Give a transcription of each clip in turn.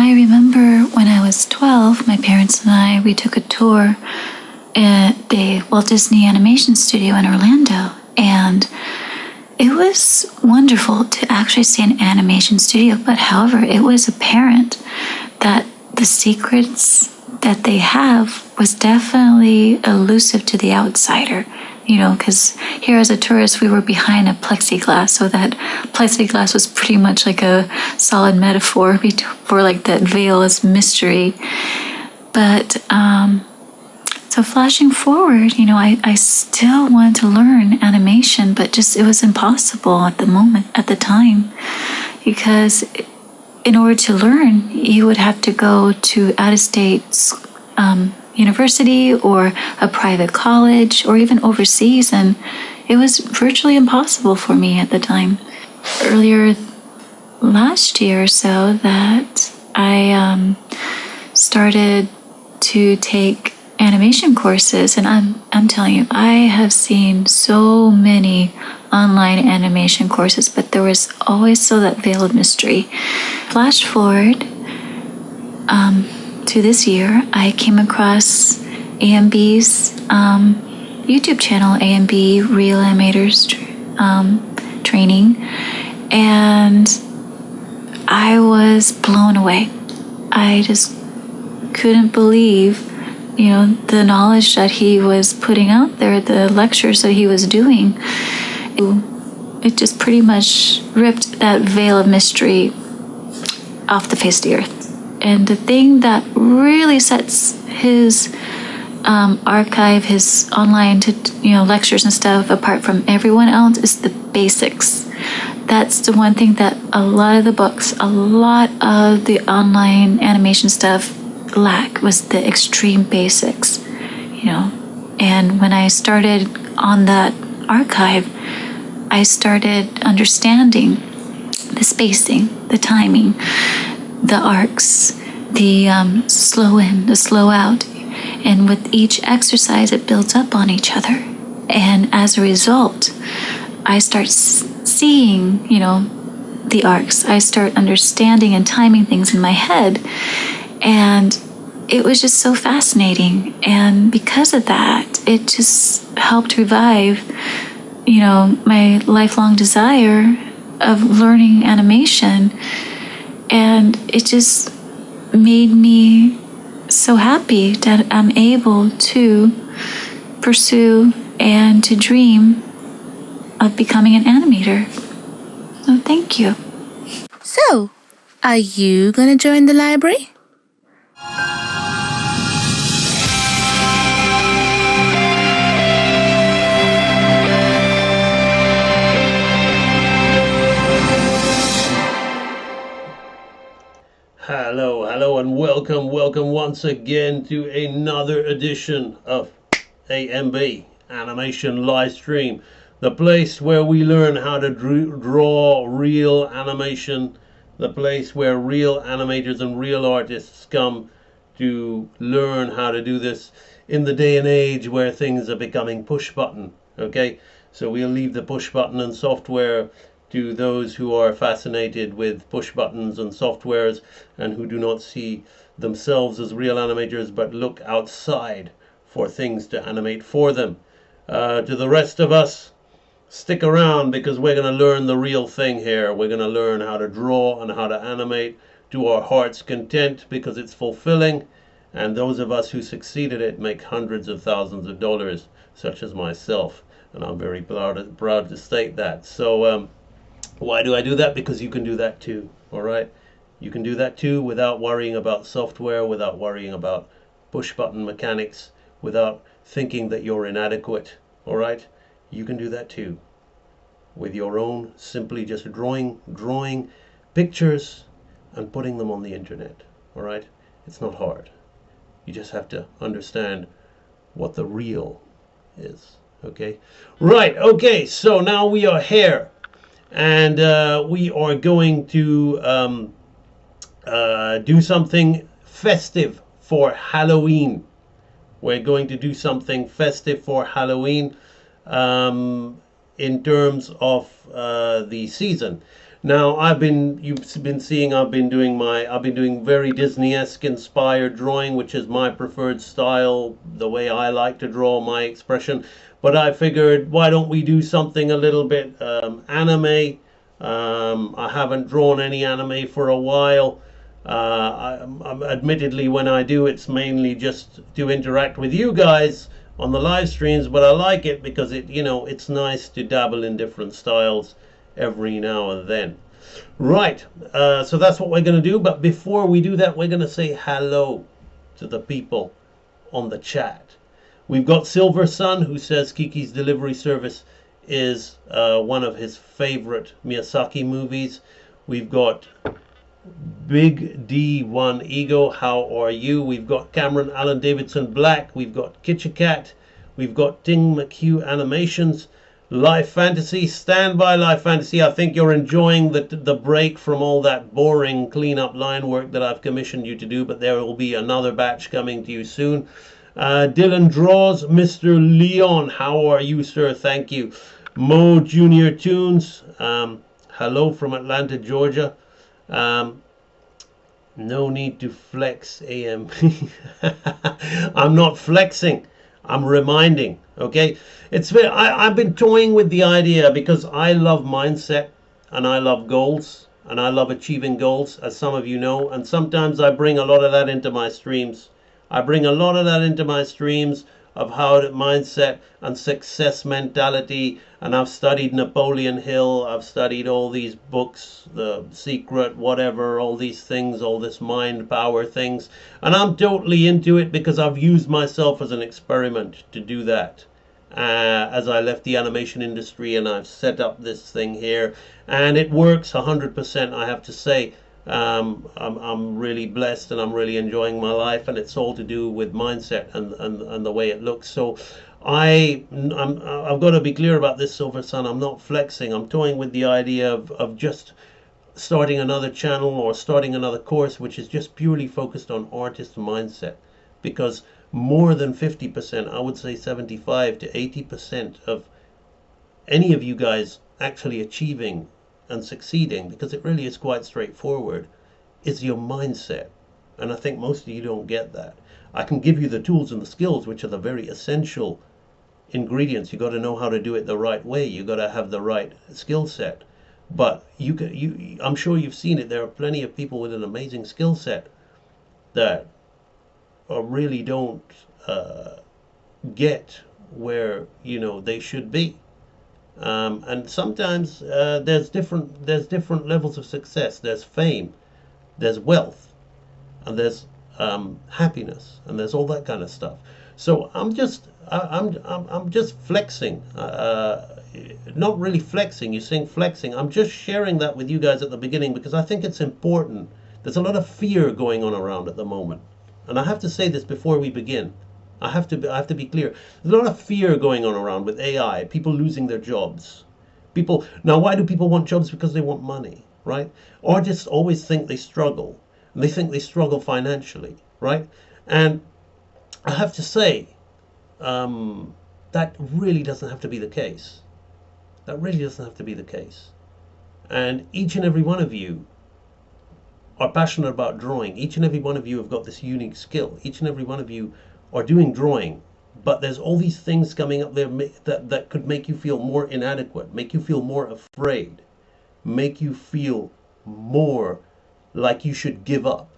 I remember when I was 12, my parents and I, we took a tour at the Walt Disney Animation Studio in Orlando, and it was wonderful to actually see an animation studio, but however, it was apparent that the secrets that they have was definitely elusive to the outsider. Because here as a tourist, we were behind a plexiglass, so that plexiglass was pretty much like a solid metaphor for like that veil as mystery. But so flashing forward, I still wanted to learn animation, but just it was impossible at the time, because in order to learn, you would have to go to out-of-state university or a private college or even overseas, and it was virtually impossible for me at the time. Earlier last year or so that I started to take animation courses, and I'm telling you, I have seen so many online animation courses, but there was always still that veil of mystery. Flash forward to this year, I came across AMB's YouTube channel, AMB Real Animators Training, and I was blown away. I just couldn't believe, the knowledge that he was putting out there, the lectures that he was doing. It just pretty much ripped that veil of mystery off the face of the earth. And the thing that really sets his archive, his online lectures and stuff apart from everyone else is the basics. That's the one thing that a lot of the books, a lot of the online animation stuff lack, was the extreme basics, And when I started on that archive, I started understanding the spacing, the timing, the arcs, the slow in, the slow out. And with each exercise, it builds up on each other. And as a result, I start seeing, the arcs. I start understanding and timing things in my head. And it was just so fascinating. And because of that, it just helped revive, my lifelong desire of learning animation. And it just made me so happy that I'm able to pursue and to dream of becoming an animator. So thank you. So, are you going to join the library? Hello, and welcome once again to another edition of AMB, Animation Live Stream, the place where we learn how to draw real animation, the place where real animators and real artists come to learn how to do this in the day and age where things are becoming push button, okay? So we'll leave the push button and software to those who are fascinated with push buttons and softwares and who do not see themselves as real animators but look outside for things to animate for them. To the rest of us, stick around because we're going to learn the real thing here. We're going to learn how to draw and how to animate to our heart's content because it's fulfilling, and those of us who succeed at it make hundreds of thousands of dollars, such as myself, and I'm very proud to state that. So why do I do that? Because you can do that too, all right? You can do that too without worrying about software, without worrying about push button mechanics, without thinking that you're inadequate, all right? You can do that too with your own, simply just drawing pictures and putting them on the internet, all right? It's not hard. You just have to understand what the real is, okay? Right, okay, so now we are here. And we are going to do something festive for Halloween. We're going to do something festive for Halloween in terms of the season. Now you've been seeing I've been doing very Disney-esque inspired drawing, which is my preferred style, the way I like to draw, my expression. But I figured, why don't we do something a little bit anime? I haven't drawn any anime for a while. Admittedly, when I do, it's mainly just to interact with you guys on the live streams, but I like it because it's nice to dabble in different styles every now and then. Right, so that's what we're going to do. But before we do that, we're going to say hello to the people on the chat. We've got Silver Sun, who says Kiki's Delivery Service is one of his favorite Miyazaki movies. We've got Big D1 Ego, how are you? We've got Cameron Allen Davidson Black. We've got Kitchacat. We've got Ting McHugh Animations. Life Fantasy, Standby Life Fantasy. I think you're enjoying the break from all that boring cleanup line work that I've commissioned you to do, but there will be another batch coming to you soon. Dylan Draws, Mr. Leon, how are you, sir? Thank you. Mo Junior Tunes, hello from Atlanta, Georgia. No need to flex, AM. I'm not flexing. I'm reminding. Okay, I've been toying with the idea because I love mindset and I love goals and I love achieving goals, as some of you know. And sometimes I bring a lot of that into my streams. I bring a lot of that into my streams of how the mindset and success mentality. And I've studied Napoleon Hill. I've studied all these books, The Secret, whatever, all these things, all this mind power things. And I'm totally into it because I've used myself as an experiment to do that. As I left the animation industry and I've set up this thing here. And it works 100%, I have to say. I'm really blessed and I'm really enjoying my life, and it's all to do with mindset and the way it looks. So I've got to be clear about this, Silver Sun. I'm not flexing. I'm toying with the idea of just starting another channel or starting another course which is just purely focused on artist mindset, because more than 50%, I would say 75 to 80% of any of you guys actually achieving and succeeding, because it really is quite straightforward, is your mindset. And I think most of you don't get that. I can give you the tools and the skills, which are the very essential ingredients. You got to know how to do it the right way. You got to have the right skill set. But I'm sure you've seen it. There are plenty of people with an amazing skill set that really don't get where they should be. And sometimes there's different levels of success. There's fame, there's wealth, and there's happiness, and there's all that kind of stuff. So I'm just flexing, not really flexing. You're saying flexing. I'm just sharing that with you guys at the beginning because I think it's important. There's a lot of fear going on around at the moment, and I have to say this before we begin. I have to be clear. There's a lot of fear going on around with AI, people losing their jobs. Now, why do people want jobs? Because they want money, right? Artists always think they struggle. And they think they struggle financially, right? And I have to say, that really doesn't have to be the case. That really doesn't have to be the case. And each and every one of you are passionate about drawing. Each and every one of you have got this unique skill. Each and every one of you are doing drawing, but there's all these things coming up there that could make you feel more inadequate, make you feel more afraid, make you feel more like you should give up.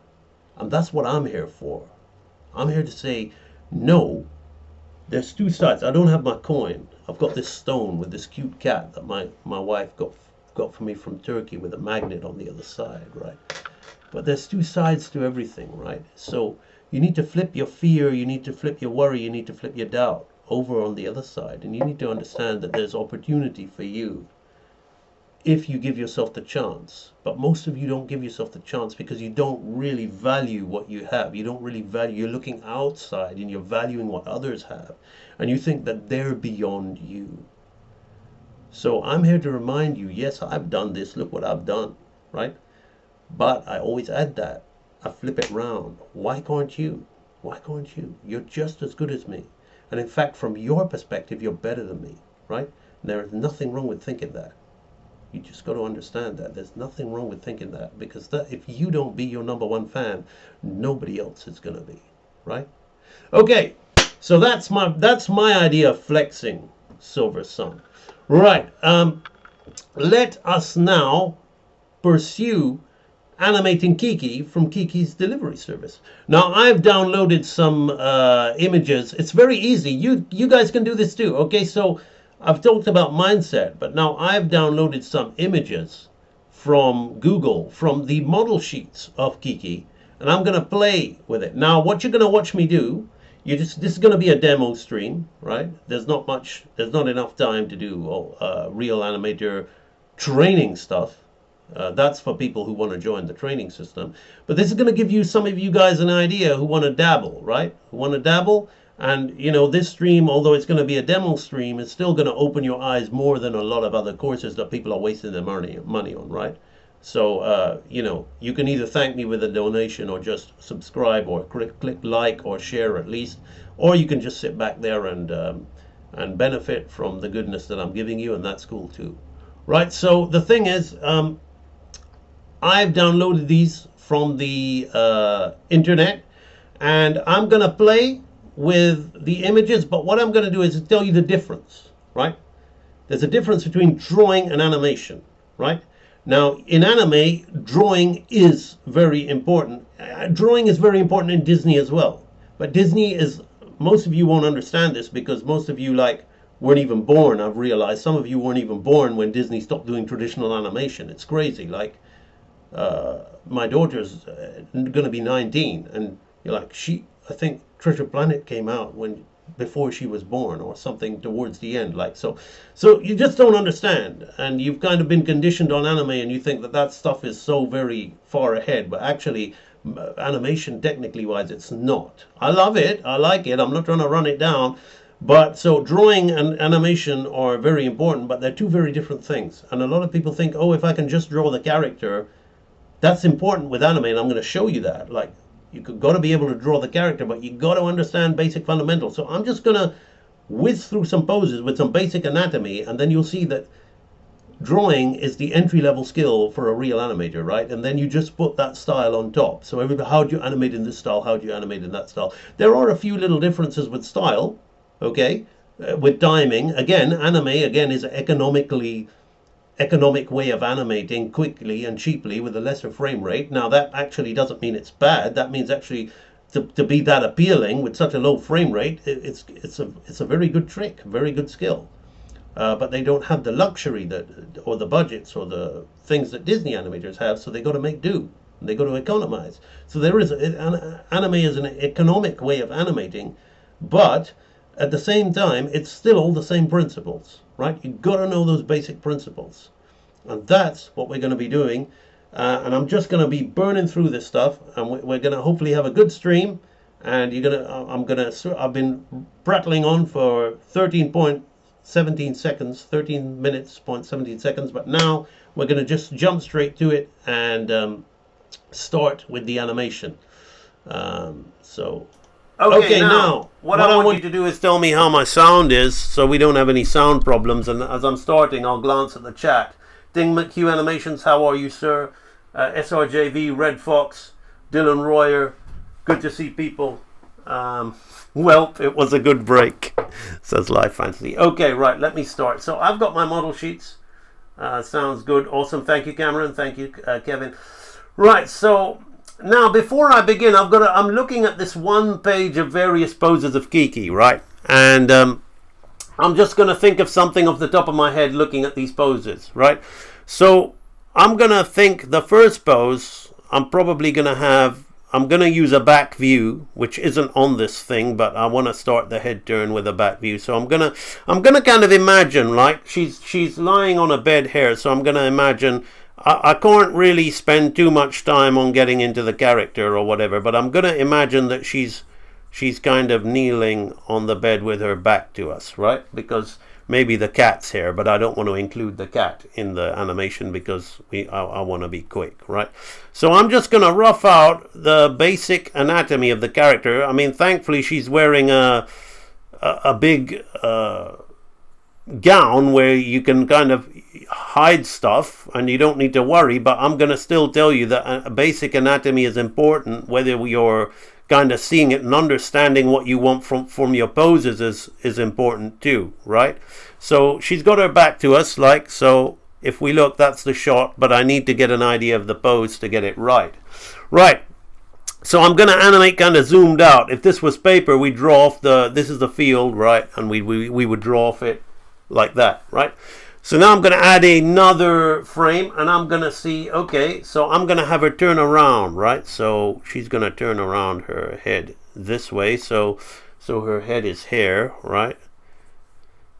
And that's what I'm here for. I'm here to say, no, there's two sides. I don't have my coin. I've got this stone with this cute cat that my wife got for me from Turkey with a magnet on the other side, right? But there's two sides to everything, right? So you need to flip your fear, you need to flip your worry, you need to flip your doubt over on the other side. And you need to understand that there's opportunity for you if you give yourself the chance. But most of you don't give yourself the chance because you don't really value what you have. You don't really value, you're looking outside and you're valuing what others have. And you think that they're beyond you. So I'm here to remind you, yes, I've done this, look what I've done, right? But I always add that. I flip it round. Why can't you? Why can't you? You're just as good as me. And in fact, from your perspective, you're better than me, right? And there is nothing wrong with thinking that. You just got to understand that. There's nothing wrong with thinking that, because that, if you don't be your number one fan, nobody else is going to be, right? Okay, so that's my idea of flexing, Silver Sun. Right, let us now pursue animating Kiki from Kiki's delivery service. Now, I've downloaded some images. It's very easy. You guys can do this too. Okay, so I've talked about mindset, but now I've downloaded some images from Google, from the model sheets of Kiki, and I'm going to play with it. Now, what you're going to watch me do, this is going to be a demo stream, right? There's not enough time to do real animator training stuff. That's for people who want to join the training system. But this is going to give you, some of you guys, an idea who want to dabble, right? Who want to dabble. And, you know, this stream, although it's going to be a demo stream, is still going to open your eyes more than a lot of other courses that people are wasting their money on, right? So, you know, you can either thank me with a donation or just subscribe or click like or share at least. Or you can just sit back there and benefit from the goodness that I'm giving you, and that's cool too. Right, so the thing is, I've downloaded these from the internet, and I'm going to play with the images, but what I'm going to do is tell you the difference, right? There's a difference between drawing and animation, right? Now, in anime, drawing is very important. Drawing is very important in Disney as well. But Disney is, most of you won't understand this because most of you weren't even born. I've realized some of you weren't even born when Disney stopped doing traditional animation. It's crazy. My daughter's going to be 19, and I think Treasure Planet came out before she was born or something towards the end. So you just don't understand, and you've kind of been conditioned on anime, and you think that stuff is so very far ahead, but actually animation, technically wise, it's not. I love it, I like it, I'm not trying to run it down, but so drawing and animation are very important, but they're two very different things. And a lot of people think, oh, if I can just draw the character, that's important with anime, and I'm going to show you that. You've got to be able to draw the character, but you got to understand basic fundamentals. So I'm just going to whiz through some poses with some basic anatomy, and then you'll see that drawing is the entry-level skill for a real animator, right? And then you just put that style on top. So how do you animate in this style? How do you animate in that style? There are a few little differences with style, okay? With timing. Again, anime, is an economic way of animating quickly and cheaply with a lesser frame rate. Now, that actually doesn't mean it's bad. That means actually to be that appealing with such a low frame rate, it's a very good trick, very good skill. But they don't have the luxury or the budgets or the things that Disney animators have, so they got to make do. They got to economize. So anime is an economic way of animating, but at the same time, it's still all the same principles, right? You've got to know those basic principles. And that's what we're going to be doing. And I'm just going to be burning through this stuff, and we're going to hopefully have a good stream. And I've been prattling on for 13 minutes, 17 seconds, but now we're going to just jump straight to it and start with the animation. Okay, now what I want you to do is tell me how my sound is, so we don't have any sound problems. And as I'm starting, I'll glance at the chat. Ding McHugh Animations, how are you, sir? SRJV, Red Fox, Dylan Royer, good to see people. Well, it was a good break, says Life Fantasy. Okay, right, let me start. So I've got my model sheets. Sounds good, awesome. Thank you, Cameron. Thank you, Kevin. Right, so now before I begin, I'm looking at this one page of various poses of Kiki, right? And I'm just going to think of something off the top of my head looking at these poses, right? So I'm going to think the first pose, I'm going to use a back view, which isn't on this thing, but I want to start the head turn with a back view. So I'm gonna kind of imagine, like, she's lying on a bed here, so I'm going to imagine, I can't really spend too much time on getting into the character or whatever, but I'm going to imagine that she's kind of kneeling on the bed with her back to us, right? Because maybe the cat's here, but I don't want to include the cat in the animation because I want to be quick, right? So I'm just going to rough out the basic anatomy of the character. I mean, thankfully she's wearing a big gown where you can kind of, hide stuff and you don't need to worry, but I'm going to still tell you that basic anatomy is important. Whether you're kind of seeing it and understanding what you want from your poses is important too, right? So she's got her back to us, like so. If we look, that's the shot, but I need to get an idea of the pose to get it right. Right. So I'm going to animate kind of zoomed out. If this was paper, we draw off this is the field, right? And we would draw off it like that, right? So now I'm going to add another frame, and I'm going to see, okay, so I'm going to have her turn around, right? So she's going to turn around her head this way. So her head is here, right?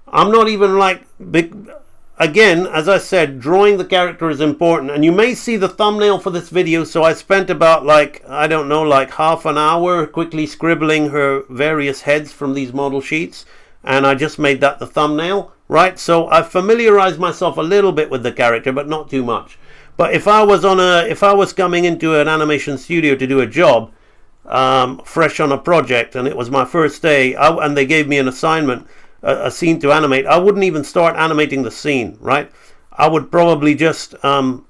I'm not even like big. Again, as I said, drawing the character is important, and you may see the thumbnail for this video. So I spent about like, I don't know, like half an hour quickly scribbling her various heads from these model sheets, and I just made that the thumbnail, right? So I familiarized myself a little bit with the character, but not too much. But if I was coming into an animation studio to do a job, fresh on a project, and it was my first day, and they gave me an assignment, a scene to animate, I wouldn't even start animating the scene, right? I would probably just end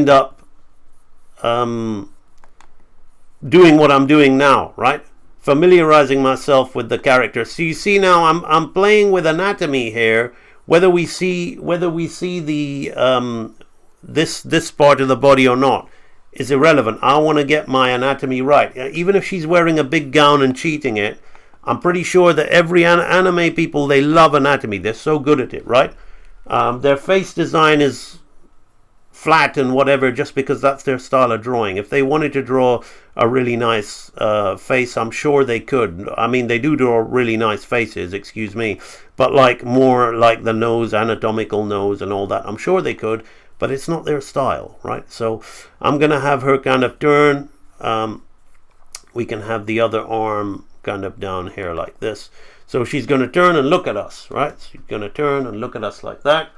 up doing what I'm doing now, right? Familiarizing myself with the character. So you see now I'm playing with anatomy here. Whether we see the this part of the body or not is irrelevant. I want to get my anatomy right. Even if she's wearing a big gown and cheating it, I'm pretty sure that every anime people, they love anatomy. They're so good at it, right? Their face design is flat and whatever just because that's their style of drawing. If they wanted to draw a really nice face, I'm sure they could. I mean, they do draw really nice faces, excuse me, but like more like the nose, anatomical nose and all that, I'm sure they could. But it's not their style, right? So I'm going to have her kind of turn. We can have the other arm kind of down here like this. So she's going to turn and look at us, right? She's going to turn and look at us like that.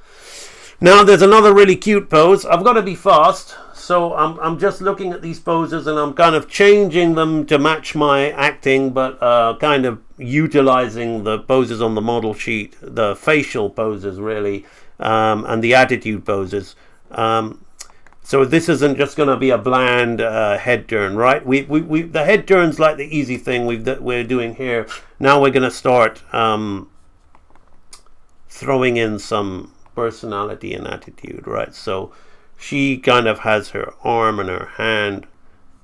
Now there's another really cute pose. I've got to be fast. So I'm just looking at these poses and I'm kind of changing them to match my acting, but kind of utilizing the poses on the model sheet, the facial poses really, and the attitude poses. So this isn't just going to be a bland head turn, right? The head turn's like the easy thing we're doing here. Now we're going to start throwing in some personality and attitude, right? So she kind of has her arm and her hand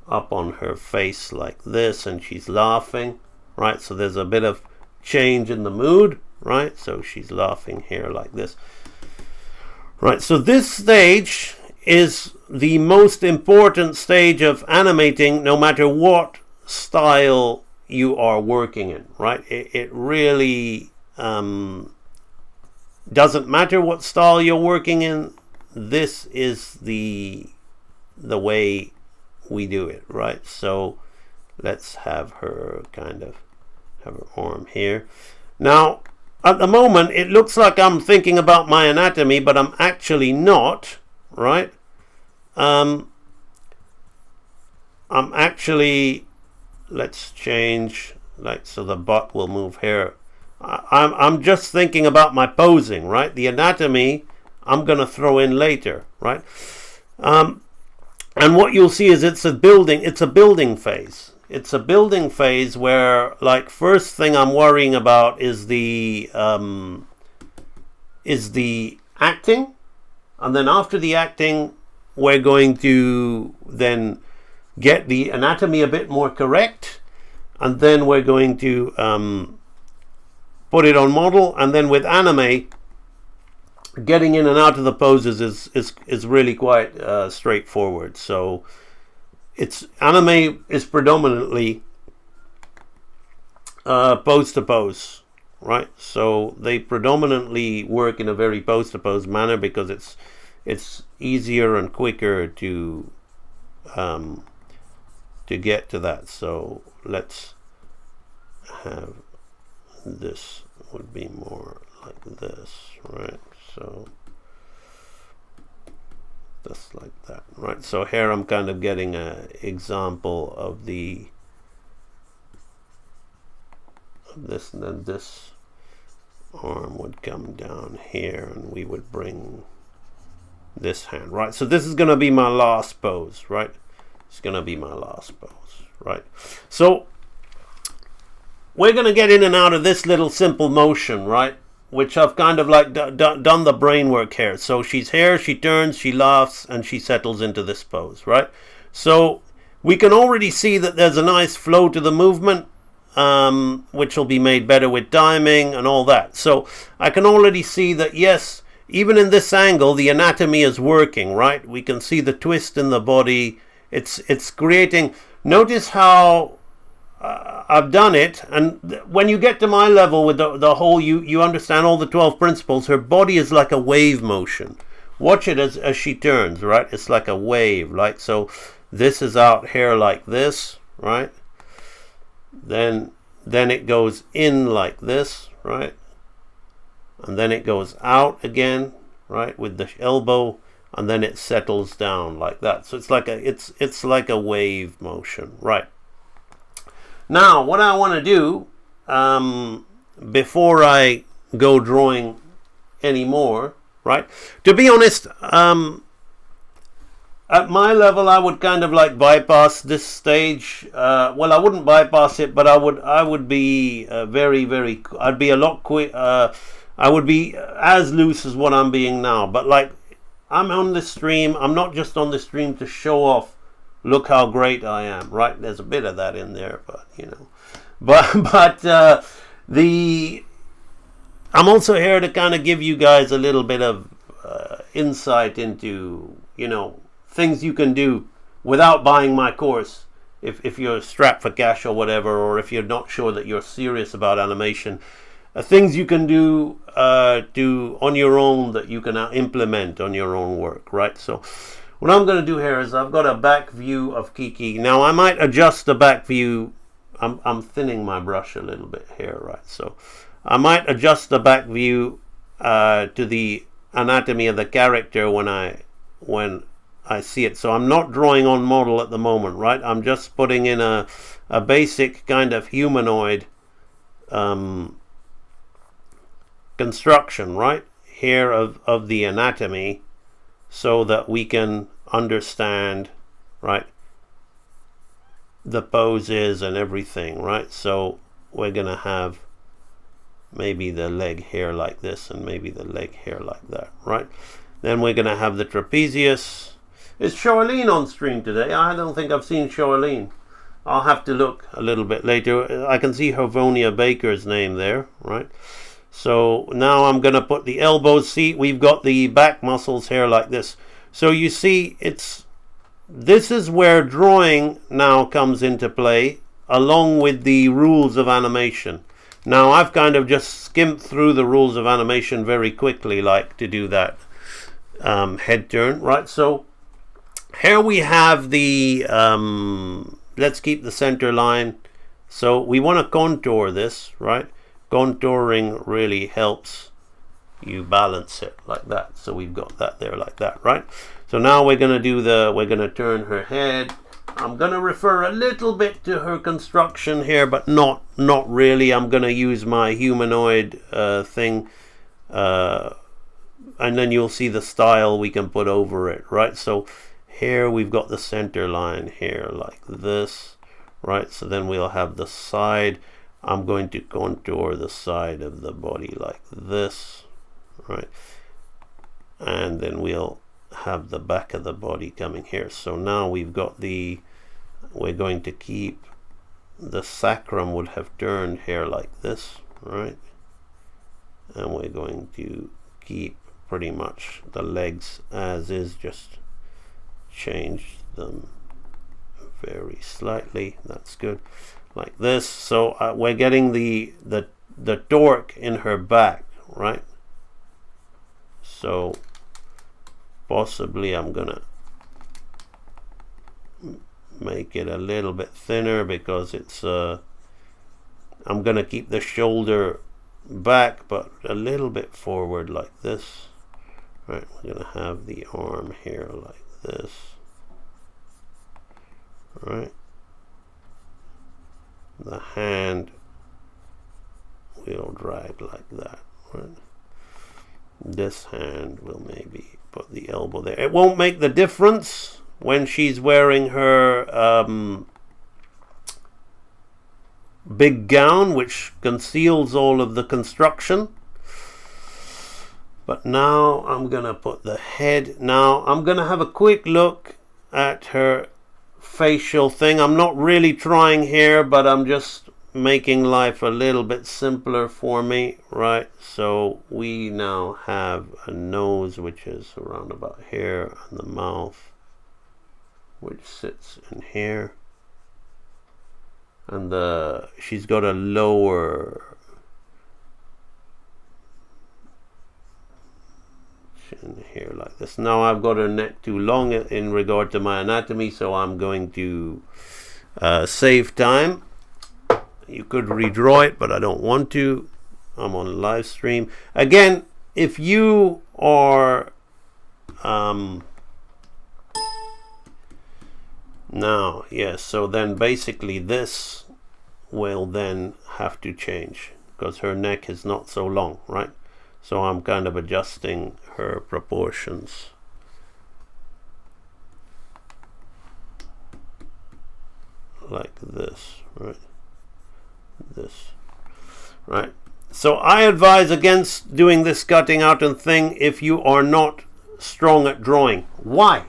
up on her face like this, and she's laughing, right? So there's a bit of change in the mood, right? So she's laughing here like this. Right, so this stage is the most important stage of animating, no matter what style you are working in, right? It really doesn't matter what style you're working in. This is the way we do it, right? So let's have her kind of have her arm here. Now, at the moment, it looks like I'm thinking about my anatomy, but I'm actually not, right? I'm actually, let's change, like, so the butt will move here. I'm just thinking about my posing, right? The anatomy, I'm going to throw in later, right? And what you'll see is it's a building phase. It's a building phase where, like, first thing I'm worrying about is the acting, and then after the acting, we're going to then get the anatomy a bit more correct, and then we're going to put it on model, and then with anime, getting in and out of the poses is really quite straightforward. So anime is predominantly pose to pose, right? So they predominantly work in a very pose to pose manner because it's easier and quicker to get to that. So let's have this would be more like this, right? So just like that, right? So here I'm kind of getting an example of this, and then this arm would come down here, and we would bring this hand, right? So this is going to be my last pose, right? It's going to be my last pose, right? So we're going to get in and out of this little simple motion, right? Which I've kind of like done the brain work here. So she's here, she turns, she laughs, and she settles into this pose, right? So we can already see that there's a nice flow to the movement, which will be made better with timing and all that. So I can already see that, yes, even in this angle, the anatomy is working, right? We can see the twist in the body. It's creating. Notice how I've done it, and when you get to my level with the whole, you understand all the 12 principles. Her body is like a wave motion. Watch it as she turns, right? It's like a wave, like so. This is out here like this, right? Then it goes in like this, right? And then it goes out again, right, with the elbow, and then it settles down like that. So it's like a wave motion, right? Now, what I want to do before I go drawing anymore, right? To be honest, at my level, I would kind of like bypass this stage. Well, I wouldn't bypass it, but I would be very. I'd be a lot quick. I would be as loose as what I'm being now. But like, I'm on this stream. I'm not just on the stream to show off. Look how great I am, right? There's a bit of that in there, but you know. But I'm also here to kind of give you guys a little bit of insight into, you know, things you can do without buying my course if you're strapped for cash or whatever, or if you're not sure that you're serious about animation. Things you can do on your own that you can implement on your own work, right? So what I'm going to do here is I've got a back view of Kiki. Now I might adjust the back view. I'm thinning my brush a little bit here, right? So I might adjust the back view to the anatomy of the character when I see it. So I'm not drawing on model at the moment, right? I'm just putting in a basic kind of humanoid construction, right, here of the anatomy, so that we can understand, right, the poses and everything, right? So we're gonna have maybe the leg here like this, and maybe the leg here like that, right? Then we're gonna have the trapezius. Is Charlene on stream today? I don't think I've seen Charlene. I'll have to look a little bit later. I can see Havonia Baker's name there, right? So now I'm going to put the elbows. See, we've got the back muscles here like this. So you see, this is where drawing now comes into play, along with the rules of animation. Now I've kind of just skimmed through the rules of animation very quickly, like to do that head turn, right? So here we have the, let's keep the center line. So we want to contour this, right? Contouring really helps you balance it like that. So we've got that there like that, right? So now we're going to we're going to turn her head. I'm going to refer a little bit to her construction here, but not really. I'm going to use my humanoid thing, and then you'll see the style we can put over it, right? So here we've got the center line here like this, right? So then we'll have the side. I'm going to contour the side of the body like this, right? And then we'll have the back of the body coming here. So now we've got we're going to keep the sacrum would have turned here like this, right? And we're going to keep pretty much the legs as is, just change them very slightly. That's good. Like this. So we're getting the torque in her back, right? So possibly I'm gonna make it a little bit thinner, because it's I'm gonna keep the shoulder back but a little bit forward like this, right? We're gonna have the arm here like this, right? The hand we'll drag like that, Right. This hand will maybe put the elbow there. It won't make the difference when she's wearing her big gown, which conceals all of the construction. But now I'm going to put the head. Now I'm going to have a quick look at her facial thing. I'm not really trying here, but I'm just making life a little bit simpler for me, right? So we now have a nose which is around about here, and the mouth which sits in here. And she's got a lower chin here like this. Now I've got her neck too long in regard to my anatomy, so I'm going to save time. You could redraw it, but I don't want to. I'm on a live stream. Again, if you are now, yes, so then basically this will then have to change because her neck is not so long, right? So I'm kind of adjusting her proportions like this, right? This, right? So I advise against doing this cutting out and thing if you are not strong at drawing. Why?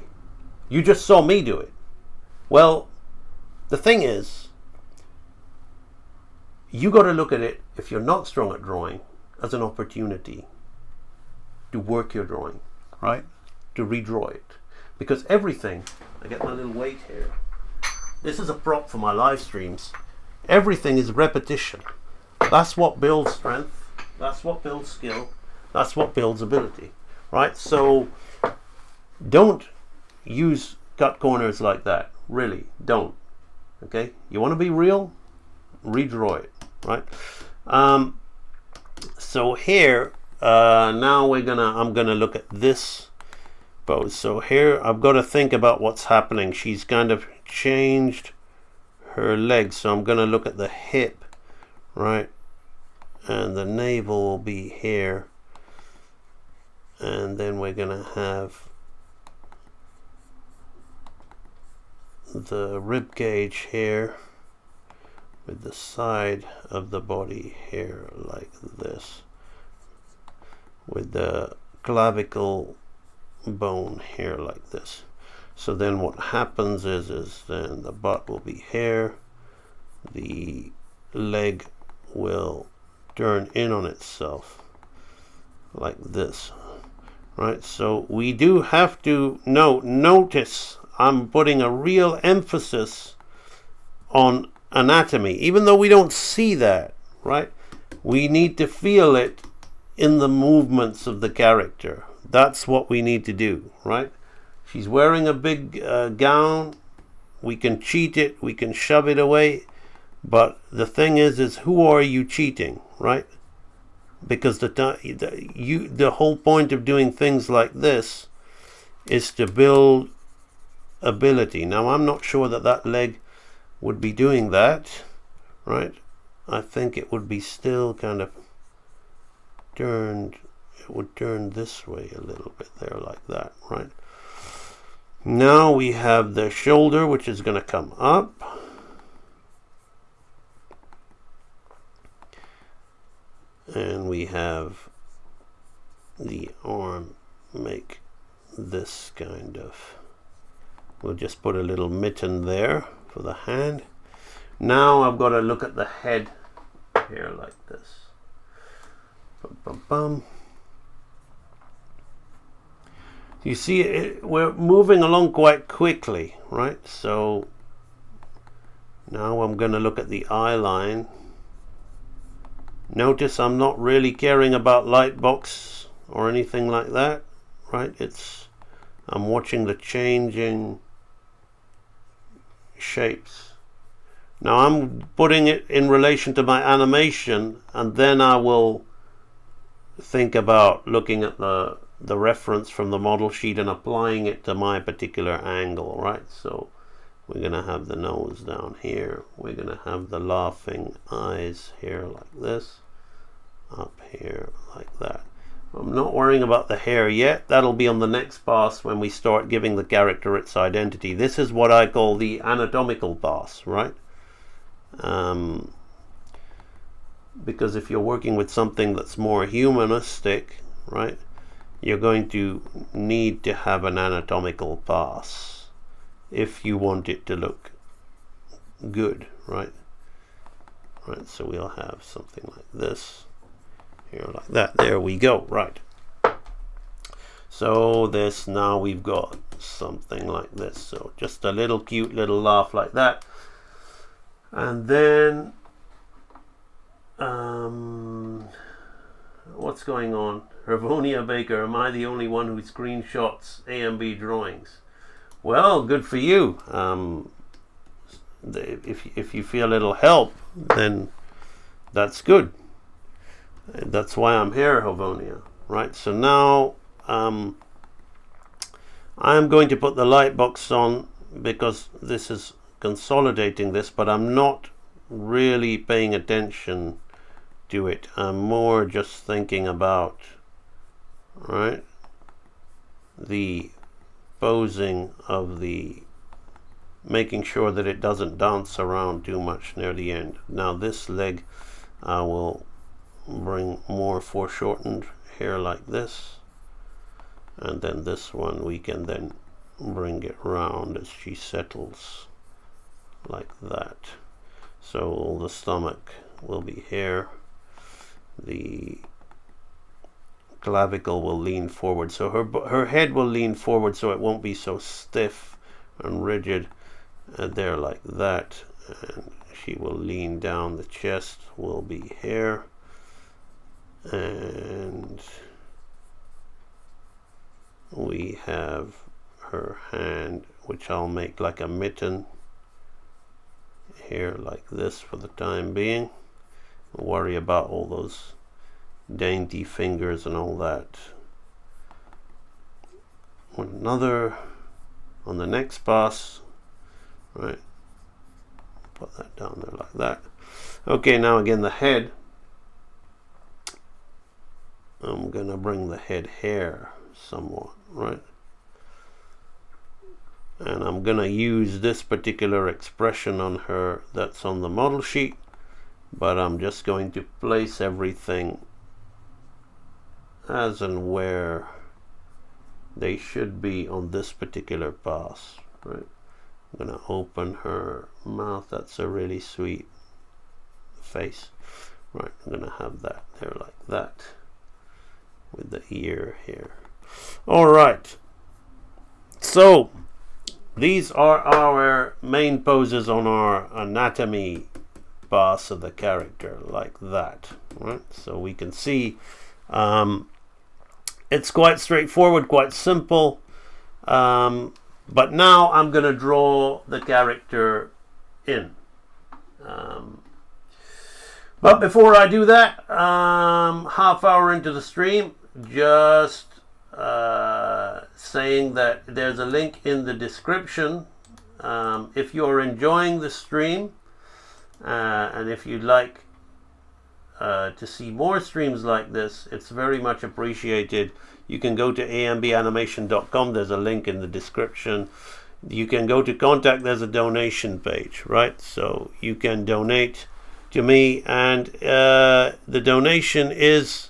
You just saw me do it. Well, the thing is, you got to look at it, if you're not strong at drawing, as an opportunity to work your drawing, right? To redraw it. Because everything, I get my little weight here. This is a prop for my live streams. Everything is repetition. That's what builds strength. That's what builds skill. That's what builds ability, right? So don't use cut corners like that. Really, don't. Okay? You want to be real? Redraw it, right? So here, now I'm gonna look at this pose. So here, I've got to think about what's happening. She's kind of changed her legs, so I'm gonna look at the hip, right? And the navel will be here, and then we're gonna have the rib cage here with the side of the body here like this, with the clavicle bone here like this. So then what happens is then the butt will be here, the leg will turn in on itself like this, right? So we do have to notice I'm putting a real emphasis on anatomy, even though we don't see that, right? We need to feel it in the movements of the character. That's what we need to do, right? She's wearing a big gown. We can cheat it, we can shove it away, but the thing is who are you cheating, right? Because the whole point of doing things like this is to build ability. Now I'm not sure that leg would be doing that, right? I think it would be still kind of turned. It would turn this way a little bit there like that, right? Now we have the shoulder, which is going to come up, and we have the arm make this kind of, we'll just put a little mitten there for the hand. Now I've got to look at the head here like this. Bum, bum, bum. You see, we're moving along quite quickly, right? So now I'm going to look at the eye line. Notice I'm not really caring about light box or anything like that, right? I'm watching the changing shapes. Now I'm putting it in relation to my animation, and then I will think about looking at the reference from the model sheet and applying it to my particular angle, right? So we're going to have the nose down here. We're going to have the laughing eyes here like this. up here like that. I'm not worrying about the hair yet. That'll be on the next pass when we start giving the character its identity. This is what I call the anatomical pass, right? Because if you're working with something that's more humanistic, right, you're going to need to have an anatomical pass if you want it to look good, right? Right, so we'll have something like this here, like that. There we go. Right, so this, now we've got something like this. So just a little cute little laugh like that. And then what's going on? Ravonia Baker, am I the only one who screenshots AMB drawings? Well, good for you. If you feel it'll help, then that's good. That's why I'm here, Ravonia. Right, so now I'm going to put the light box on because this is consolidating this, but I'm not really paying attention to it. I'm more just thinking about, right, the posing of the, making sure that it doesn't dance around too much near the end. Now this leg I will bring more foreshortened here like this, and then this one we can then bring it round as she settles like that. So the stomach will be here, the clavicle will lean forward, so her head will lean forward so it won't be so stiff and rigid, and there like that, and she will lean down. The chest will be here, and we have her hand, which I'll make like a mitten here like this for the time being. Don't worry about all those dainty fingers and all that. Another on the next pass, right, put that down there like that. Okay, now again the head, I'm gonna bring the head hair somewhat, right, and I'm gonna use this particular expression on her that's on the model sheet, but I'm just going to place everything as and where they should be on this particular pass, right. I'm gonna open her mouth. That's a really sweet face, right. I'm gonna have that there like that with the ear here. All right, so these are our main poses on our anatomy pass of the character like that, right. So we can see it's quite straightforward, quite simple, but now I'm going to draw the character in. But before I do that, half hour into the stream, just saying that there's a link in the description. If you're enjoying the stream, and if you'd like to see more streams like this, it's very much appreciated. You can go to ambanimation.com. There's a link in the description. You can go to contact. There's a donation page, right? So you can donate to me, and the donation is,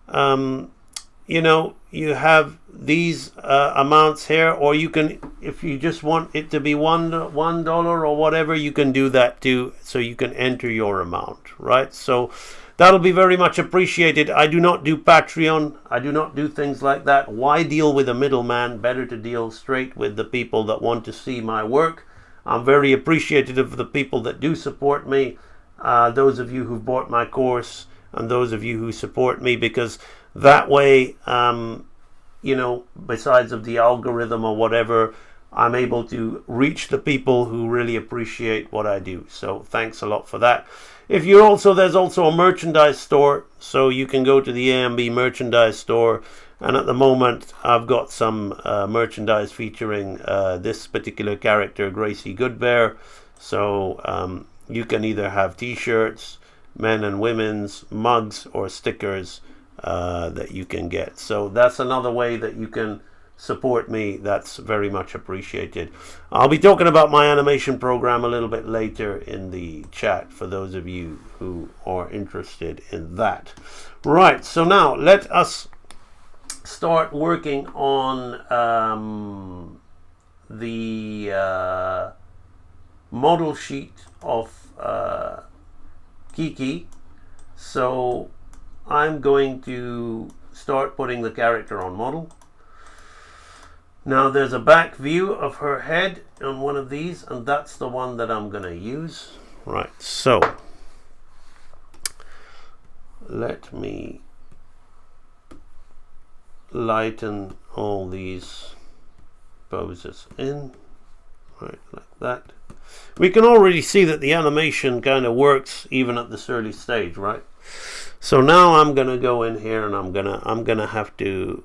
you know, you have these amounts here, or you can, if you just want it to be $1 or whatever, you can do that too. So you can enter your amount, right? So that'll be very much appreciated. I do not do Patreon. I do not do things like that. Why deal with a middleman? Better to deal straight with the people that want to see my work. I'm very appreciative of the people that do support me. Those of you who've bought my course, and those of you who support me, because that way, you know, besides of the algorithm or whatever, I'm able to reach the people who really appreciate what I do. So thanks a lot for that. If you're also, there's also a merchandise store, so you can go to the AMB merchandise store, and at the moment I've got some merchandise featuring this particular character, Gracie Goodbear. So you can either have t-shirts, men and women's mugs or stickers that you can get. So that's another way that you can support me. That's very much appreciated. I'll be talking about my animation program a little bit later in the chat for those of you who are interested in that. Right, so now let us start working on the model sheet of Kiki. So I'm going to start putting the character on model. Now there's a back view of her head on one of these, and that's the one that I'm going to use. Right, so let me lighten all these poses in, right, like that. We can already see that the animation kind of works even at this early stage, right? So now I'm gonna go in here and I'm gonna have to,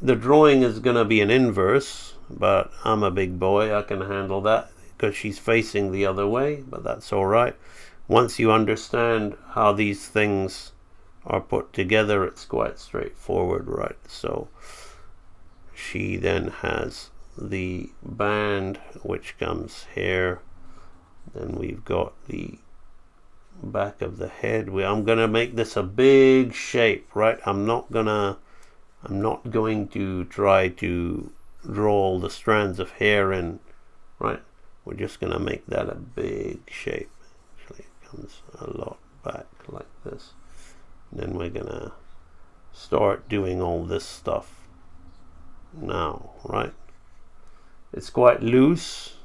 the drawing is gonna be an inverse, but I'm a big boy, I can handle that because she's facing the other way, but that's all right. Once you understand how these things are put together, it's quite straightforward, right? So she then has the band which comes here, then we've got the back of the head. I'm gonna make this a big shape, right? I'm not going to try to draw all the strands of hair in, right? We're just gonna make that a big shape. Actually it comes a lot back like this. Then we're gonna start doing all this stuff now, right? It's quite loose,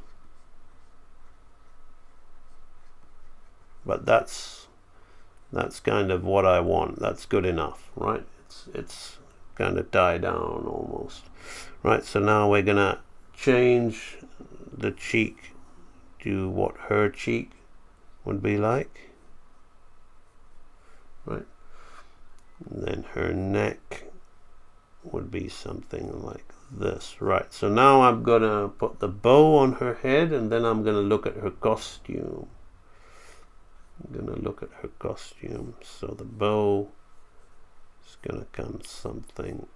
but that's kind of what I want. That's good enough, right? It's kind of tie down almost, right? So now we're gonna change the cheek to what her cheek would be like, right? And then her neck would be something like this, right? So now I'm gonna put the bow on her head, and then I'm gonna look at her costume. So the bow is gonna come something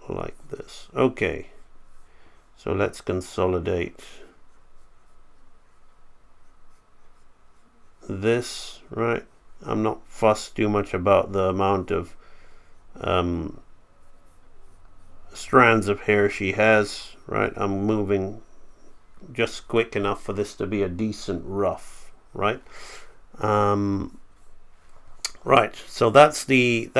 like this. Okay, so let's consolidate this, right? I'm not fussed too much about the amount of strands of hair she has, right? I'm moving just quick enough for this to be a decent ruff, right? Right, so that's the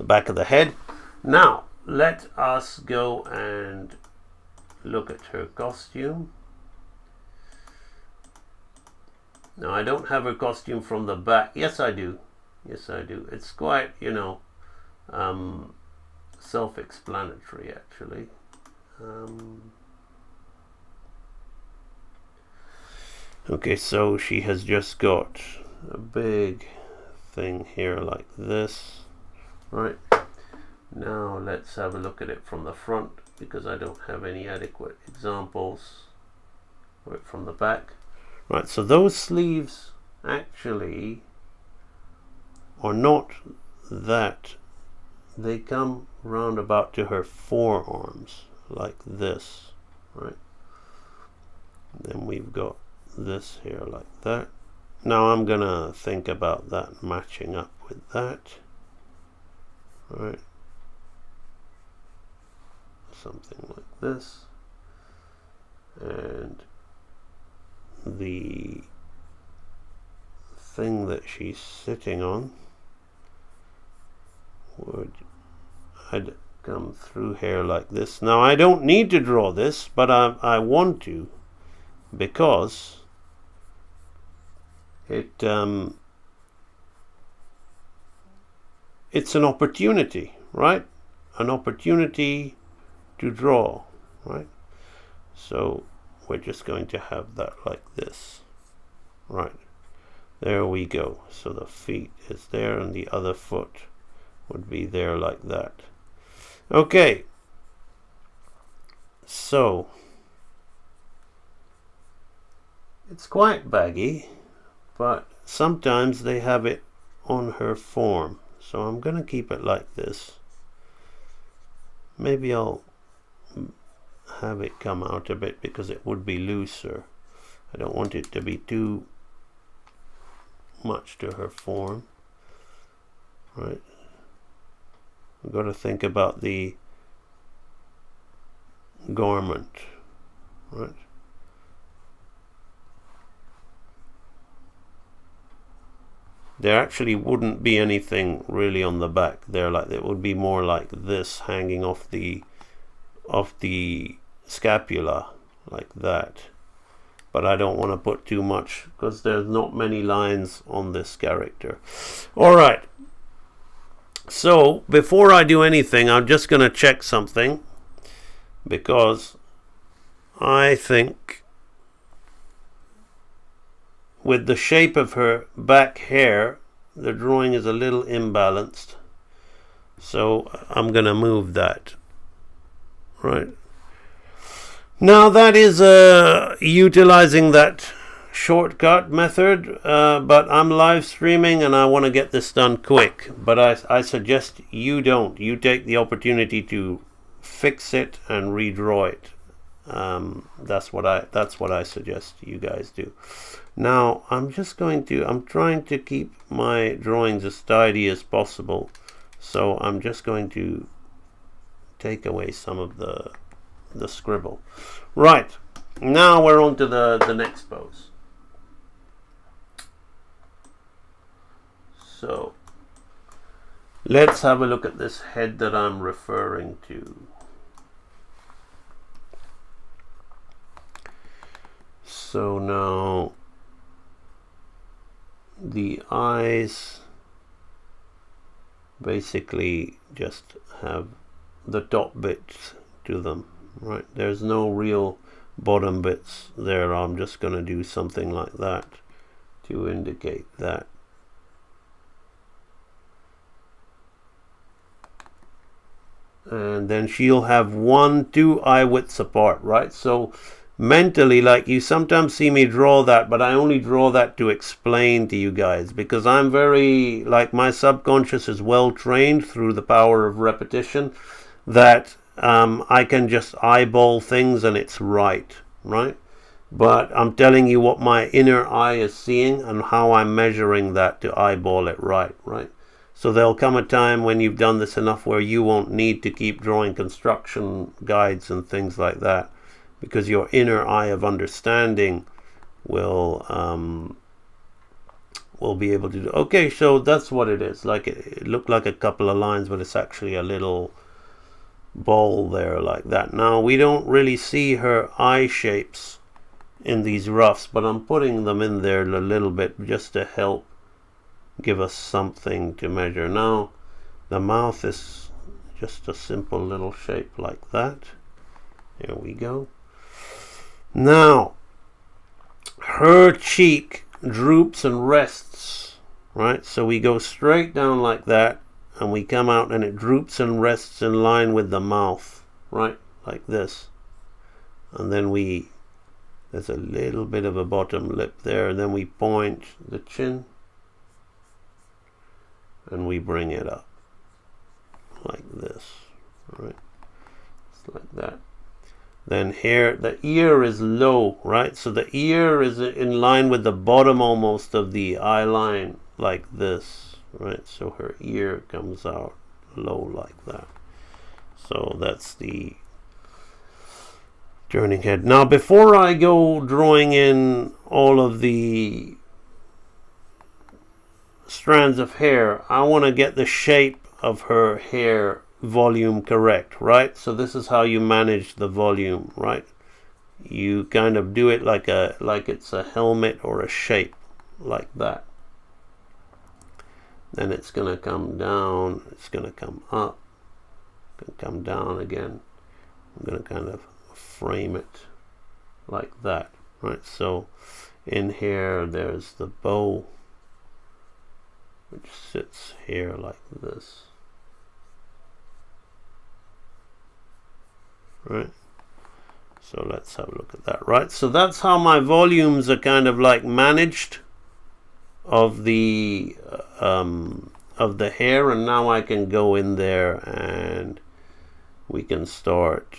back of the head. Now let us go and look at her costume. Now I don't have her costume from the back. Yes I do. It's quite, self-explanatory actually. Okay, so she has just got a big thing here like this, right? Now let's have a look at it from the front, because I don't have any adequate examples of it from the back. Right, so those sleeves actually are not that. They come round about to her forearms like this, right? Then we've got this here like that. Now I'm gonna think about that matching up with that, right? Something like this, and the thing that she's sitting on I'd come through here like this. Now I don't need to draw this, but I want to, because it's an opportunity, right? An opportunity to draw, right? So we're just going to have that like this, right? There we go. So the feet is there, and the other foot would be there like that. Okay, so it's quite baggy, but sometimes they have it on her form. So I'm going to keep it like this. Maybe I'll have it come out a bit because it would be looser. I don't want it to be too much to her form. Right. We've got to think about the garment. Right. There actually wouldn't be anything really on the back there, like it would be more like this hanging off the scapula like that. But I don't want to put too much because there's not many lines on this character. All right. So before I do anything, I'm just going to check something, because I think with the shape of her back hair, the drawing is a little imbalanced. So I'm going to move that. Right. Now that is utilizing that shortcut method, but I'm live streaming and I want to get this done quick. But I suggest you don't. You take the opportunity to fix it and redraw it. That's what I suggest you guys do. Now I'm trying to keep my drawings as tidy as possible, so I'm just going to take away some of the scribble. Right, now we're on to the next pose. So let's have a look at this head that I'm referring to. So now the eyes basically just have the top bits to them, right? There's no real bottom bits there. I'm just going to do something like that to indicate that. And then she'll have 1-2 eye widths apart, right? So mentally, like, you sometimes see me draw that, but I only draw that to explain to you guys, because I'm very, like, my subconscious is well trained through the power of repetition, that I can just eyeball things and it's right? But I'm telling you what my inner eye is seeing and how I'm measuring that to eyeball it right? So there'll come a time when you've done this enough where you won't need to keep drawing construction guides and things like that, because your inner eye of understanding will be able to do. Okay, so that's what it is. Like, it looked like a couple of lines, but it's actually a little ball there like that. Now we don't really see her eye shapes in these roughs, but I'm putting them in there a little bit just to help give us something to measure. Now the mouth is just a simple little shape like that. There we go. Now her cheek droops and rests, right? So we go straight down like that, and we come out and it droops and rests in line with the mouth, right? Like this. And then there's a little bit of a bottom lip there, and then we point the chin and we bring it up like this, right? Just like that. Then here the ear is low, right? So the ear is in line with the bottom almost of the eye line, like this, right? So her ear comes out low like that. So that's the turning head. Now before I go drawing in all of the strands of hair, I want to get the shape of her hair volume correct, right? So this is how you manage the volume, right? You kind of do it like it's a helmet or a shape, like that. Then it's going to come down, it's going to come up, going to come down again. I'm going to kind of frame it like that, right? So in here there's the bow, which sits here like this, right? So let's have a look at that, right? So that's how my volumes are kind of like managed, of the hair, and now I can go in there and we can start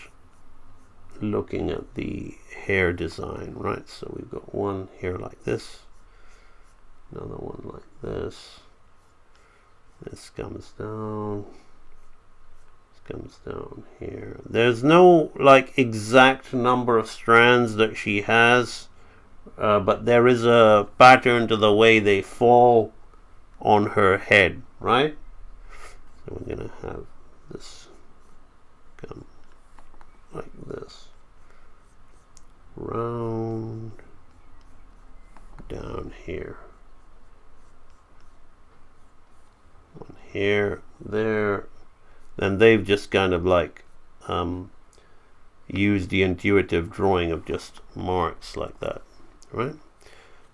looking at the hair design, right? So we've got one here like this, another one like this. This comes down. This comes down here. There's no like exact number of strands that she has, but there is a pattern to the way they fall on her head, right? So we're gonna have this come like this, round down here, one here, there. Then they've just kind of like used the intuitive drawing of just marks like that, right?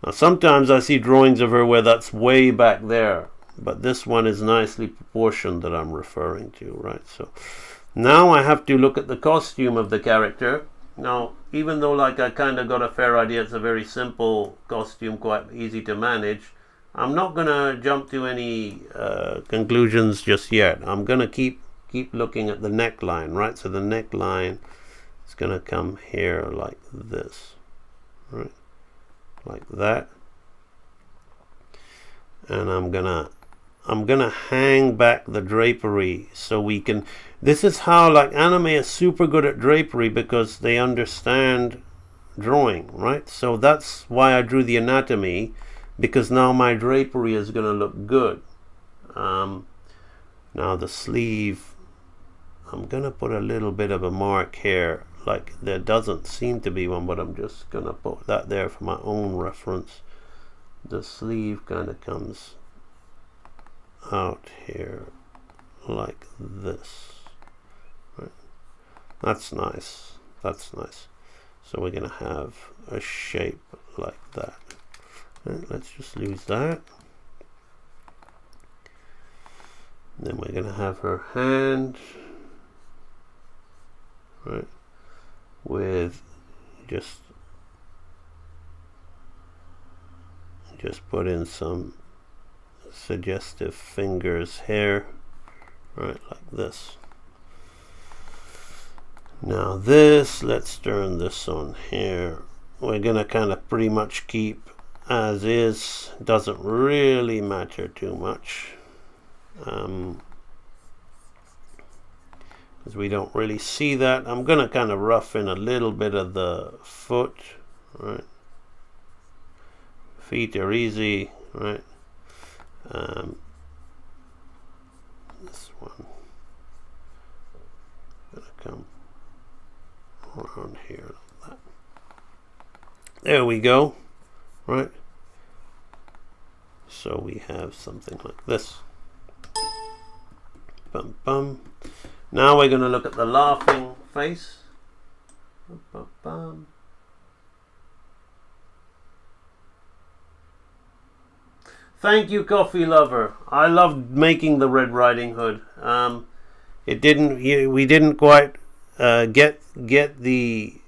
Now sometimes I see drawings of her where that's way back there, but this one is nicely proportioned that I'm referring to, right? So now I have to look at the costume of the character. Now, even though like I kind of got a fair idea it's a very simple costume, quite easy to manage, I'm not gonna jump to any conclusions just yet. I'm gonna keep looking at the neckline, right? So the neckline is gonna come here like this, right? Like that. And I'm gonna hang back the drapery so we can. This is how like anime is super good at drapery, because they understand drawing, right? So that's why I drew the anatomy, because now my drapery is gonna look good. Now the sleeve, I'm gonna put a little bit of a mark here, like there doesn't seem to be one, but I'm just gonna put that there for my own reference. The sleeve kind of comes out here like this, right? That's nice, that's nice. So we're gonna have a shape like that. Right, let's just lose that. Then we're gonna have her hand, right, with just put in some suggestive fingers here, right, like this. Now this, let's turn this on here. We're gonna kind of pretty much keep as is, doesn't really matter too much, because we don't really see that. I'm gonna kind of rough in a little bit of the foot, right? Feet are easy, right? This one gonna come around here like that. There we go, right? So we have something like this. Bum bum. Now we're going to look at the laughing face. Bum, bum, bum. Thank you, Coffee Lover. I loved making the Red Riding Hood. We didn't quite get the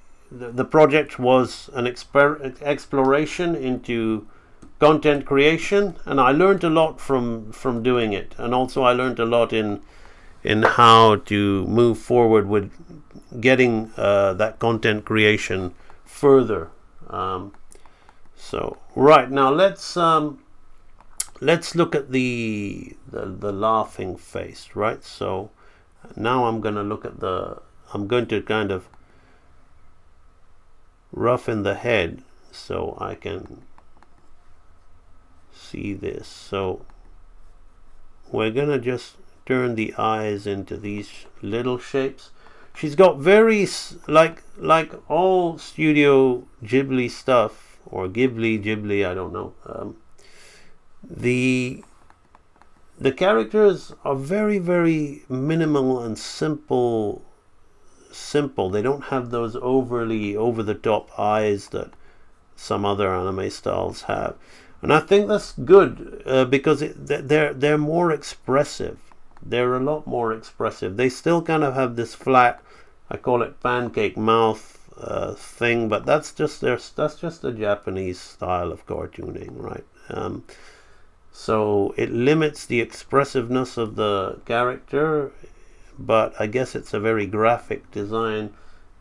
project was an exploration into content creation, and I learned a lot from doing it, and also I learned a lot in how to move forward with getting that content creation further. So right now let's look at the laughing face, right? So now I'm going to look at I'm going to kind of roughen the head so I can see this. So we're gonna just turn the eyes into these little shapes. She's got very like all Studio Ghibli stuff, or Ghibli, I don't know. The characters are very, very minimal and simple. They don't have those overly over the top eyes that some other anime styles have, and I think that's good because they're more expressive. They're a lot more expressive. They still kind of have this flat, I call it pancake mouth thing, but that's just the Japanese style of cartooning, right? So it limits the expressiveness of the character, but I guess it's a very graphic design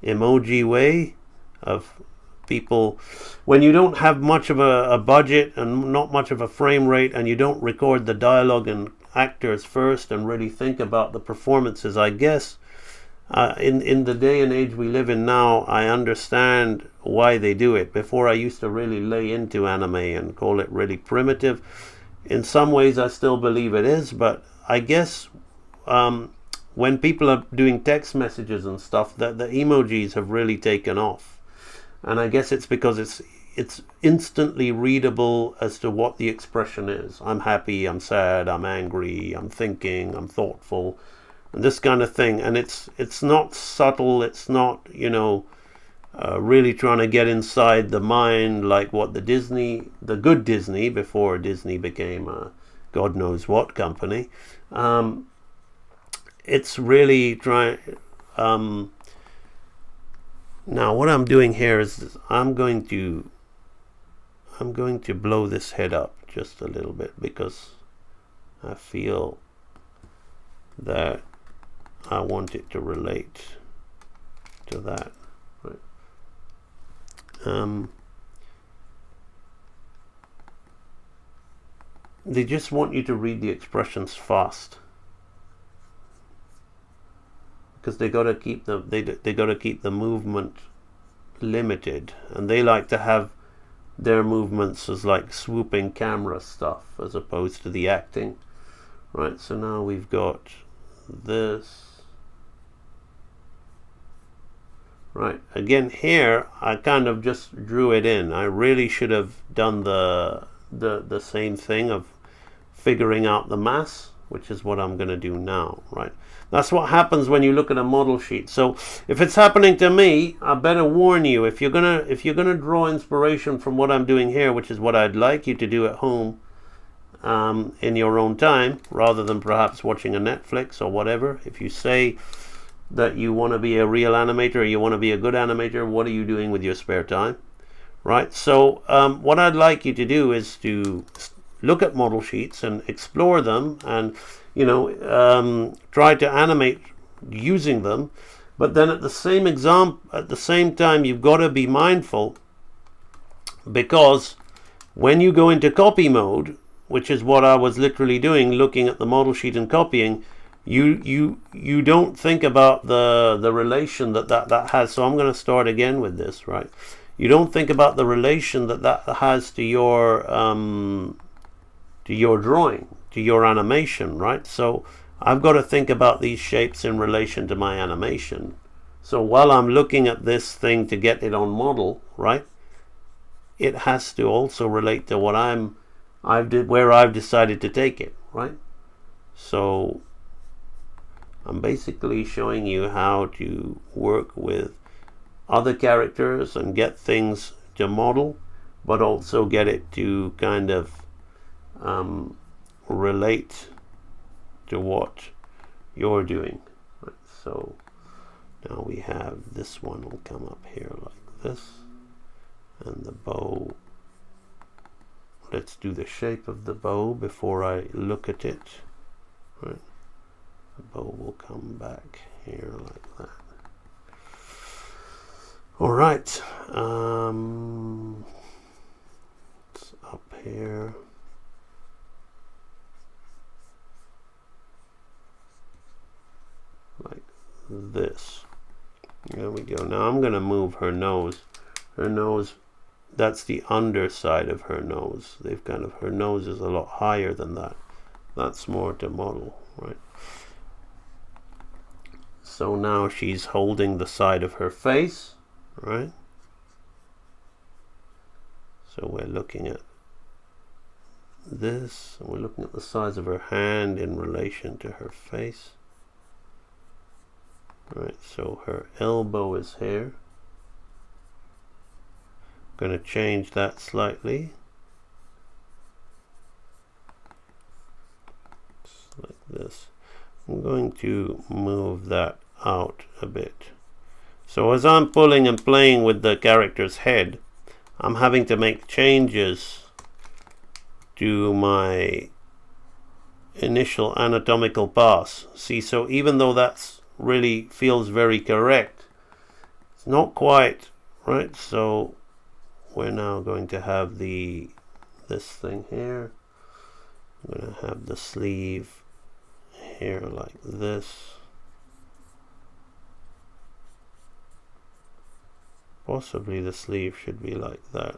emoji way of people. When you don't have much of a budget and not much of a frame rate, and you don't record the dialogue and actors first and really think about the performances, I guess in the day and age we live in now, I understand why they do it. Before, I used to really lay into anime and call it really primitive. In some ways I still believe it is, but I guess when people are doing text messages and stuff, that the emojis have really taken off. And I guess it's because it's instantly readable as to what the expression is. I'm happy, I'm sad, I'm angry, I'm thinking, I'm thoughtful, and this kind of thing. And it's not subtle, it's not, really trying to get inside the mind like what the good Disney, before Disney became a God knows what company. It's really trying. Now what I'm doing here is I'm going to blow this head up just a little bit, because I feel that I want it to relate to that. Right. They just want you to read the expressions fast, because they got to keep the movement limited, and they like to have their movements as like swooping camera stuff as opposed to the acting. Right, so now we've got this. Right, again here I kind of just drew it in. I really should have done the same thing of figuring out the mass, which is what I'm going to do now. Right, that's what happens when you look at a model sheet. So if it's happening to me, I better warn you, if you're gonna draw inspiration from what I'm doing here, which is what I'd like you to do at home in your own time, rather than perhaps watching a Netflix or whatever. If you say that you want to be a real animator, or you want to be a good animator, what are you doing with your spare time? Right, so what I'd like you to do is to look at model sheets and explore them, and try to animate using them. But then at the same time, you've got to be mindful, because when you go into copy mode, which is what I was literally doing, looking at the model sheet and copying, you don't think about the relation that has. So I'm going to start again with this. Right, you don't think about the relation that has to your drawing, to your animation. Right, so I've got to think about these shapes in relation to my animation. So while I'm looking at this thing to get it on model, right, it has to also relate to what where I've decided to take it. Right, so I'm basically showing you how to work with other characters and get things to model, but also get it to kind of relate to what you're doing. Right, so now we have this one will come up here like this, and the bow. Let's do the shape of the bow before I look at it. Right. The bow will come back here like that. All right, it's up here. Like this. There we go. Now I'm going to move her nose. Her nose, that's the underside of her nose. Her nose is a lot higher than that. That's more to model, right? So now she's holding the side of her face, right? So we're looking at this, and we're looking at the size of her hand in relation to her face. Right, so her elbow is here. I'm going to change that slightly. Just like this. I'm going to move that out a bit. So as I'm pulling and playing with the character's head, I'm having to make changes do my initial anatomical pass. See, so even though that's really feels very correct, it's not quite right. So we're now going to have this thing here. I'm going to have the sleeve here like this. Possibly the sleeve should be like that.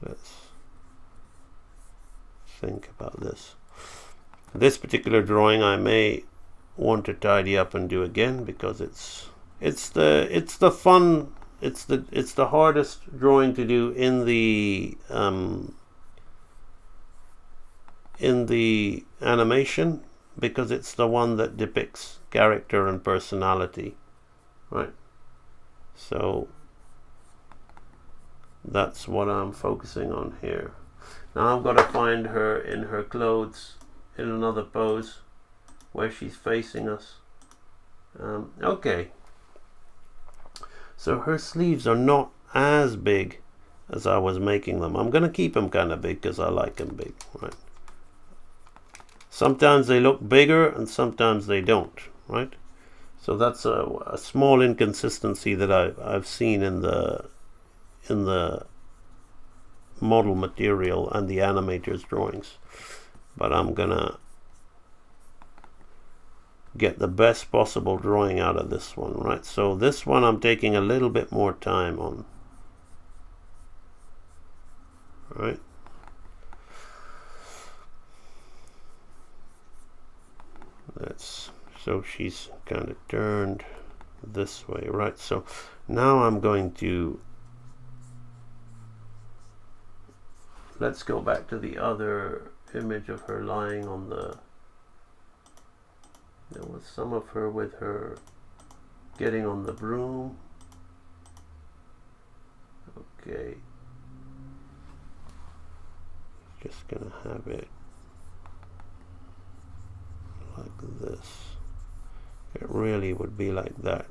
Let's think about this. This particular drawing I may want to tidy up and do again, because it's the hardest drawing to do in the animation, because it's the one that depicts character and personality, right? So that's what I'm focusing on here. Now I've got to find her in her clothes in another pose where she's facing us. Okay, so her sleeves are not as big as I was making them. I'm going to keep them kind of big because I like them big, right? Sometimes they look bigger and sometimes they don't, right? So that's a small inconsistency that I've seen in the model material and the animator's drawings. But I'm gonna get the best possible drawing out of this one, right? So this one I'm taking a little bit more time on, right? So she's kind of turned this way, right? So now I'm going to, let's go back to the other image of her lying on the, there was some of her with her getting on the broom. Okay, just gonna have it like this. It really would be like that,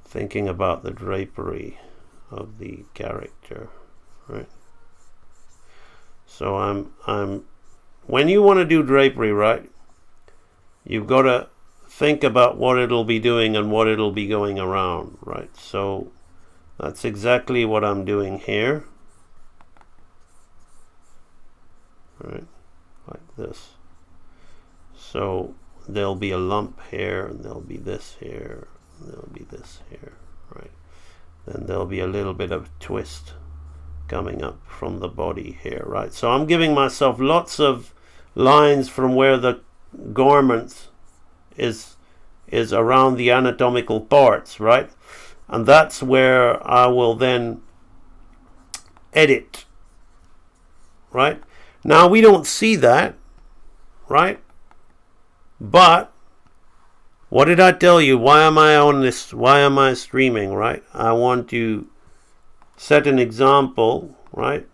thinking about the drapery of the character, right? So I'm when you want to do drapery, right, you've got to think about what it'll be doing and what it'll be going around, right? So that's exactly what I'm doing here, right, like this. So there'll be a lump here, and there'll be this here, and there'll be this here, right? Then there'll be a little bit of twist coming up from the body here, right? So I'm giving myself lots of lines from where the garment is around the anatomical parts, right? And that's where I will then edit, right? Now we don't see that, right? But what did I tell you? Why am I on this? Why am I streaming, right? I want to set an example, right?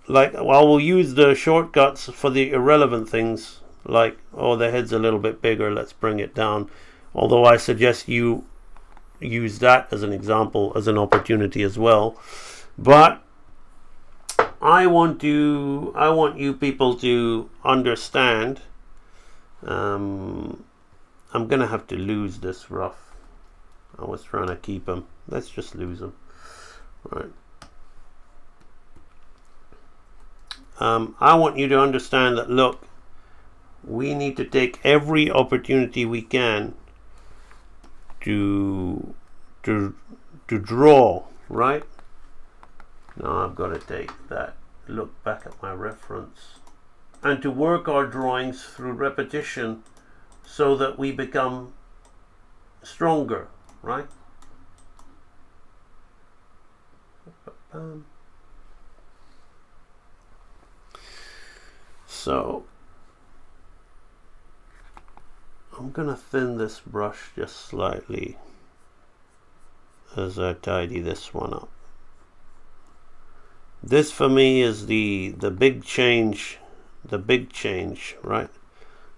Like, I will use the shortcuts for the irrelevant things, like, oh, the head's a little bit bigger, let's bring it down. Although I suggest you use that as an example, as an opportunity as well. But I want you people to understand. I'm gonna have to lose this rough. I was trying to keep him. Let's just lose him. Right. I want you to understand that, look, we need to take every opportunity we can to draw, right? Now I've got to take that, look back at my reference, and to work our drawings through repetition so that we become stronger, right? So I'm gonna thin this brush just slightly as I tidy this one up. This for me is the big change, right?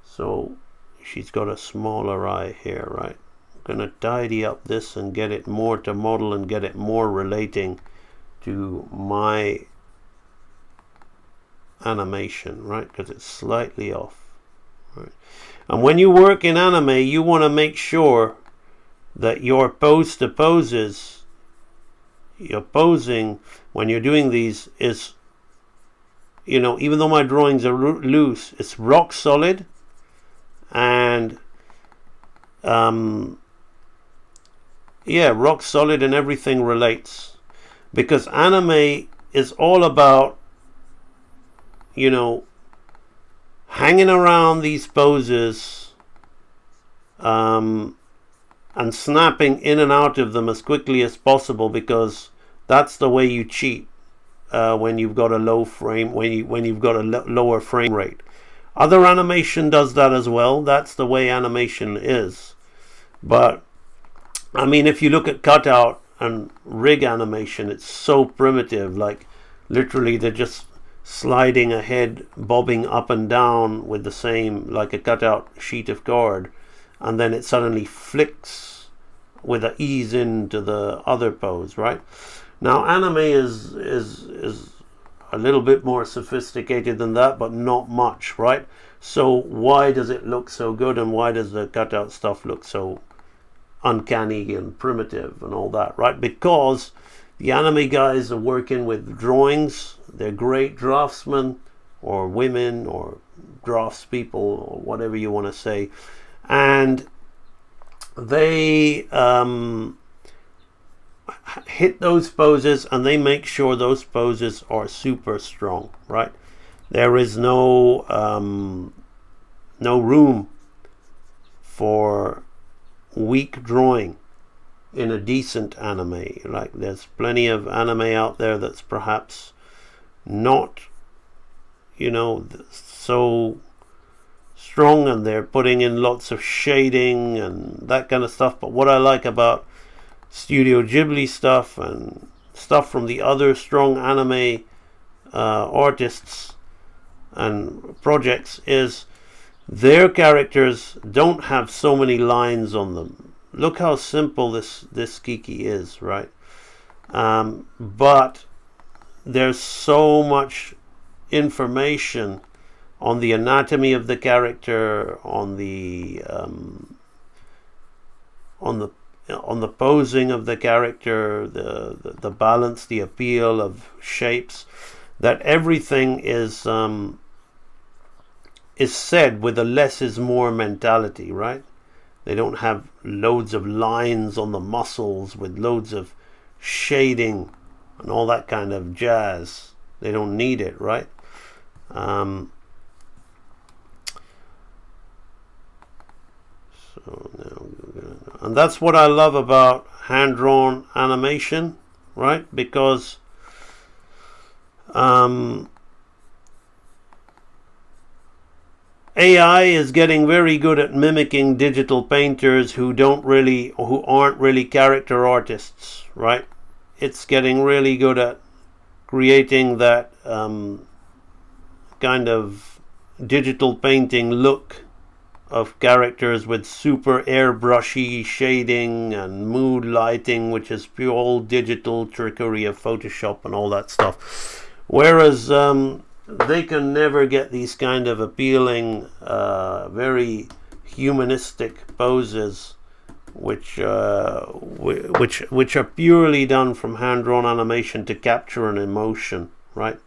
So she's got a smaller eye here, right? I'm gonna tidy up this and get it more to model and get it more relating to my animation, right? Because it's slightly off, right? And when you work in anime, you want to make sure that your pose to poses, your posing when you're doing these is, you know, even though my drawings are loose, it's rock solid, and yeah, rock solid, and everything relates, because anime is all about, you know, hanging around these poses and snapping in and out of them as quickly as possible, because that's the way you cheat when you've got a low frame, when you've got a lower frame rate. Other animation does that as well. That's the way animation is. But I mean, if you look at cutout and rig animation, it's so primitive. Like literally, they're just sliding ahead, bobbing up and down with the same, like a cutout sheet of card, and then it suddenly flicks with an ease into the other pose, right? Now anime is a little bit more sophisticated than that, but not much, right? So why does it look so good, and why does the cutout stuff look so uncanny and primitive and all that, right? Because the anime guys are working with drawings. They're great draftsmen, or women, or draftspeople, or whatever you want to say, and they hit those poses, and they make sure those poses are super strong, right? There is no room for weak drawing in a decent anime. Like there's plenty of anime out there that's perhaps not, you know, so strong, and they're putting in lots of shading and that kind of stuff. But what I like about Studio Ghibli stuff and stuff from the other strong anime artists and projects is their characters don't have so many lines on them. Look how simple this Kiki is, right? But there's so much information on the anatomy of the character, on the posing of the character, the balance, the appeal of shapes, that everything is said with a less is more mentality, right? They don't have loads of lines on the muscles with loads of shading and all that kind of jazz. They don't need it, right? And that's what I love about hand-drawn animation, right? Because AI is getting very good at mimicking digital painters who aren't really character artists, right? It's getting really good at creating that kind of digital painting look of characters with super airbrushy shading and mood lighting, which is pure old digital trickery of Photoshop and all that stuff. Whereas they can never get these kind of appealing, very humanistic poses, which are purely done from hand-drawn animation to capture an emotion, right?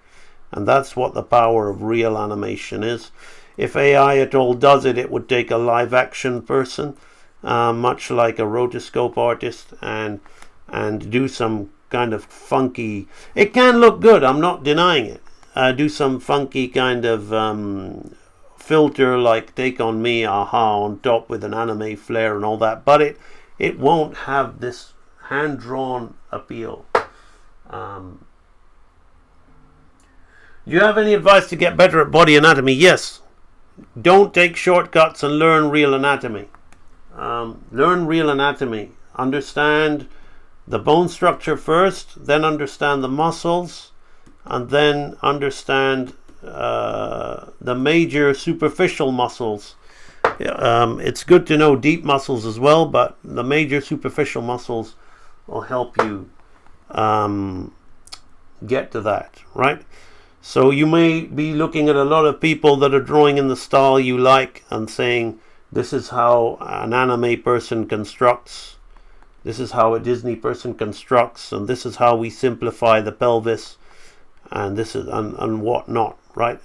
And that's what the power of real animation is. If AI at all does it, it would take a live-action person, much like a rotoscope artist, and do some kind of funky. It can look good. I'm not denying it. Do some funky kind of filter, like Take On Me, Aha, on top with an anime flair and all that. But it won't have this hand-drawn appeal. Do you have any advice to get better at body anatomy? Yes. Don't take shortcuts and learn real anatomy. Learn real anatomy. Understand the bone structure first, then understand the muscles, and then understand the major superficial muscles. It's good to know deep muscles as well, but the major superficial muscles will help you get to that, right? So you may be looking at a lot of people that are drawing in the style you like and saying, this is how an anime person constructs, this is how a Disney person constructs, and this is how we simplify the pelvis, and this is and whatnot, right?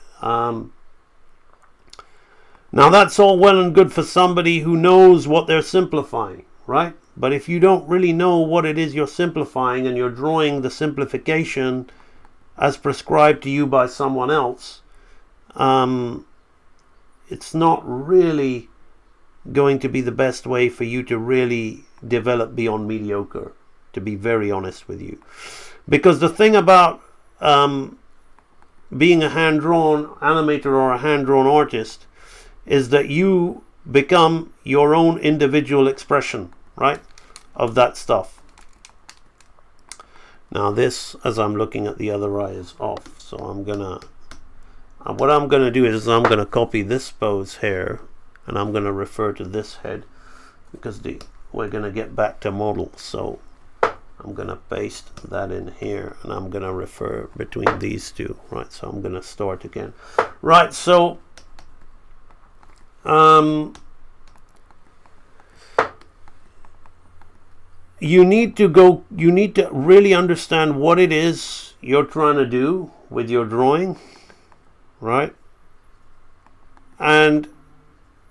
Now that's all well and good for somebody who knows what they're simplifying, right? But if you don't really know what it is you're simplifying and you're drawing the simplification as prescribed to you by someone else, it's not really going to be the best way for you to really develop beyond mediocre, to be very honest with you. Because the thing about being a hand-drawn animator or a hand-drawn artist is that you become your own individual expression, right, of that stuff. Now this, as I'm looking at the other eye, is off, so what I'm gonna do is I'm gonna copy this pose here, and I'm gonna refer to this head, because we're gonna get back to model. So I'm gonna paste that in here, and I'm gonna refer between these two, right? So I'm gonna start again, right? So you need to really understand what it is you're trying to do with your drawing, right? And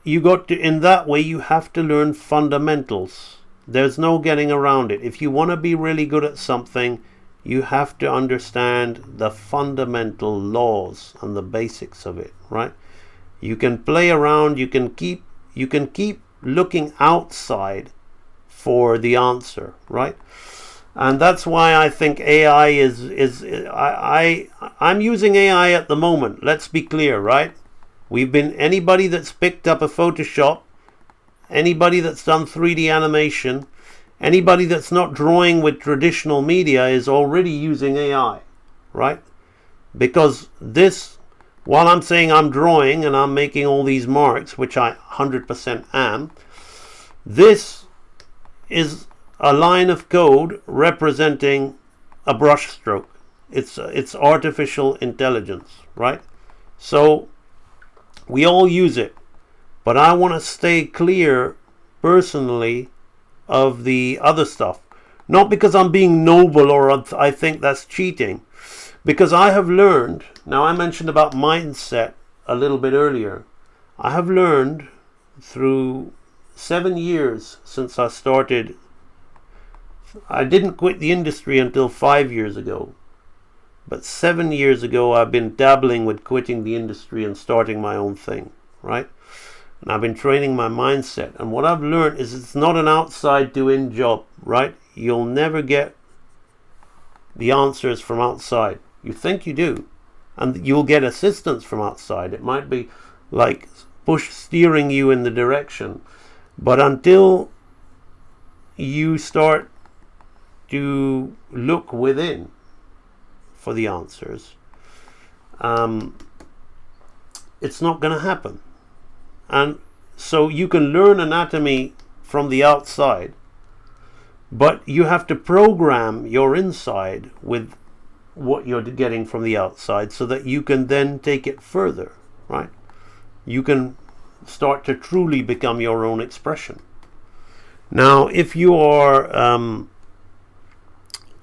you got to, in that way, you have to learn fundamentals. There's no getting around it. If you want to be really good at something, you have to understand the fundamental laws and the basics of it, right? You can play around, you can keep looking outside for the answer, right? And that's why I think AI I'm using AI at the moment. Let's be clear, right? Anybody that's picked up a Photoshop, anybody that's done 3D animation, anybody that's not drawing with traditional media is already using AI, right? Because this, while I'm saying I'm drawing and I'm making all these marks, which I 100% am, this is a line of code representing a brush stroke. It's artificial intelligence, right? So we all use it, but I want to stay clear personally of the other stuff. Not because I'm being noble or I think that's cheating, because I have learned, now I mentioned about mindset a little bit earlier, I have learned through 7 years since I started. I didn't quit the industry until 5 years ago, but 7 years ago I've been dabbling with quitting the industry and starting my own thing, right? And I've been training my mindset, and what I've learned is it's not an outside to in job, right? You'll never get the answers from outside. You think you do, and you'll get assistance from outside. It might be like steering you in the direction, but until you start to look within for the answers, it's not going to happen. And so you can learn anatomy from the outside, but you have to program your inside with what you're getting from the outside so that you can then take it further, right? You can start to truly become your own expression. Now, if you are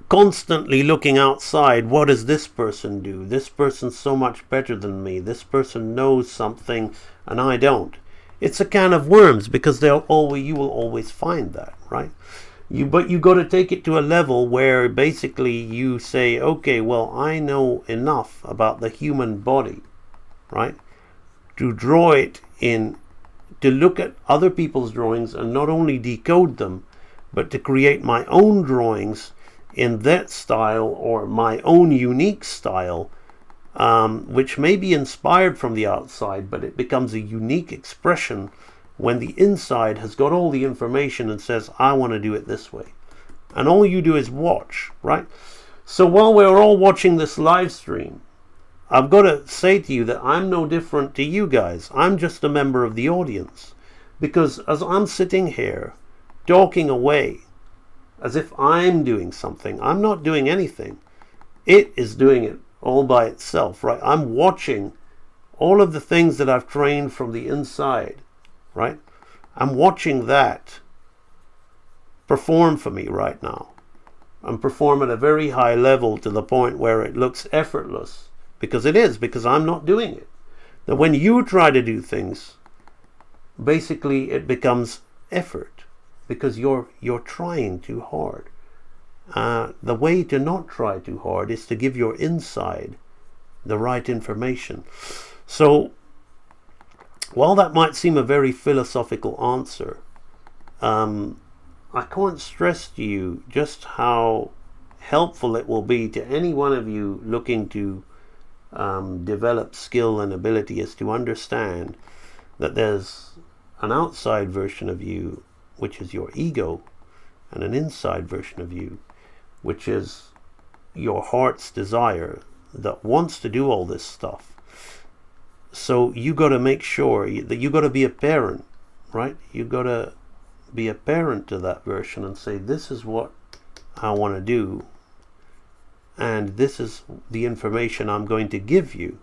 constantly looking outside, what does this person do? This person's so much better than me. This person knows something and I don't. It's a can of worms, because you will always find that, right? But you got to take it to a level where basically you say, okay, well, I know enough about the human body, right, to draw it in, to look at other people's drawings and not only decode them, but to create my own drawings in that style or my own unique style, which may be inspired from the outside, but it becomes a unique expression when the inside has got all the information and says, I want to do it this way. And all you do is watch, right? So while we're all watching this live stream, I've got to say to you that I'm no different to you guys. I'm just a member of the audience. Because as I'm sitting here talking away as if I'm doing something, I'm not doing anything. it is doing it all by itself, right? I'm watching all of the things that I've trained from the inside, right? I'm watching that perform for me right now, and perform at a very high level to the point where it looks effortless, because it is, because I'm not doing it. Now when you try to do things, basically it becomes effort, because you're trying too hard. The way to not try too hard is to give your inside the right information. So while that might seem a very philosophical answer, I can't stress to you just how helpful it will be to any one of you looking to develop skill and ability, is to understand that there's an outside version of you, which is your ego, and an inside version of you, which is your heart's desire, that wants to do all this stuff. So you got to make sure that you got to be a parent, right? You got to be a parent to that version and say, this is what I want to do, and this is the information I'm going to give you,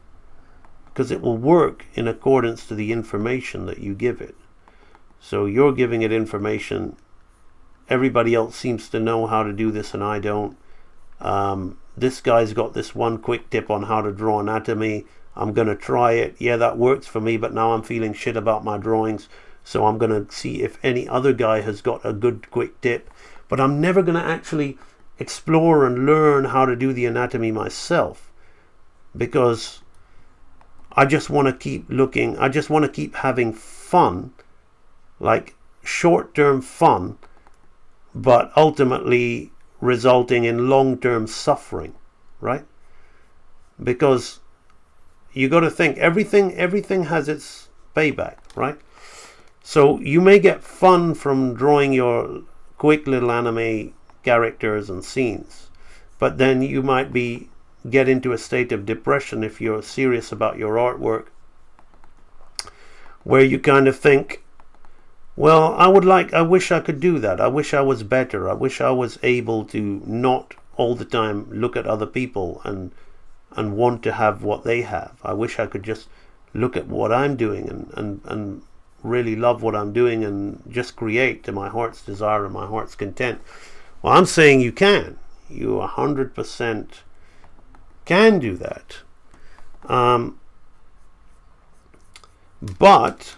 because it will work in accordance to the information that you give it. So you're giving it information. Everybody else seems to know how to do this and I don't. This guy's got this one quick tip on how to draw anatomy. I'm going to try it. Yeah, that works for me, but now I'm feeling shit about my drawings. So I'm going to see if any other guy has got a good quick tip. But I'm never going to actually explore and learn how to do the anatomy myself, because I just want to keep looking. I just want to keep having fun, like short-term fun, but ultimately resulting in long-term suffering, right? Because you got to think, everything has its payback, right? So you may get fun from drawing your quick little anime characters and scenes, but then you might get into a state of depression if you're serious about your artwork, where you kind of think, well, I wish I could do that. I wish I was better. I wish I was able to not all the time look at other people and want to have what they have. I wish I could just look at what I'm doing and really love what I'm doing and just create to my heart's desire and my heart's content. Well, I'm saying you can. You 100% can do that. But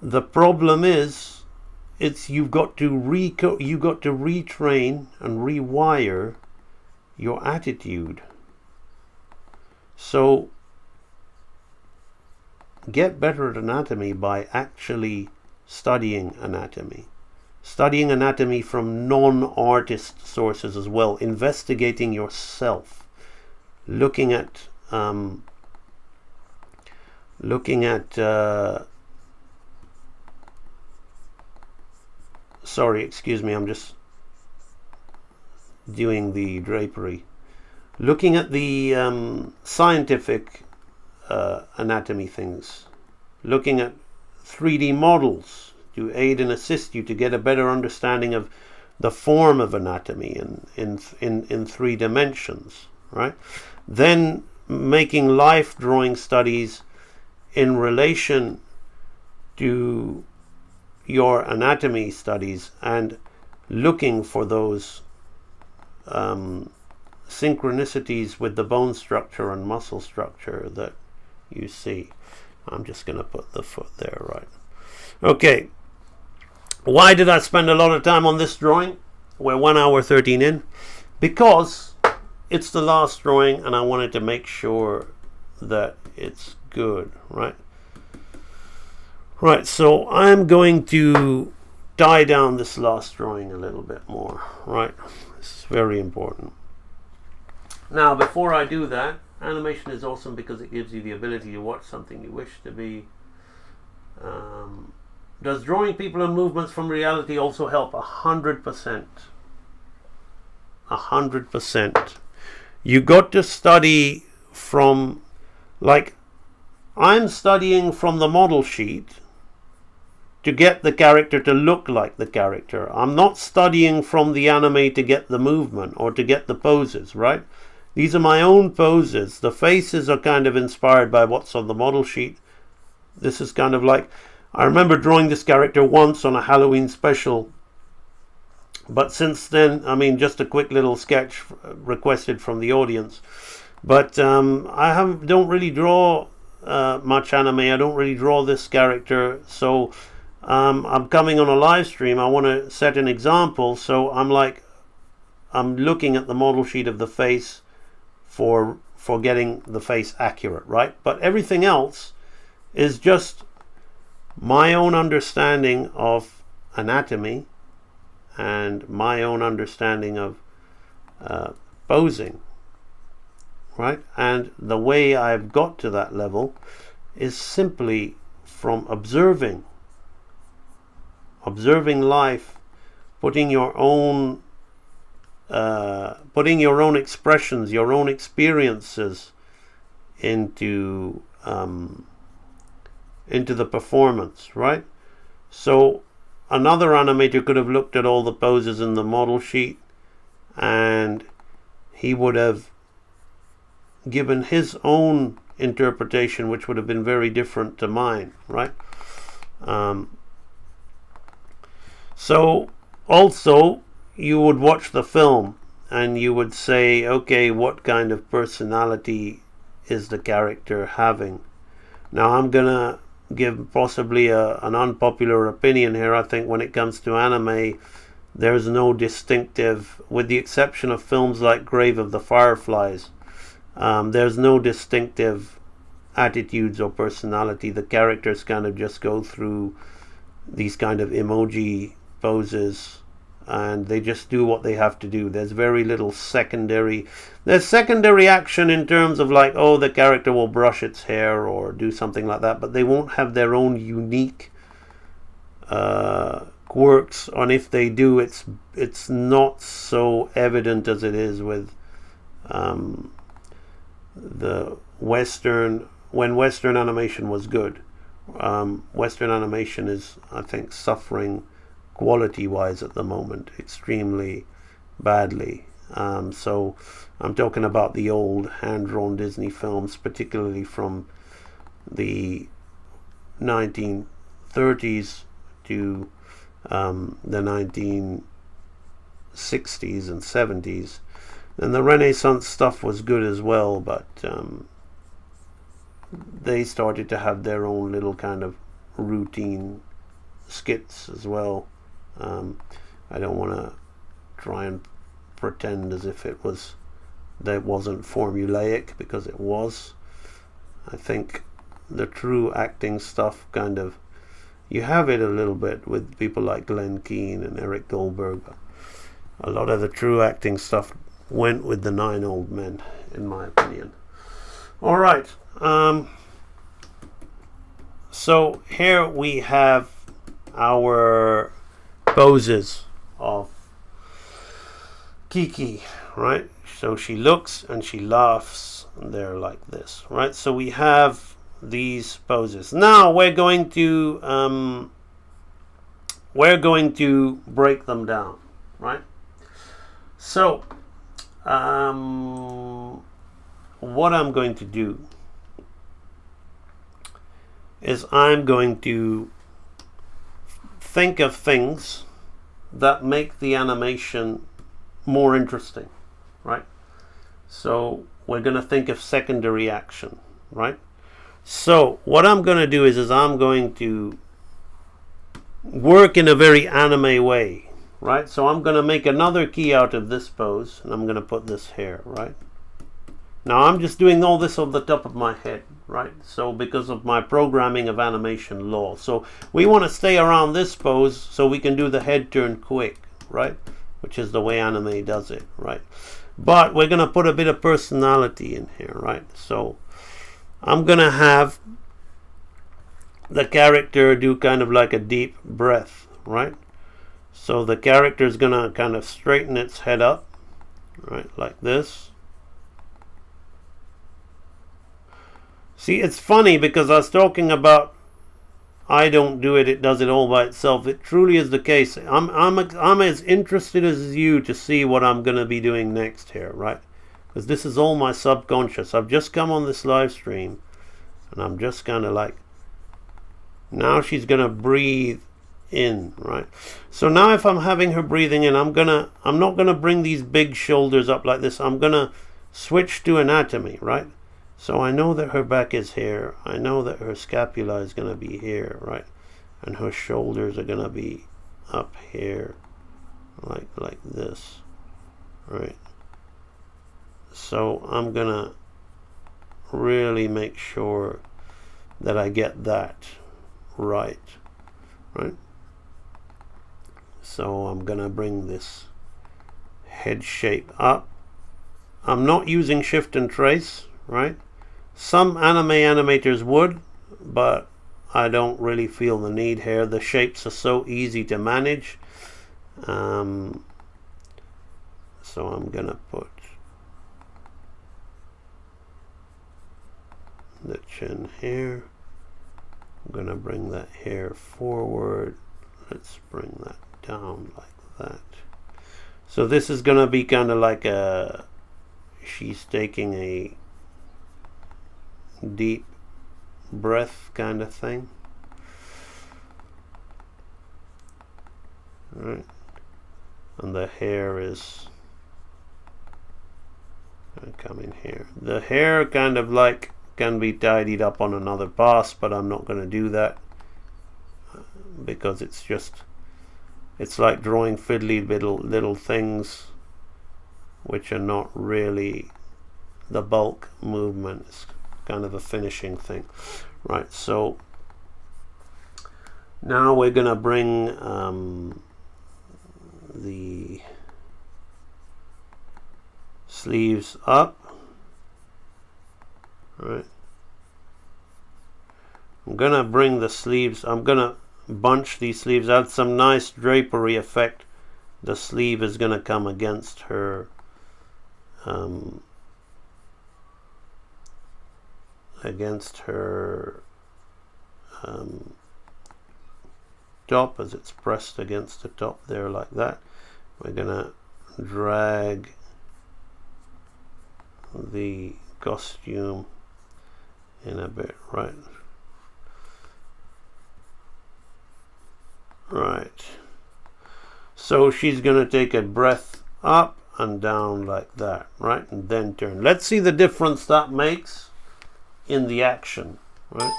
the problem is, you've got to retrain and rewire your attitude. So get better at anatomy by actually studying anatomy. Studying anatomy from non-artist sources as well. Investigating yourself. Looking at sorry, excuse me, I'm just doing the drapery. Looking at the scientific anatomy things. Looking at 3D models to aid and assist you to get a better understanding of the form of anatomy in 3 dimensions, right? Then making life drawing studies in relation to your anatomy studies and looking for those synchronicities with the bone structure and muscle structure that you see. I'm just going to put the foot there, right? Okay. Why did I spend a lot of time on this drawing? We're 1 hour 13 in. Because it's the last drawing and I wanted to make sure that it's good, right? Right, so I'm going to tie down this last drawing a little bit more, right? This is very important. Now, before I do that, animation is awesome because it gives you the ability to watch something you wish to be. Does drawing people and movements from reality also help? 100%. 100%. You got to study from, like, I'm studying from the model sheet to get the character to look like the character. I'm not studying from the anime to get the movement or to get the poses, right? These are my own poses. The faces are kind of inspired by what's on the model sheet. This is kind of like, I remember drawing this character once on a Halloween special, but since then, I mean, just a quick little sketch requested from the audience. But I don't really draw much anime. I don't really draw this character, so I'm coming on a live stream. I want to set an example, so I'm looking at the model sheet of the face for getting the face accurate, right? But everything else is just my own understanding of anatomy and my own understanding of posing, right? And the way I've got to that level is simply from observing life, putting your own expressions, your own experiences into the performance, right? So another animator could have looked at all the poses in the model sheet and he would have given his own interpretation, which would have been very different to mine, right? So also you would watch the film and you would say, okay, what kind of personality is the character having? Now I'm gonna give possibly an unpopular opinion here. I think when it comes to anime, there's no distinctive, with the exception of films like Grave of the Fireflies, there's no distinctive attitudes or personality. The characters kind of just go through these kind of emoji poses and they just do what they have to do. There's very little secondary. There's secondary action in terms of like, oh, the character will brush its hair or do something like that, but they won't have their own unique quirks. And if they do, it's not so evident as it is with the Western, when Western animation was good. Western animation is, I think, suffering quality-wise at the moment extremely badly. So I'm talking about the old hand-drawn Disney films, particularly from the 1930s to the 1960s and 70s. And the Renaissance stuff was good as well, but they started to have their own little kind of routine skits as well. I don't want to try and pretend as if it wasn't formulaic, because it was. I think the true acting stuff kind of, you have it a little bit with people like Glenn Keane and Eric Goldberg. A lot of the true acting stuff went with the 9 old men, in my opinion. All right. So here we have our poses of Kiki, right? So she looks and she laughs, and they're like this, right? So we have these poses. Now we're going to break them down, right? So what I'm going to do is I'm going to think of things that make the animation more interesting, right? So we're going to think of secondary action, right? So what I'm going to do is I'm going to work in a very anime way, right? So I'm going to make another key out of this pose, and I'm going to put this here, right? Now I'm just doing all this off the top of my head, right? So because of my programming of animation law. So we want to stay around this pose so we can do the head turn quick, right? Which is the way anime does it, right? But we're going to put a bit of personality in here, right? So I'm going to have the character do kind of like a deep breath, right? So the character is going to kind of straighten its head up, right? Like this. See, it's funny because I was talking about I don't do it, it does it all by itself. It truly is the case. I'm as interested as you to see what I'm going to be doing next here, right? Because this is all my subconscious. I've just come on this live stream and I'm just kind of like, now she's going to breathe in, right? So now if I'm having her breathing in, I'm not going to bring these big shoulders up like this. I'm going to switch to anatomy, right? So I know that her back is here. I know that her scapula is going to be here, right? And her shoulders are going to be up here, like this, right? So I'm going to really make sure that I get that right, right? So I'm going to bring this head shape up. I'm not using shift and trace, right? Some animators would, but I don't really feel the need here. The shapes are so easy to manage. So I'm gonna put the chin here. I'm gonna bring that hair forward. Let's bring that down like that. So this is gonna be kind of like she's taking a deep breath kind of thing, right? And the hair is coming here. The hair kind of like can be tidied up on another pass, but I'm not going to do that because it's like drawing fiddly little things which are not really the bulk movement. It's kind of a finishing thing, right? So now we're gonna bring the sleeves up, right? I'm gonna bring the sleeves, I'm gonna bunch these sleeves, add some nice drapery effect. The sleeve is gonna come against her top, as it's pressed against the top there like that. We're gonna drag the costume in a bit, right? Right. So she's gonna take a breath up and down like that, right? And then turn. Let's see the difference that makes in the action, right?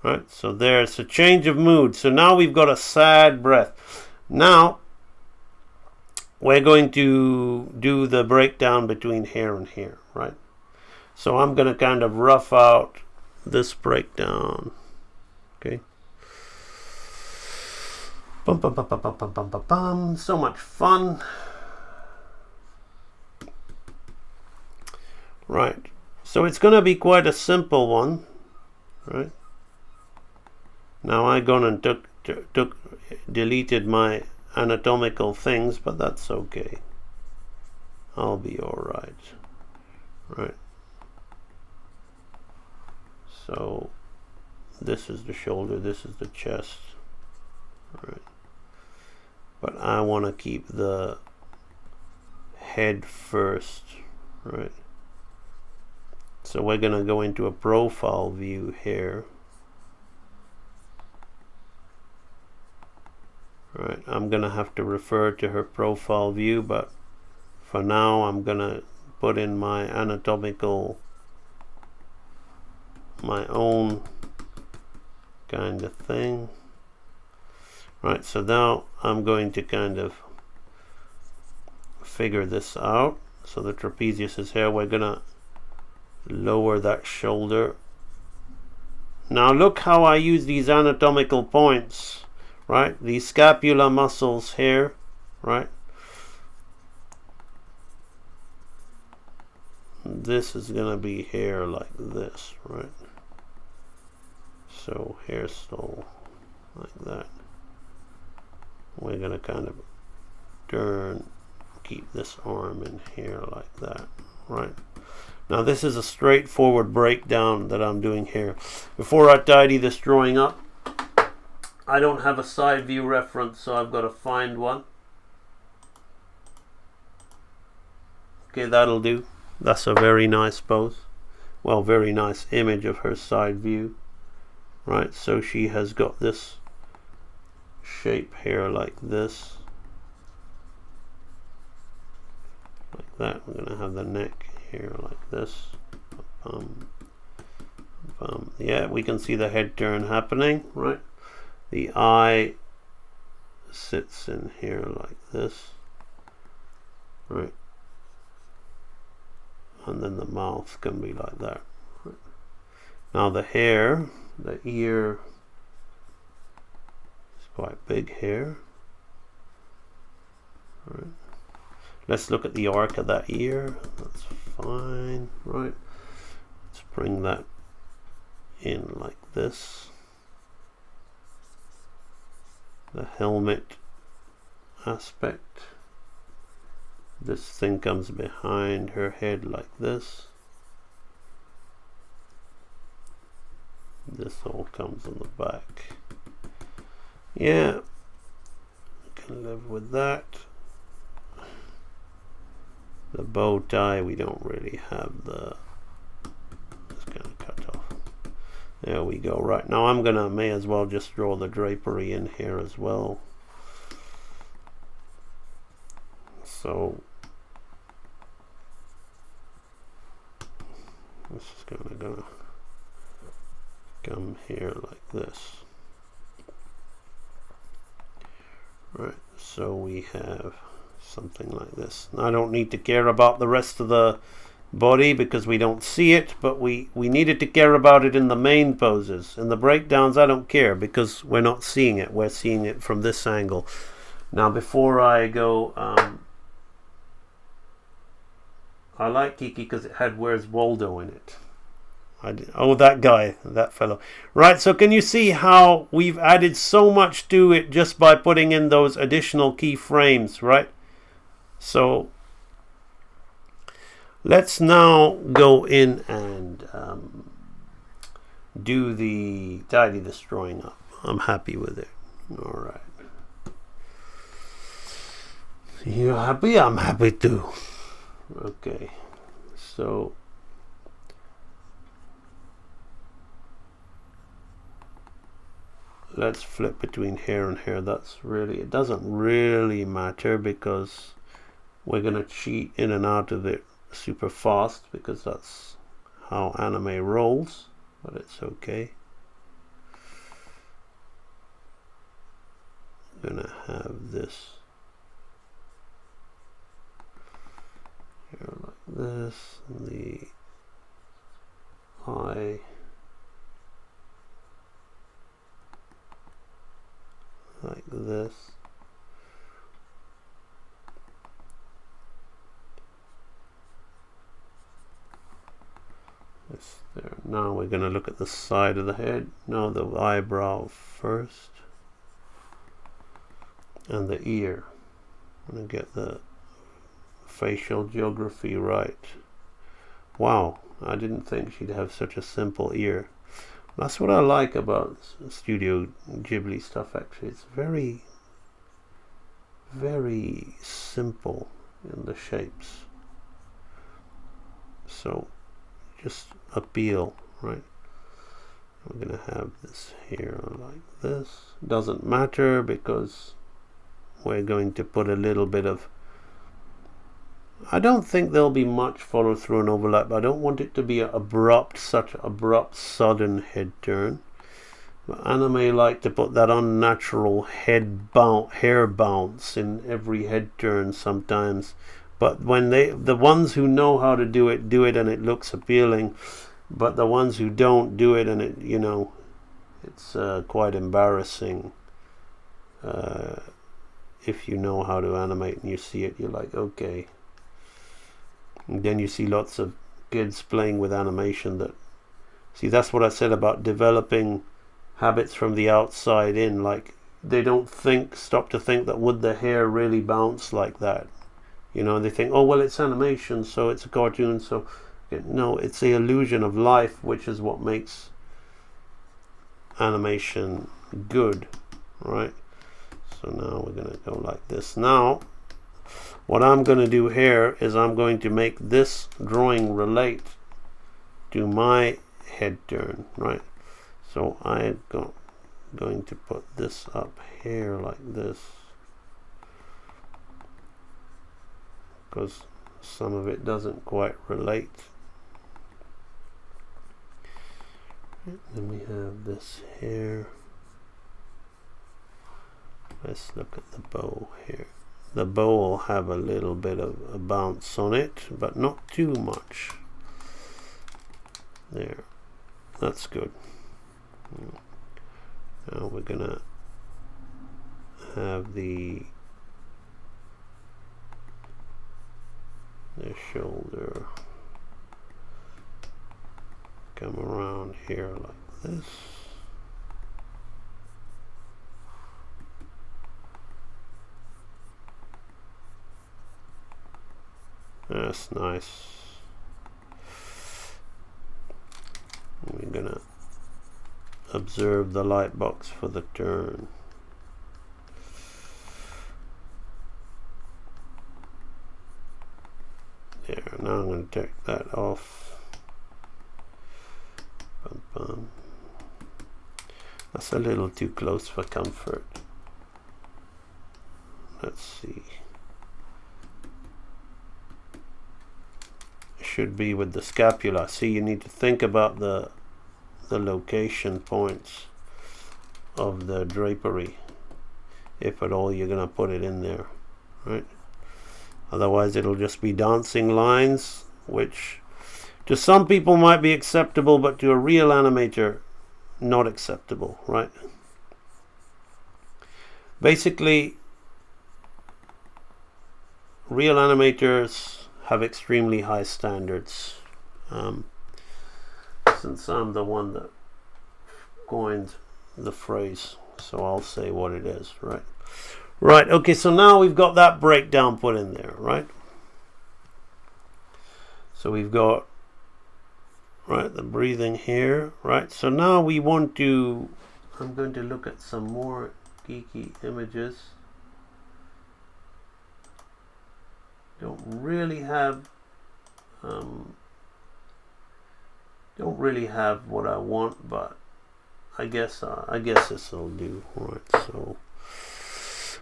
Right, so there's a change of mood. So now we've got a sad breath. Now we're going to do the breakdown between here and here, right? So I'm going to kind of rough out this breakdown, okay? Bum, bum, bum, bum, bum, bum, bum, bum, bum. So much fun. Right, so it's going to be quite a simple one, right? Now I gone and deleted my anatomical things, but that's okay. I'll be all right, right? So this is the shoulder, this is the chest, right? But I want to keep the head first, right? So we're going to go into a profile view here. Right, I'm going to have to refer to her profile view, but for now I'm going to put in my anatomical, my own kind of thing. Right, so now I'm going to kind of figure this out. So the trapezius is here. We're going to lower that shoulder. Now look how I use these anatomical points, right? These scapular muscles here, right? This is gonna be here like this, right? So hair stole like that. We're gonna kind of turn, keep this arm in here like that, right? Now this is a straightforward breakdown that I'm doing here. Before I tidy this drawing up, I don't have a side view reference, so I've got to find one. Okay, that'll do. That's a very nice pose. Well, very nice image of her side view. Right, so she has got this shape here like this. Like that. We're going to have the neck here like this. Yeah, we can see the head turn happening, right? The eye sits in here like this, right? And then the mouth can be like that. Right? Now the hair, the ear is quite big here. Right. Let's look at the arc of that ear. That's fine, right? Let's bring that in like this. The helmet aspect. This thing comes behind her head like this. This all comes on the back. Yeah, I can live with that. The bow tie, we don't really have the, it's gonna cut off. There we go. Right, now I'm gonna may as well just draw the drapery in here as well. So this is gonna come here like this. Right, so we have something like this. I don't need to care about the rest of the body because we don't see it, but we needed to care about it in the main poses. In the breakdowns I don't care because we're not seeing it. We're seeing it from this angle. Now before I go, I like Kiki because it had Where's Waldo in it. Oh, that guy, that fellow. Right, so can you see how we've added so much to it just by putting in those additional keyframes, right? So let's now go in and tidy this drawing up. I'm happy with it. All right. You're happy? I'm happy too. Okay. So let's flip between here and here. That's really, it doesn't really matter because we're going to cheat in and out of it super fast because that's how anime rolls, but it's okay. I'm going to have this here like this, and the eye like this. This there. Now we're going to look at the side of the head. No, the eyebrow first. And the ear. I'm going to get the facial geography right. Wow, I didn't think she'd have such a simple ear. That's what I like about Studio Ghibli stuff, actually. It's very, very simple in the shapes. So, just appeal, right? We're going to have this here like this. Doesn't matter because we're going to put a little bit of, I don't think there'll be much follow through and overlap. I don't want it to be abrupt, such abrupt sudden head turn. But anime like to put that unnatural hair bounce in every head turn sometimes. But when the ones who know how to do it and it looks appealing. But the ones who don't do it and it, you know, it's quite embarrassing. If you know how to animate and you see it, you're like, okay. And then you see lots of kids playing with animation that, see, that's what I said about developing habits from the outside in. Like, they don't stop to think that would the hair really bounce like that? You know, they think, oh, well, it's animation, so it's a cartoon, so No, it's the illusion of life, which is what makes animation good, right? So now we're going to go like this. Now what I'm going to do here is I'm going to make this drawing relate to my head turn, right? So I'm going to put this up here like this, because some of it doesn't quite relate. Then we have this here. Let's look at the bow here. The bow will have a little bit of a bounce on it, but not too much. There, that's good. Now we're gonna have the shoulder come around here like this. That's nice. We're gonna observe the light box for the turn. There, now I'm going to take that off. Bum, bum. That's a little too close for comfort. Let's see. It should be with the scapula. See, you need to think about the location points of the drapery, if at all you're going to put it in there, right? Otherwise it'll just be dancing lines, which to some people might be acceptable, but to a real animator not acceptable, right? Basically, real animators have extremely high standards. Since I'm the one that coined the phrase, so I'll say what it is, right? Right, okay, so now we've got that breakdown put in there, right? So we've got, right, the breathing here, right? So now we want to, I'm going to look at some more Kiki images. Don't really have what I want, but I guess this will do, right? So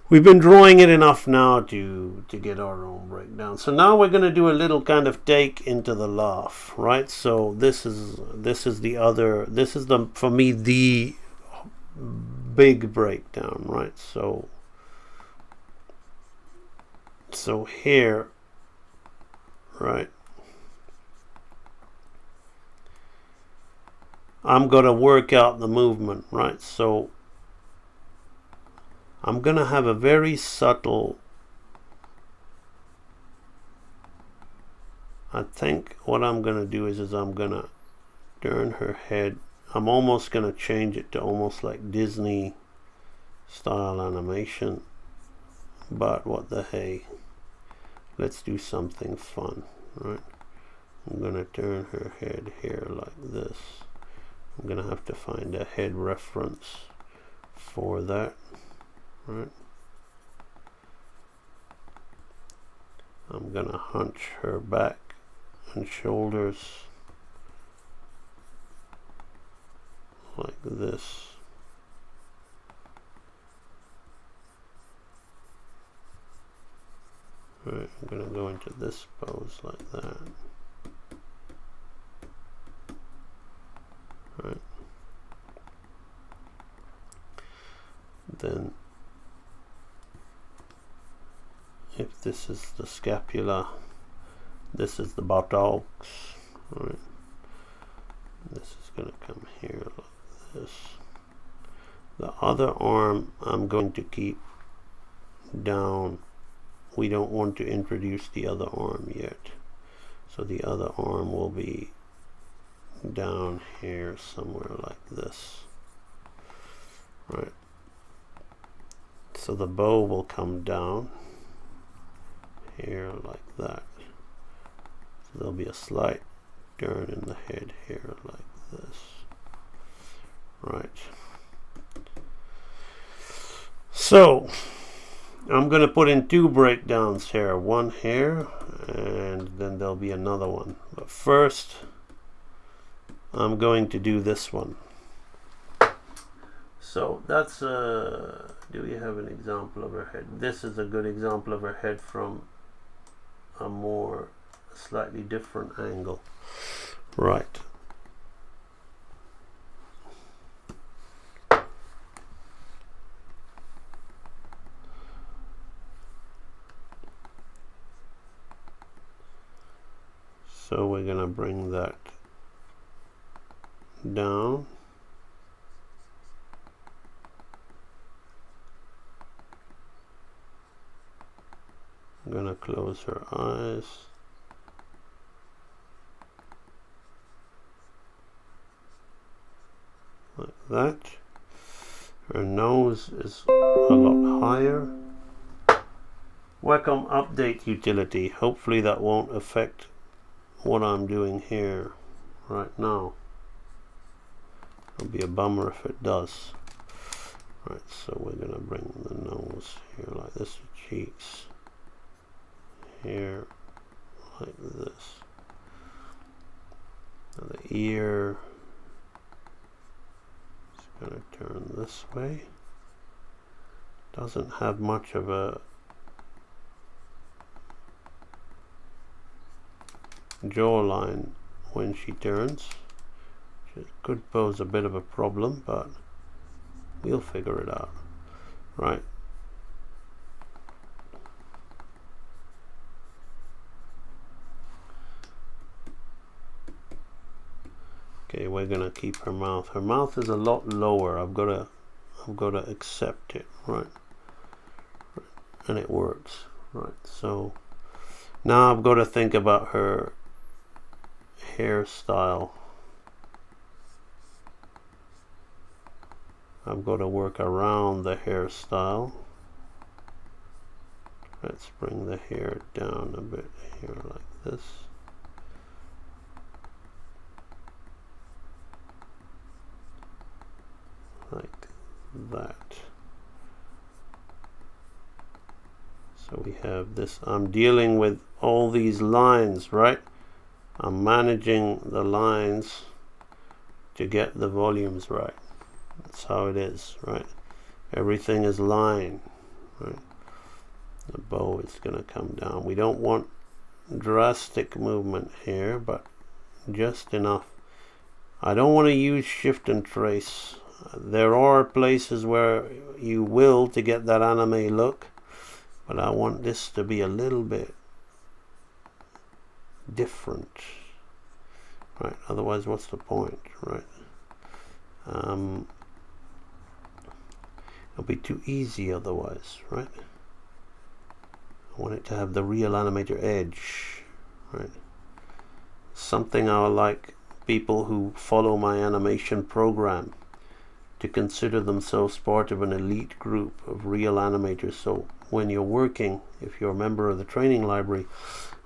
we've been drawing it enough now to get our own breakdown. So now we're going to do a little kind of take into the laugh, right? So this is the for me the big breakdown, right? So here, right, I'm going to work out the movement, right? So I'm going to have a very subtle, I think what I'm going to do is I'm going to turn her head. I'm almost going to change it to almost like Disney style animation, but what the hey, let's do something fun, right? I'm going to turn her head here like this. I'm going to have to find a head reference for that, right? I'm going to hunch her back and shoulders like this. Right, I'm going to go into this pose like that. Right. Then if this is the scapula, this is the buttocks, right? This is going to come here like this. The other arm I'm going to keep down. We don't want to introduce the other arm yet, so the other arm will be down here somewhere like this, right? So the bow will come down here like that. So there'll be a slight turn in the head here like this. Right. So I'm going to put in 2 breakdowns here. One here, and then there'll be another one. But first, I'm going to do this one. So that's do we have an example of her head? This is a good example of her head from a more slightly different angle. Right. So we're going to bring that down. I'm going to close her eyes. Like that. Her nose is a lot higher. Welcome update utility. Hopefully that won't affect what I'm doing here right now. It'll be a bummer if it does. Right, so we're going to bring the nose here like this, the cheeks here like this, and the ear is going to turn this way. Doesn't have much of a jawline when she turns, which could pose a bit of a problem, but we'll figure it out. Right. Okay, we're gonna keep her mouth. Her mouth is a lot lower. I've got to accept it, right? And it works, right? So now I've got to think about her hairstyle. I've got to work around the hairstyle. Let's bring the hair down a bit here like this. Like that. So we have this. I'm dealing with all these lines, right? I'm managing the lines to get the volumes right. That's how it is, right? Everything is line, right? The bow is going to come down. We don't want drastic movement here, but just enough. I don't want to use shift and trace. There are places where you will to get that anime look, but I want this to be a little bit different, right? Otherwise, what's the point, right? It'll be too easy otherwise, right? I want it to have the real animator edge, right? Something I like people who follow my animation program to consider themselves part of an elite group of real animators. So when you're working, if you're a member of the training library,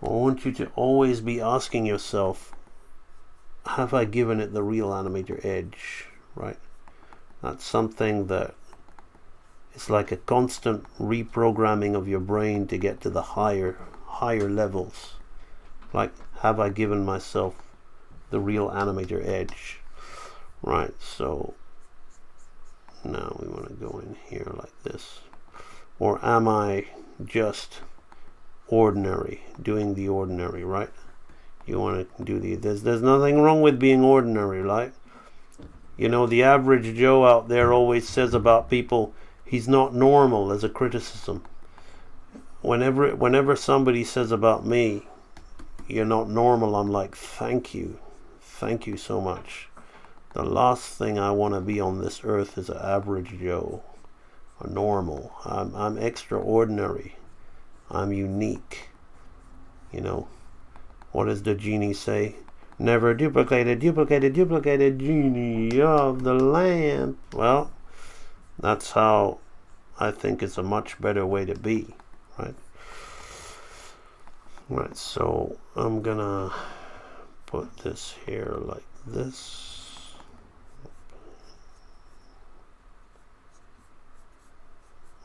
I want you to always be asking yourself, have I given it the real animator edge, right? That's something that it's like a constant reprogramming of your brain to get to the higher levels. Like, have I given myself the real animator edge, right? So now we want to go in here like this. Or am I just ordinary, doing the ordinary, right? You want to do there's nothing wrong with being ordinary, right? You know, the average Joe out there always says about people, he's not normal, as a criticism. Whenever somebody says about me, you're not normal, I'm like, thank you so much. The last thing I want to be on this earth is an average Joe, or normal. I'm extraordinary. I'm unique. You know, what does the genie say? Never duplicated genie of the lamp. Well, that's how I think it's a much better way to be, right? Right, so I'm gonna put this here like this.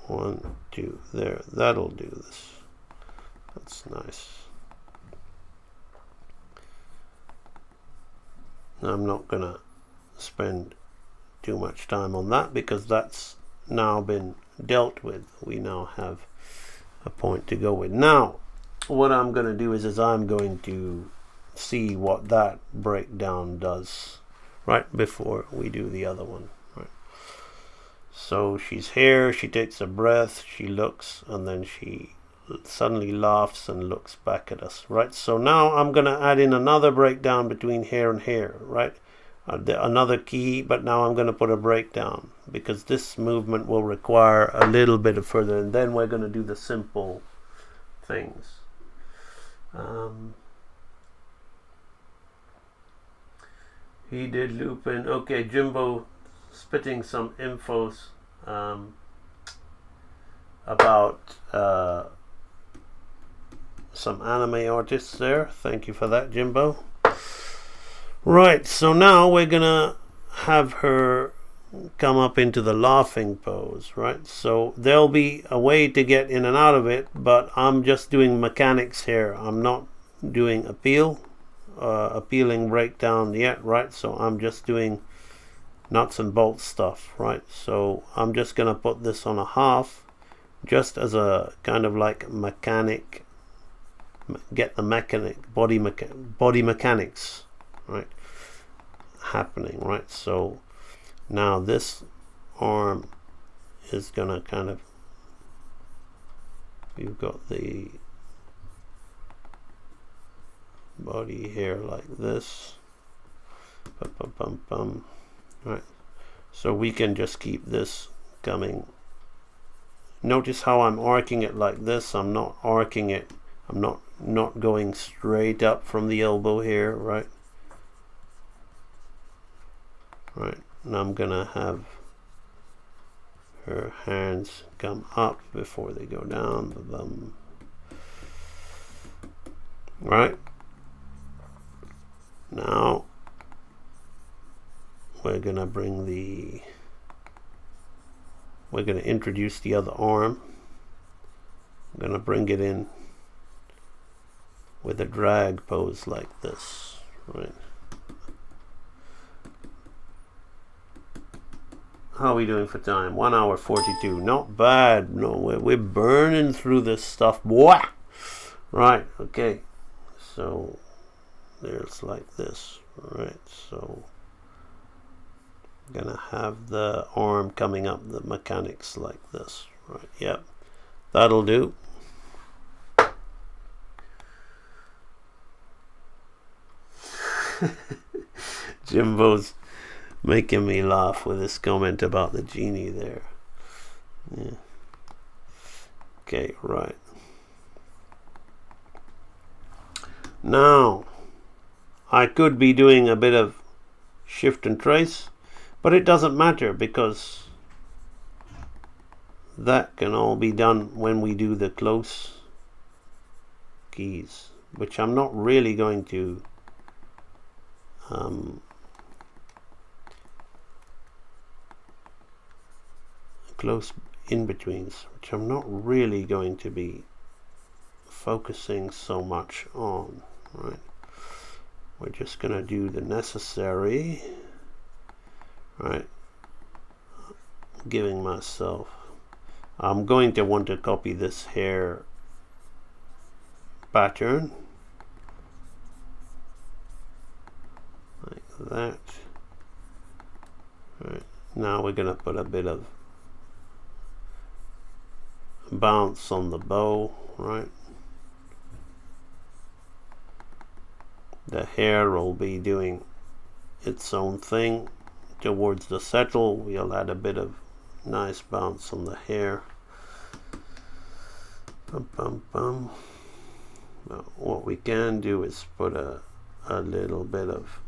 One, two, there. That'll do this. That's nice. I'm not gonna spend too much time on that because that's now been dealt with. We now have a point to go with. Now what I'm going to do is I'm going to see what that breakdown does right before we do the other one. Right. So she's here, she takes a breath, she looks, and then she suddenly laughs and looks back at us. Right. So now I'm going to add in another breakdown between here and here. Right. Another key, but now I'm going to put a breakdown because this movement will require a little bit of further, and then we're going to do the simple things. He did Lupin. Okay, Jimbo spitting some infos about some anime artists there. Thank you for that, Jimbo. Right, so now we're gonna have her come up into the laughing pose, right? So there'll be a way to get in and out of it, but I'm just doing mechanics here. I'm not doing appealing breakdown yet, right? So I'm just doing nuts and bolts stuff, right? So I'm just gonna put this on a half just as a kind of like mechanic, get the body mechanics, right, happening, right? So now this arm is gonna kind of, you've got the body here like this, right? So we can just keep this coming. Notice how I'm arcing it like this. I'm not arcing it, I'm not going straight up from the elbow here, right? Right, and I'm gonna have her hands come up before they go down. Right, now we're gonna introduce the other arm. I'm gonna bring it in with a drag pose like this, right? How are we doing for time? 1 hour 42. Not bad. No, we're burning through this stuff, boy. Right. Okay. So there's like this. Right. So I'm gonna have the arm coming up the mechanics like this. Right. Yep. That'll do. Jimbo's making me laugh with this comment about the genie there. Yeah. Okay, right. Now, I could be doing a bit of shift and trace, but it doesn't matter because that can all be done when we do the close keys, which I'm not really going to close in-betweens, which I'm not really going to be focusing so much on, right? We're just going to do the necessary, right? Giving myself, I'm going to want to copy this hair pattern like that. Right, now we're going to put a bit of bounce on the bow, right? The hair will be doing its own thing towards the settle. We'll add a bit of nice bounce on the hair. Now, what we can do is put a little bit of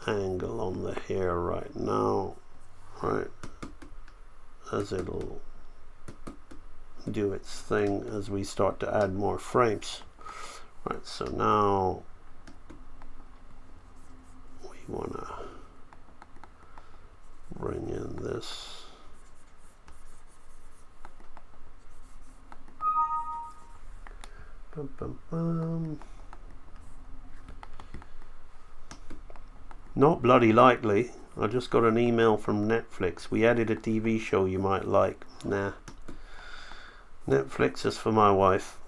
angle on the hair right now, right, as it'll do its thing as we start to add more frames. Right, so now we want to bring in this. Bum, bum, bum. Not bloody likely. I just got an email from Netflix. We added a TV show you might like. Nah. Netflix is for my wife.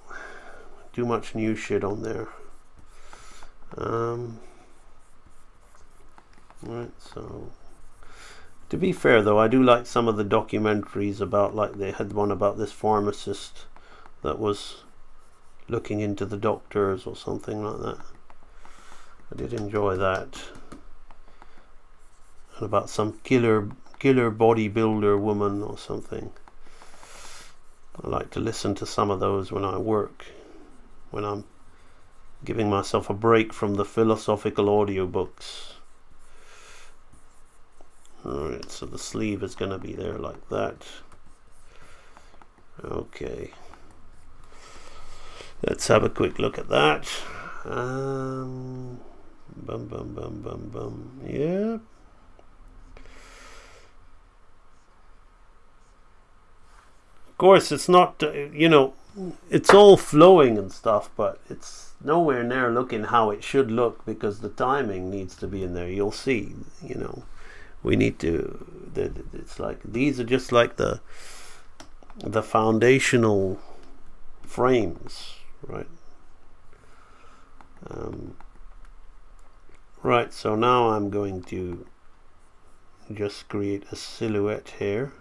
Too much new shit on there. Right, so to be fair though, I do like some of the documentaries about, like they had one about this pharmacist that was looking into the doctors or something like that. I did enjoy that. And about some killer bodybuilder woman or something. I like to listen to some of those when I work, when I'm giving myself a break from the philosophical audiobooks. Alright, so the sleeve is going to be there like that. Okay. Let's have a quick look at that. Bum, bum, bum, bum, bum. Yeah. Of course, it's not, it's all flowing and stuff, but it's nowhere near looking how it should look because the timing needs to be in there. You'll see, we need to, it's like, these are just like the foundational frames, right? Right, so now I'm going to just create a silhouette here.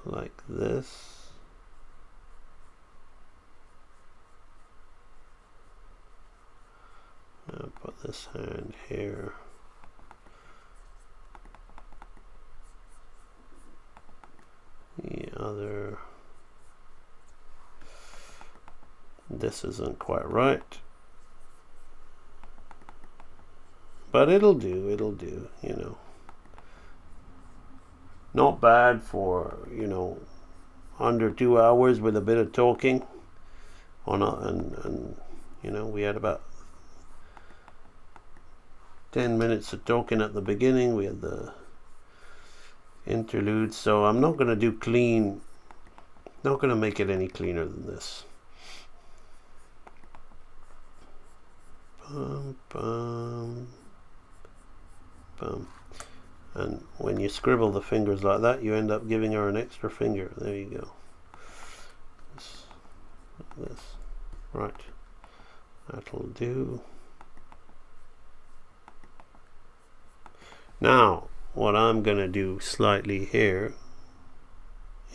Like this. I'll put this hand here. The other. This isn't quite right. But it'll do, Not bad for, under 2 hours with a bit of talking on and we had about 10 minutes of talking at the beginning. We had the interlude, so I'm not going to do clean, not going to make it any cleaner than this. Bum, bum, bum. And when you scribble the fingers like that, you end up giving her an extra finger. There you go. This. Right. That'll do. Now, what I'm going to do slightly here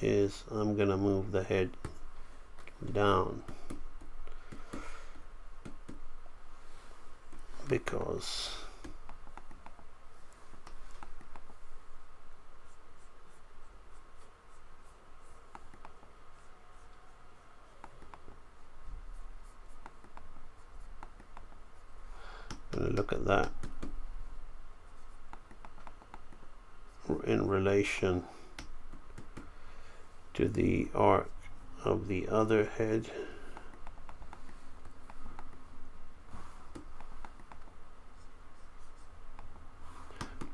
is I'm going to move the head down. Because look at that in relation to the arc of the other head.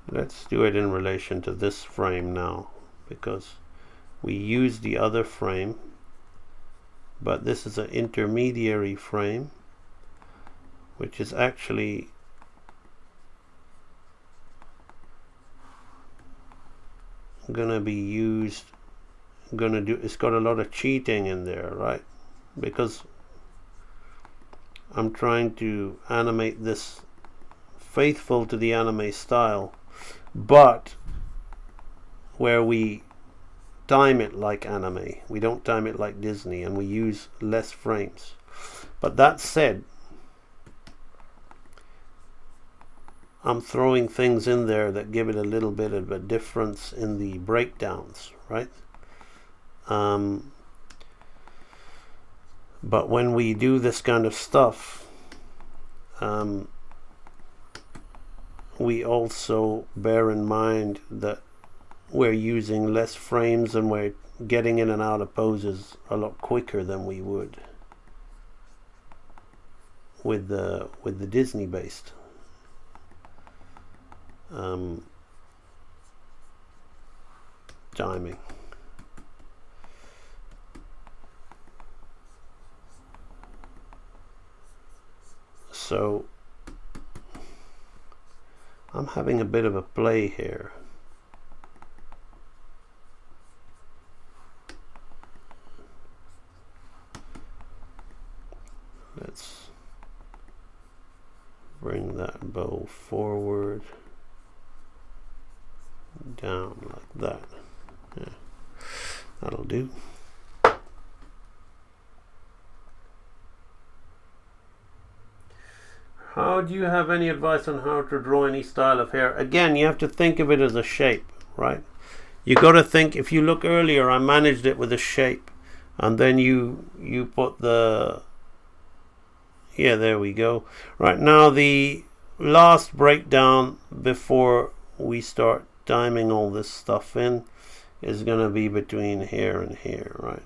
Let's do it in relation to this frame now, because we use the other frame, but this is an intermediary frame, which is actually gonna be used, it's got a lot of cheating in there, right? Because I'm trying to animate this faithful to the anime style, but where we time it like anime, we don't time it like Disney, and we use less frames. But that said, I'm throwing things in there that give it a little bit of a difference in the breakdowns, right? But when we do this kind of stuff, we also bear in mind that we're using less frames and we're getting in and out of poses a lot quicker than we would with the Disney based timing. So I'm having a bit of a play here. Let's bring that bow forward, down like that. Yeah, that'll do. How do you have any advice on how to draw any style of hair? Again, you have to think of it as a shape, right? You got to think, if you look earlier, I managed it with a shape, and then you put the, yeah, there we go. Right, now the last breakdown before we start timing all this stuff in is going to be between here and here, right?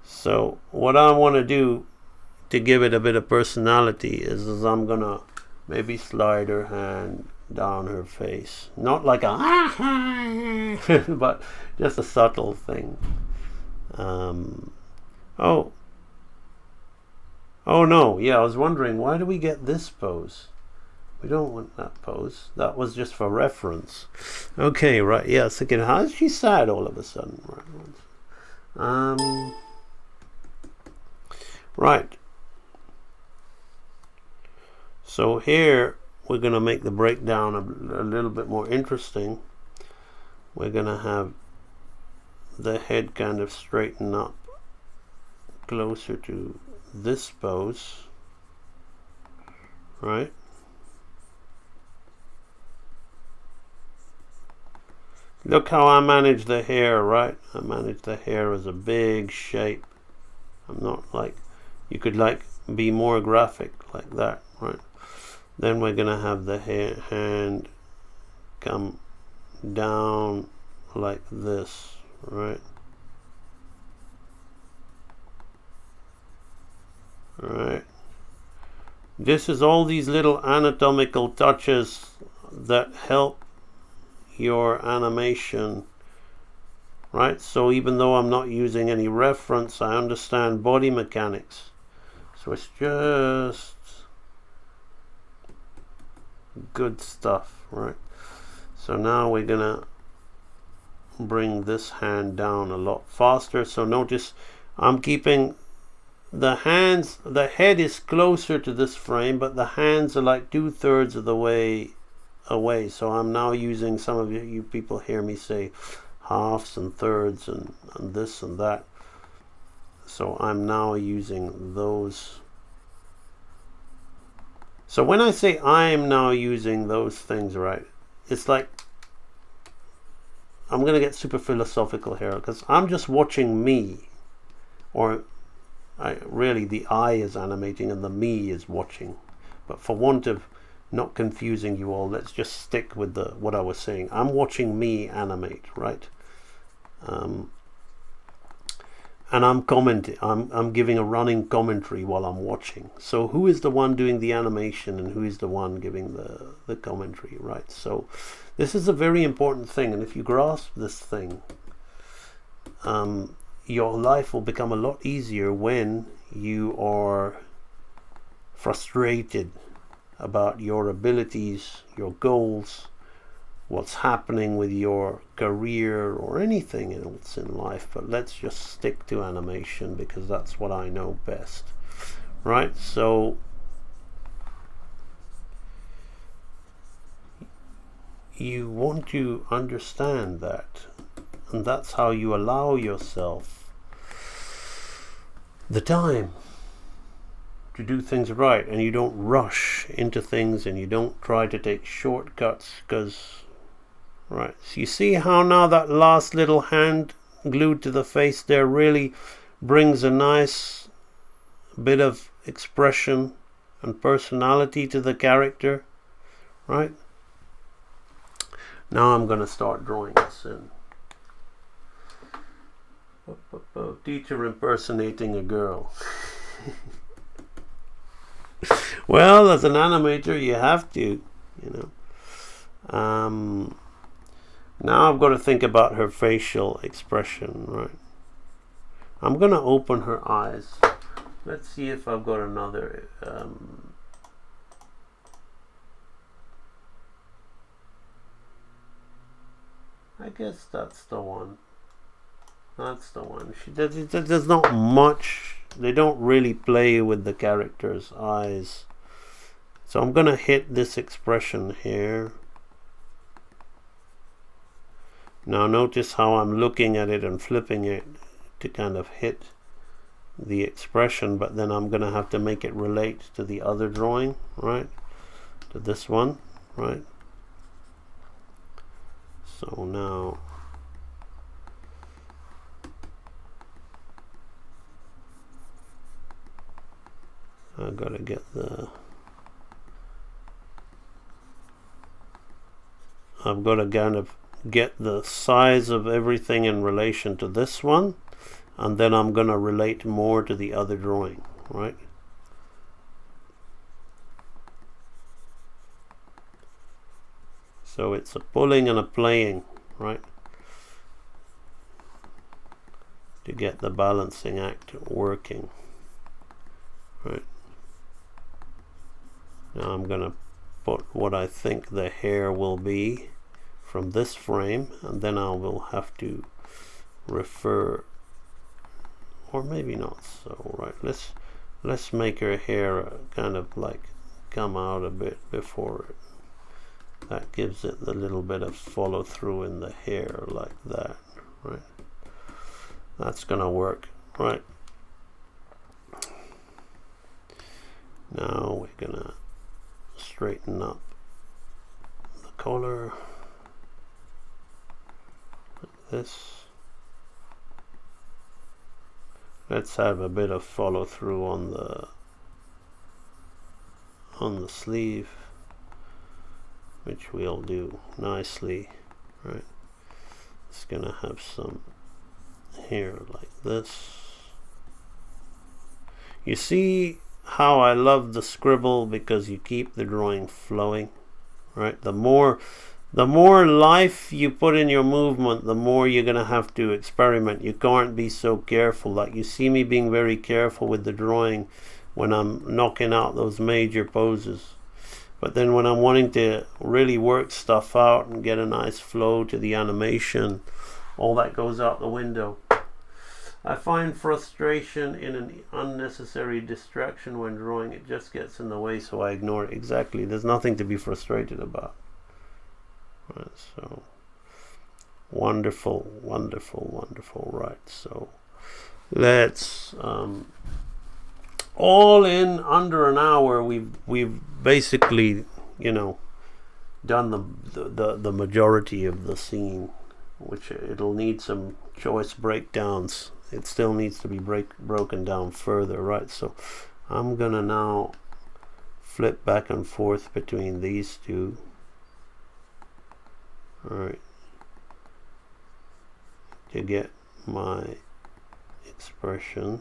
So what I want to do to give it a bit of personality is I'm going to maybe slide her hand down her face. Not like a but just a subtle thing. Oh no, yeah, I was wondering, why do we get this pose? We don't want that pose. That was just for reference. Okay, right, yeah, so again, how is she sad all of a sudden? Right. So here we're going to make the breakdown a little bit more interesting. We're going to have the head kind of straighten up closer to this pose, right? Look how I manage the hair, right? I manage the hair as a big shape. I'm not like, you could like be more graphic like that, right? Then we're gonna have the hand come down like this, right? Right. This is all these little anatomical touches that help your animation, right? So even though I'm not using any reference, I understand body mechanics. So it's just good stuff, right? So now we're gonna bring this hand down a lot faster. So notice I'm keeping the hands, the head is closer to this frame, but the hands are like 2/3 of the way away. So I'm now using, some of you people hear me say halves and thirds and this and that. So I'm now using those. So when I say I'm now using those things, right, it's like I'm gonna get super philosophical here, because I'm just watching me, or really the I is animating and the me is watching. But for want of not confusing you all, let's just stick with what I was saying. I'm watching me animate, right? And I'm commenting. I'm giving a running commentary while I'm watching. So who is the one doing the animation and who is the one giving the commentary, right? So this is a very important thing, and if you grasp this thing, your life will become a lot easier when you are frustrated about your abilities, your goals, what's happening with your career or anything else in life. But let's just stick to animation because that's what I know best, right? So you want to understand that, and that's how you allow yourself the time to do things right, and you don't rush into things and you don't try to take shortcuts, because right, so you see how now that last little hand glued to the face there really brings a nice bit of expression and personality to the character, right? Now I'm going to start drawing this in. Teacher impersonating a girl. Well, as an animator, you have to, you know. Now I've got to think about her facial expression, right? I'm going to open her eyes. Let's see if I've got another. I guess that's the one. That's the one. There's not much. They don't really play with the character's eyes. So I'm going to hit this expression here. Now notice how I'm looking at it and flipping it to kind of hit the expression, but then I'm going to have to make it relate to the other drawing, right? To this one, right? So now I've got to get I've got to kind of get the size of everything in relation to this one, and then I'm going to relate more to the other drawing, right? So it's a pulling and a playing, right? To get the balancing act working, right? Now I'm going to put what I think the hair will be from this frame, and then I will have to refer, or maybe not so, right? Let's make her hair kind of like come out a bit before it. That gives it a little bit of follow through in the hair, like that, right? That's gonna work, right? Now we're gonna straighten up the color like this. Let's have a bit of follow through on the sleeve, which we'll do nicely, right? It's gonna have some hair like this. You see how I love the scribble, because you keep the drawing flowing, right? The more life you put in your movement, the more you're gonna have to experiment. You can't be so careful. Like, you see me being very careful with the drawing when I'm knocking out those major poses, but then when I'm wanting to really work stuff out and get a nice flow to the animation, all that goes out the window. I find frustration in an unnecessary distraction when drawing. It just gets in the way, so I ignore it. Exactly. There's nothing to be frustrated about. Right, so wonderful, wonderful, wonderful. Right, so let's all in under an hour. We've basically, you know, done the majority of the scene, which it'll need some choice breakdowns. It still needs to be broken down further, right? So I'm gonna now flip back and forth between these two. All right, to get my expression.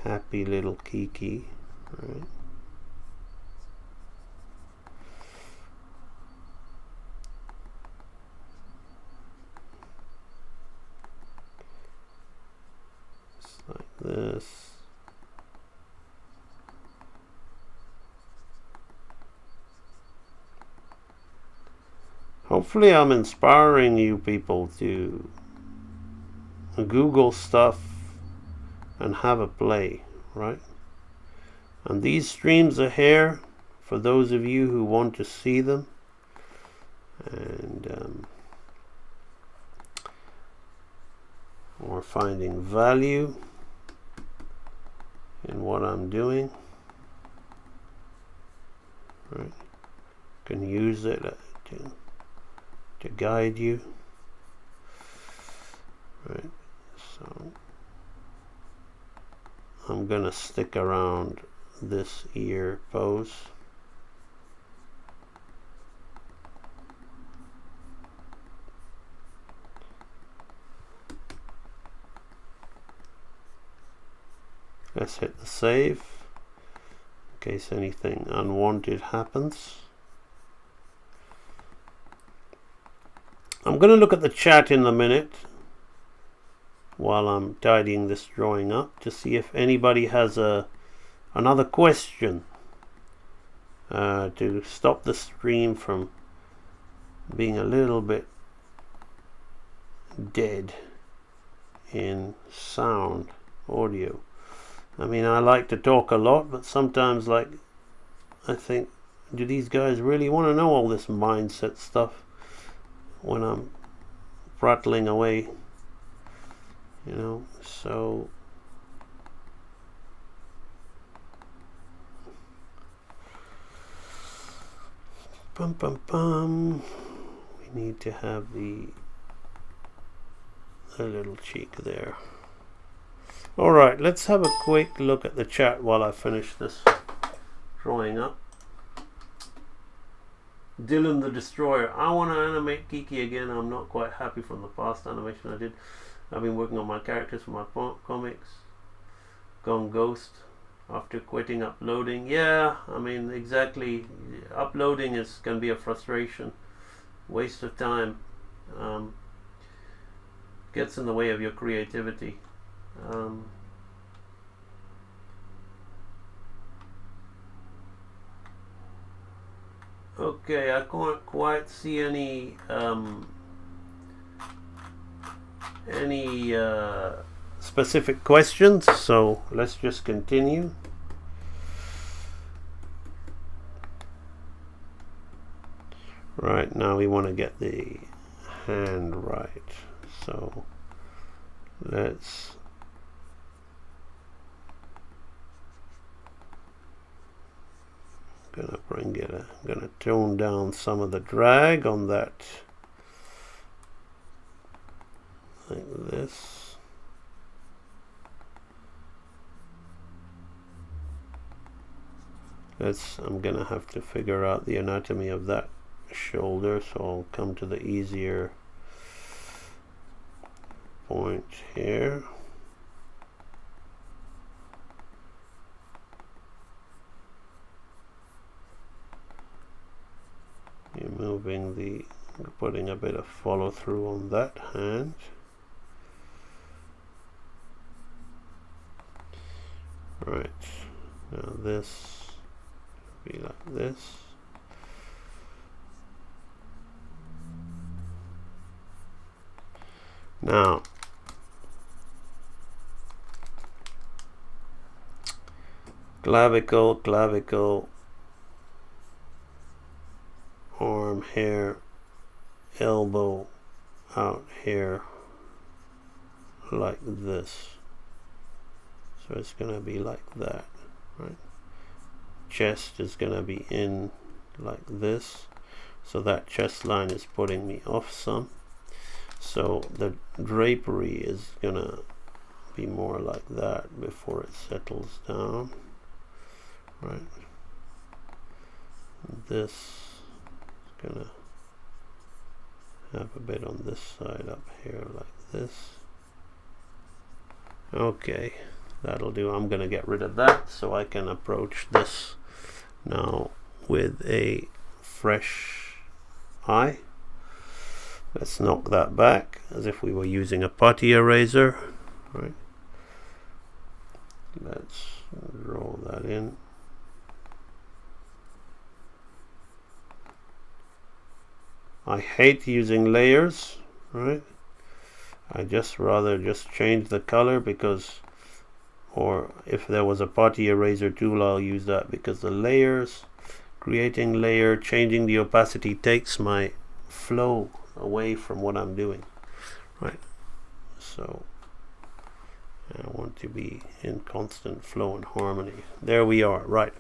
Happy little Kiki, right? Just like this. Hopefully I'm inspiring you people to Google stuff and have a play, right? And these streams of hair, for those of you who want to see them and or finding value in what I'm doing, right? Can use it to guide you, right? So I'm gonna stick around this ear pose. Let's hit the save in case anything unwanted happens. I'm going to look at the chat in a minute while I'm tidying this drawing up to see if anybody has another question to stop the stream from being a little bit dead in sound audio. I mean, I like to talk a lot, but sometimes, like, I think, do these guys really want to know all this mindset stuff when I'm prattling away, you know? So pum pum pum, we need to have the little cheek there. All right, let's have a quick look at the chat while I finish this drawing up. Dylan the Destroyer, I want to animate Kiki again. I'm not quite happy from the past animation I did. I've been working on my characters for my comics. Gone ghost after quitting uploading. Yeah, I mean, exactly. Uploading can be a frustration, waste of time, gets in the way of your creativity. Okay, I can't quite see any specific questions, so let's just continue. Right, now we want to get the hand right, so let's gonna tone down some of the drag on that, like this. I'm gonna have to figure out the anatomy of that shoulder, so I'll come to the easier point here. You're putting a bit of follow through on that hand. Right, now this will be like this. Now clavicle, arm hair, elbow out here like this. So it's going to be like that, right? Chest is going to be in like this. So that chest line is putting me off some. So the drapery is going to be more like that before it settles down, right? This is going to have a bit on this side up here like this. Okay, that'll do. I'm going to get rid of that so I can approach this now with a fresh eye. Let's knock that back as if we were using a putty eraser, right? Let's roll that in. I hate using layers, right? I just rather just change the color because, or if there was a putty eraser tool, I'll use that, because the layers, creating layer, changing the opacity takes my flow away from what I'm doing, right? So I want to be in constant flow and harmony. There we are, right?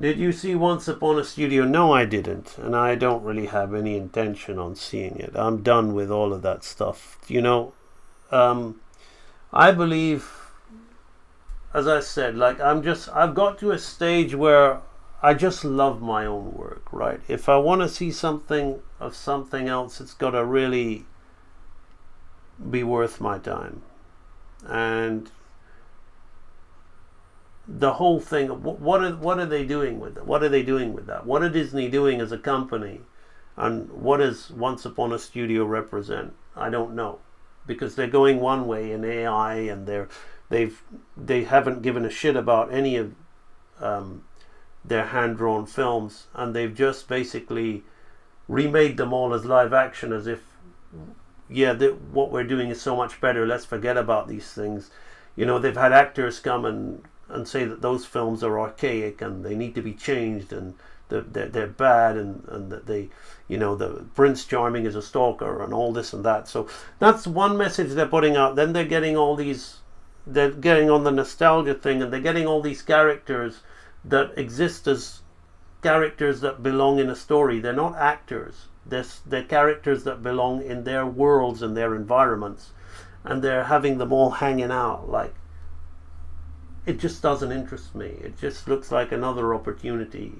Did you see Once Upon a Studio? No, I didn't, and I don't really have any intention on seeing it. I'm done with all of that stuff. You know, I believe, as I said, like I've got to a stage where I just love my own work, right? If I want to see something of something else, it's got to really be worth my time. And the whole thing, what are they doing with it? What are they doing with that? What are Disney doing as a company? And what does Once Upon a Studio represent? I don't know, because they're going one way in AI, and they haven't given a shit about any of their hand-drawn films, and they've just basically remade them all as live action, as if, yeah, what we're doing is so much better, let's forget about these things. You know, they've had actors come and say that those films are archaic and they need to be changed, and they're bad, and that they, you know, the Prince Charming is a stalker and all this and that. So that's one message they're putting out. Then they're getting they're getting on the nostalgia thing, and they're getting all these characters that exist as characters that belong in a story. They're not actors. They're characters that belong in their worlds and their environments, and they're having them all hanging out. Like, it just doesn't interest me. It just looks like another opportunity.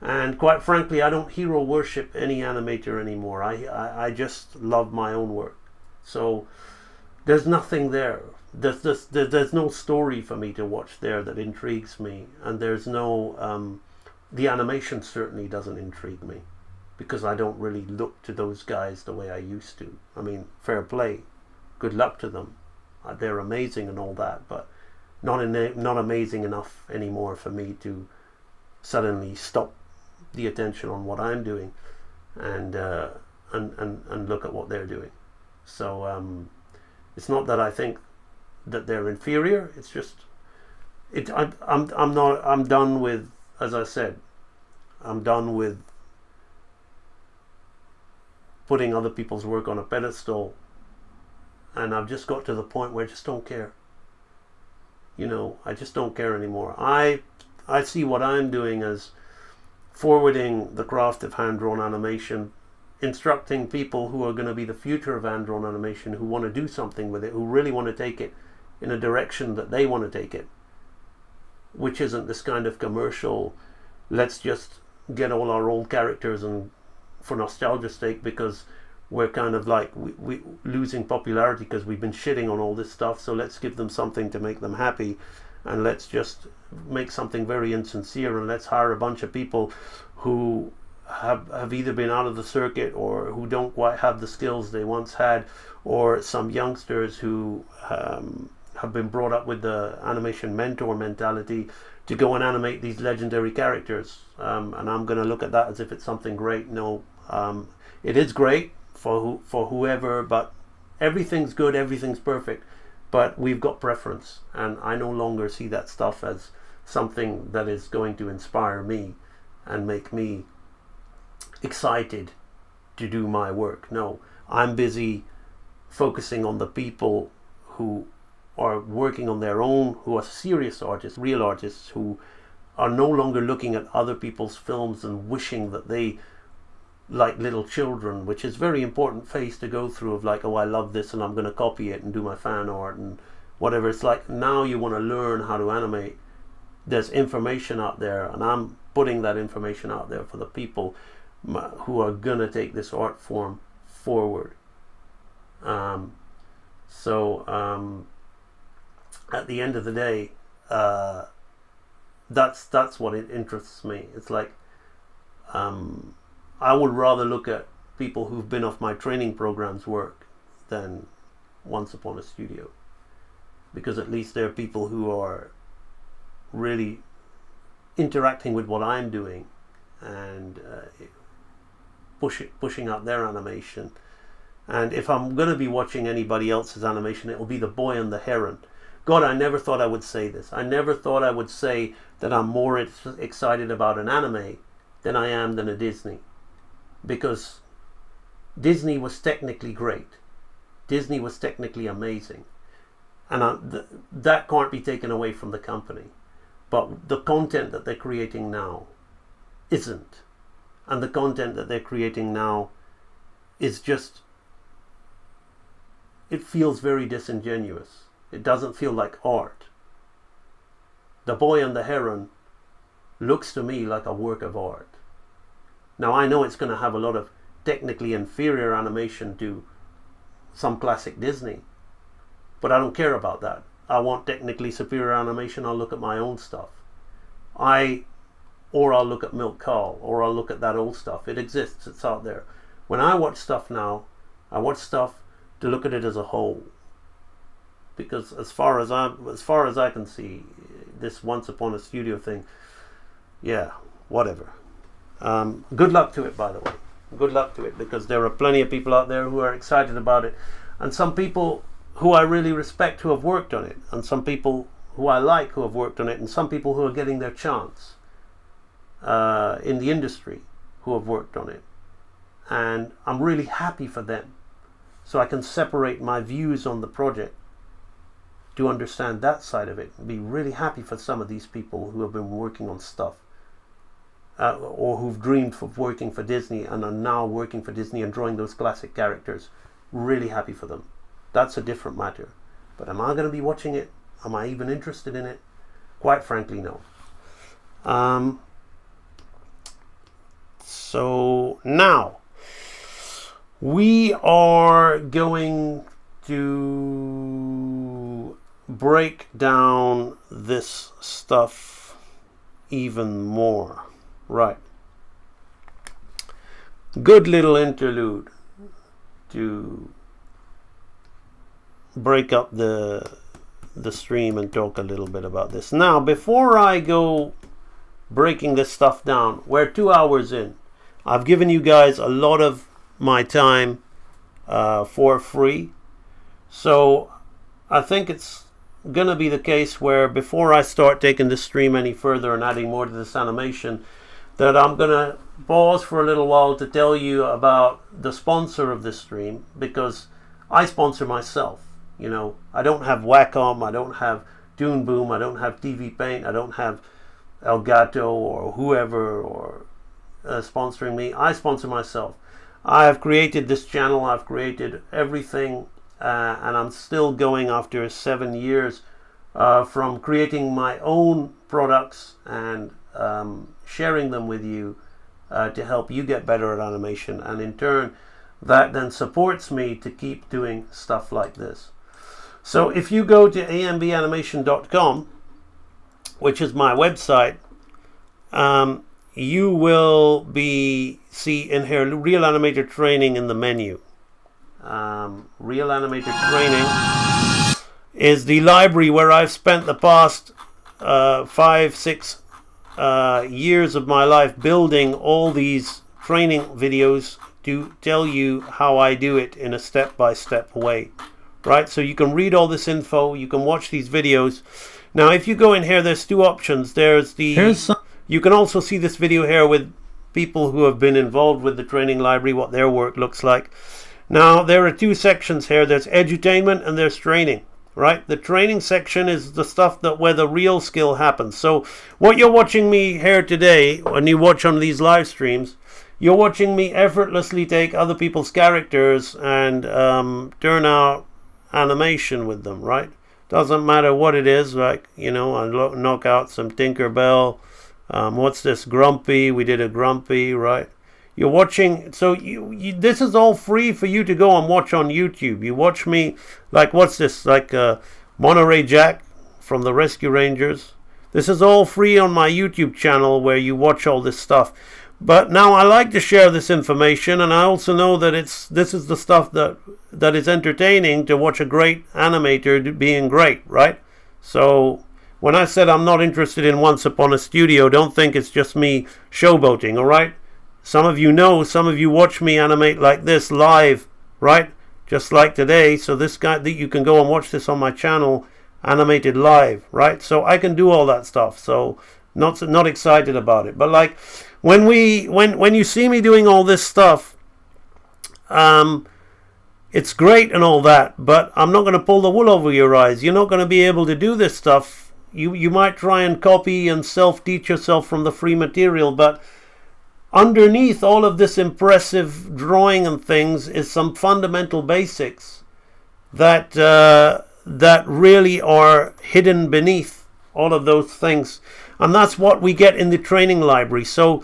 And quite frankly, I don't hero worship any animator anymore. I just love my own work. So there's nothing there. There's no story for me to watch there that intrigues me, and there's no the animation certainly doesn't intrigue me, because I don't really look to those guys the way I used to. I mean, fair play, good luck to them. They're amazing and all that, but not amazing enough anymore for me to suddenly stop the attention on what I'm doing and look at what they're doing. So it's not that I think that they're inferior. It's just I'm done with, as I said, I'm done with putting other people's work on a pedestal, and I've just got to the point where I just don't care. You know, I just don't care anymore. I see what I'm doing as forwarding the craft of hand-drawn animation, instructing people who are going to be the future of hand-drawn animation, who want to do something with it, who really want to take it in a direction that they want to take it, which isn't this kind of commercial, let's just get all our old characters and for nostalgia's sake, because we're kind of like we losing popularity because we've been shitting on all this stuff, so let's give them something to make them happy, and let's just make something very insincere, and let's hire a bunch of people who have either been out of the circuit or who don't quite have the skills they once had, or some youngsters who have been brought up with the animation mentor mentality to go and animate these legendary characters. And I'm going to look at that as if it's something great. No, it is great for whoever, but everything's good, everything's perfect, but we've got preference, and I no longer see that stuff as something that is going to inspire me and make me excited to do my work. No, I'm busy focusing on the people who are working on their own, who are serious artists, real artists, who are no longer looking at other people's films and wishing that they, like little children, which is a very important phase to go through, of like, oh, I love this and I'm going to copy it and do my fan art and whatever. It's like, now you want to learn how to animate. There's information out there, and I'm putting that information out there for the people who are going to take this art form forward. At the end of the day, that's what it interests me. It's like, I would rather look at people who've been off my training programs work than Once Upon a Studio, because at least there are people who are really interacting with what I'm doing and pushing out their animation. And if I'm going to be watching anybody else's animation, it will be The Boy and the Heron. God, I never thought I would say this. I never thought I would say that I'm more excited about an anime than I am than a Disney. Because Disney was technically great. Disney was technically amazing. And that can't be taken away from the company. But the content that they're creating now isn't. And the content that they're creating now is just, it feels very disingenuous. It doesn't feel like art. The Boy and the Heron looks to me like a work of art. Now I know it's going to have a lot of technically inferior animation to some classic Disney, But I don't care about that. I want technically superior animation, I'll look at my own stuff. Or I'll look at Milk Call, or I'll look at that old stuff. It exists, it's out there. When I watch stuff now, I watch stuff to look at it as a whole. Because as far as I can see, this Once Upon a Studio thing, yeah, whatever. Good luck to it, by the way. Good luck to it, because there are plenty of people out there who are excited about it, and some people who I really respect who have worked on it, and some people who I like who have worked on it, and some people who are getting their chance in the industry who have worked on it. And I'm really happy for them, so I can separate my views on the project to understand that side of it, and be really happy for some of these people who have been working on stuff, or who've dreamed of working for Disney and are now working for Disney and drawing those classic characters. Really happy for them. That's a different matter. But am I going to be watching it? Am I even interested in it? Quite frankly, no. So now we are going to break down this stuff even more. Right. Good little interlude to break up the stream and talk a little bit about this. Now, before I go breaking this stuff down, we're 2 hours in. I've given you guys a lot of my time for free. So I think it's going to be the case where before I start taking this stream any further and adding more to this animation, that I'm going to pause for a little while to tell you about the sponsor of this stream, because I sponsor myself. You know, I don't have Wacom, I don't have Toon Boom, I don't have TV Paint, I don't have Elgato or whoever or sponsoring me. I sponsor myself. I have created this channel, I've created everything, and I'm still going after 7 years from creating my own products and sharing them with you to help you get better at animation, and in turn that then supports me to keep doing stuff like this. So if you go to ambanimation.com, which is my website, you will see in here Real Animator Training in the menu. Real Animator Training is the library where I've spent the past 5-6 years of my life building all these training videos to tell you how I do it in a step-by-step way. Right, so you can read all this info, you can watch these videos. Now if you go in here, there's two options. You can also see this video here with people who have been involved with the training library, what their work looks like. Now there are two sections here. There's edutainment and there's training. Right, the training section is the stuff where the real skill happens. So what you're watching me here today, when you watch on these live streams, you're watching me effortlessly take other people's characters and turn out animation with them, right? Doesn't matter what it is, like, you know, I knock out some Tinkerbell. What's this? Grumpy. We did a Grumpy, right? You're watching, so this is all free for you to go and watch on YouTube. You watch me, like, what's this? Like Monterey Jack from the Rescue Rangers. This is all free on my YouTube channel where you watch all this stuff. But now I like to share this information, and I also know that this is the stuff that is entertaining to watch a great animator being great, right? So when I said I'm not interested in Once Upon a Studio, don't think it's just me showboating, all right? Some of you know, some of you watch me animate like this live, right? Just like today. So this guy, you can go and watch this on my channel, animated live, right? So I can do all that stuff. So not excited about it, but like when you see me doing all this stuff, it's great and all that, but I'm not going to pull the wool over your eyes. You're not going to be able to do this stuff. You might try and copy and self-teach yourself from the free material, but underneath all of this impressive drawing and things is some fundamental basics that really are hidden beneath all of those things. And that's what we get in the training library. So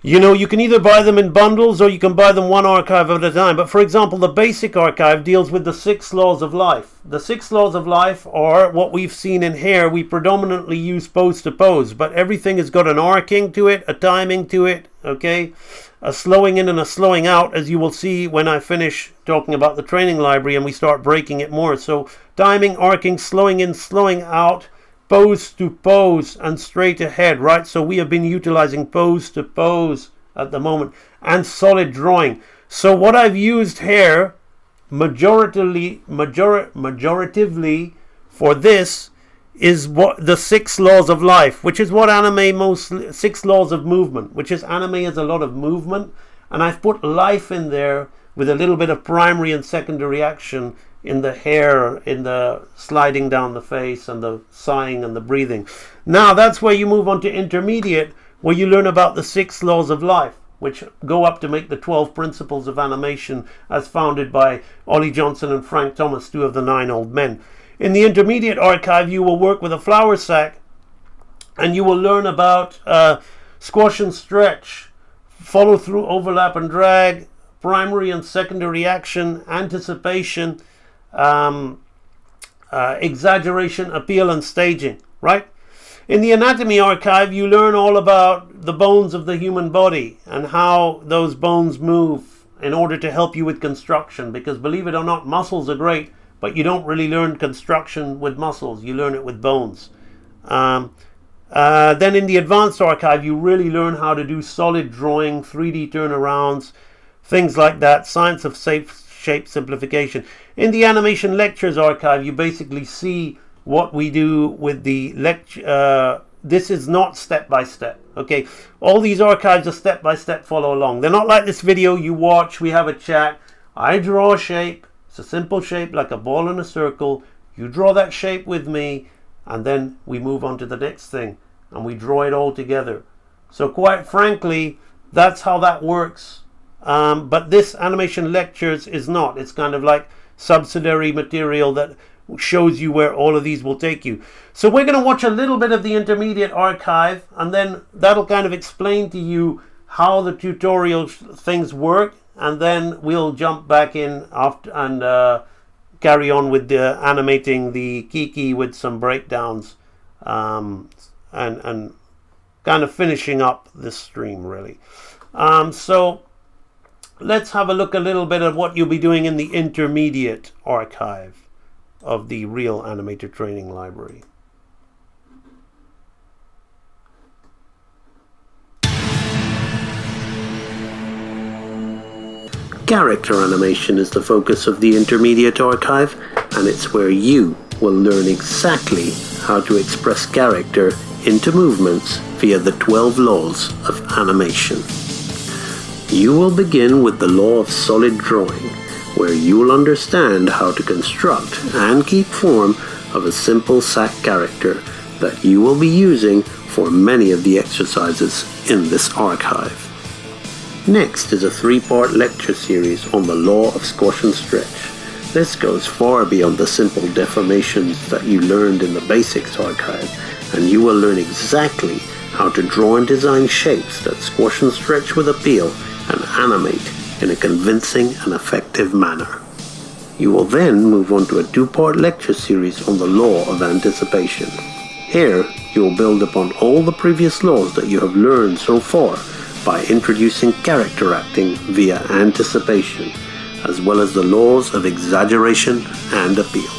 You know, you can either buy them in bundles or you can buy them one archive at a time. But for example, the basic archive deals with the 6 laws of life. The 6 laws of life are what we've seen in here. We predominantly use pose to pose, but everything has got an arcing to it, a timing to it, okay? A slowing in and a slowing out, as you will see when I finish talking about the training library and we start breaking it more. So timing, arcing, slowing in, slowing out, pose to pose, and straight ahead, right? So we have been utilizing pose to pose at the moment, and solid drawing. So what I've used here majoritively for this is what the 6 laws of life, which is what anime mostly, 6 laws of movement, which is anime is a lot of movement, and I've put life in there with a little bit of primary and secondary action in the hair, in the sliding down the face, and the sighing and the breathing. Now that's where you move on to intermediate, where you learn about the 6 laws of life, which go up to make the 12 principles of animation as founded by Ollie Johnson and Frank Thomas, 2 of the 9 old men. In the intermediate archive, you will work with a flour sack, and you will learn about squash and stretch, follow through, overlap and drag, primary and secondary action, anticipation, exaggeration, appeal, and staging, right? In the anatomy archive, you learn all about the bones of the human body and how those bones move in order to help you with construction, because believe it or not, muscles are great, but you don't really learn construction with muscles, you learn it with bones. Then in the advanced archive, you really learn how to do solid drawing, 3D turnarounds, things like that, science of shape simplification. In the animation lectures archive, you basically see what we do with the lecture. This is not step by step, okay? All these archives are step by step, follow along. They're not like this video you watch, we have a chat, I draw a shape, it's a simple shape like a ball in a circle, you draw that shape with me, and then we move on to the next thing, and we draw it all together. So quite frankly, that's how that works. But this animation lectures is not. It's kind of like subsidiary material that shows you where all of these will take you. So we're going to watch a little bit of the intermediate archive, and then that'll kind of explain to you how the tutorial things work, and then we'll jump back in after and carry on with the animating the Kiki with some breakdowns, and kind of finishing up this stream really. So let's have a look a little bit at what you'll be doing in the intermediate archive of the Real Animator Training Library. Character animation is the focus of the intermediate archive, and it's where you will learn exactly how to express character into movements via the 12 laws of animation. You will begin with the law of solid drawing, where you will understand how to construct and keep form of a simple sack character that you will be using for many of the exercises in this archive. Next is a 3-part lecture series on the law of squash and stretch. This goes far beyond the simple deformations that you learned in the basics archive, and you will learn exactly how to draw and design shapes that squash and stretch with appeal and animate in a convincing and effective manner. You will then move on to a 2-part lecture series on the law of anticipation. Here, you will build upon all the previous laws that you have learned so far by introducing character acting via anticipation, as well as the laws of exaggeration and appeal.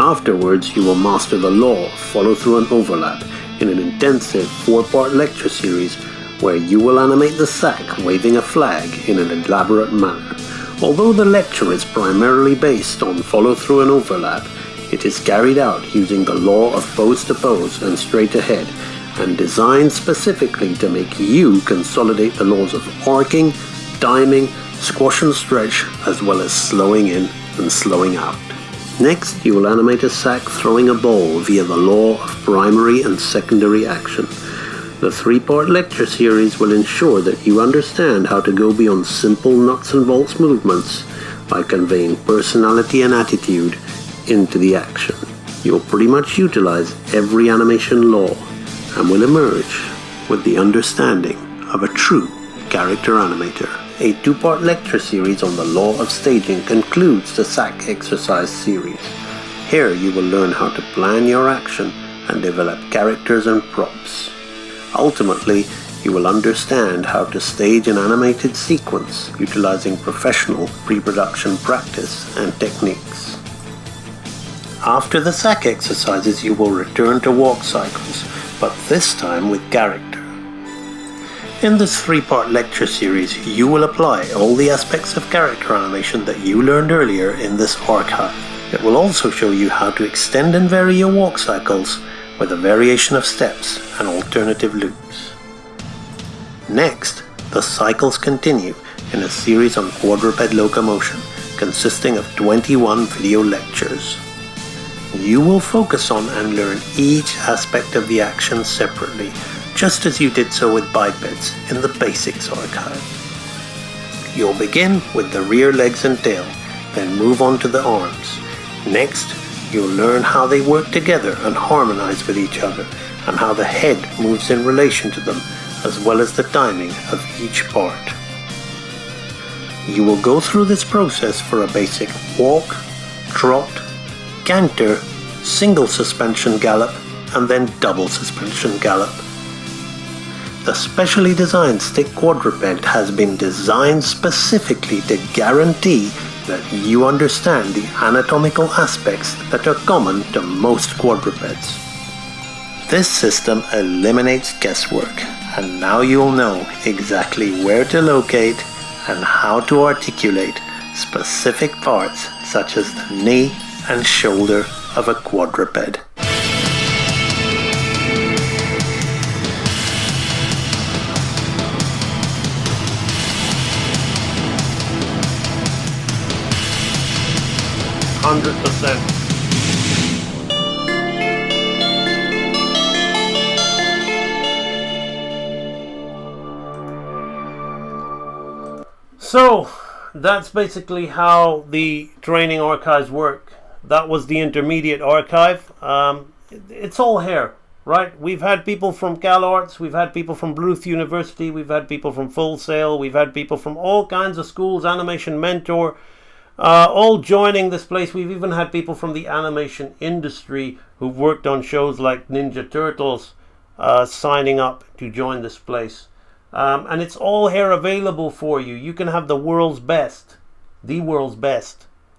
Afterwards, you will master the law of follow-through and overlap in an intensive 4-part lecture series where you will animate the sack waving a flag in an elaborate manner. Although the lecture is primarily based on follow-through and overlap, it is carried out using the law of pose to pose and straight ahead, and designed specifically to make you consolidate the laws of arcing, timing, squash and stretch, as well as slowing in and slowing out. Next, you will animate a sack throwing a ball via the law of primary and secondary action. The 3-part lecture series will ensure that you understand how to go beyond simple nuts and bolts movements by conveying personality and attitude into the action. You'll pretty much utilize every animation law and will emerge with the understanding of a true character animator. A 2-part lecture series on the law of staging concludes the SAC exercise series. Here you will learn how to plan your action and develop characters and props. Ultimately, you will understand how to stage an animated sequence utilizing professional pre-production practice and techniques. After the SAC exercises, you will return to walk cycles, but this time with character. In this 3-part lecture series, you will apply all the aspects of character animation that you learned earlier in this archive. It will also show you how to extend and vary your walk cycles with a variation of steps and alternative loops. Next, the cycles continue in a series on quadruped locomotion consisting of 21 video lectures. You will focus on and learn each aspect of the action separately, just as you did so with bipeds in the Basics archive. You'll begin with the rear legs and tail, then move on to the arms. Next, you'll learn how they work together and harmonize with each other, and how the head moves in relation to them, as well as the timing of each part. You will go through this process for a basic walk, trot, canter, single suspension gallop, and then double suspension gallop. The specially designed stick quadruped has been designed specifically to guarantee that you understand the anatomical aspects that are common to most quadrupeds. This system eliminates guesswork, and now you'll know exactly where to locate and how to articulate specific parts such as the knee and shoulder of a quadruped. So that's basically how the training archives work. That was the intermediate archive. It's all here, right? We've had people from CalArts, we've had people from Bluth University, we've had people from Full Sail, we've had people from all kinds of schools, Animation Mentor, all joining this place. We've even had people from the animation industry who've worked on shows like Ninja Turtles signing up to join this place. And it's all here available for you. You can have the world's best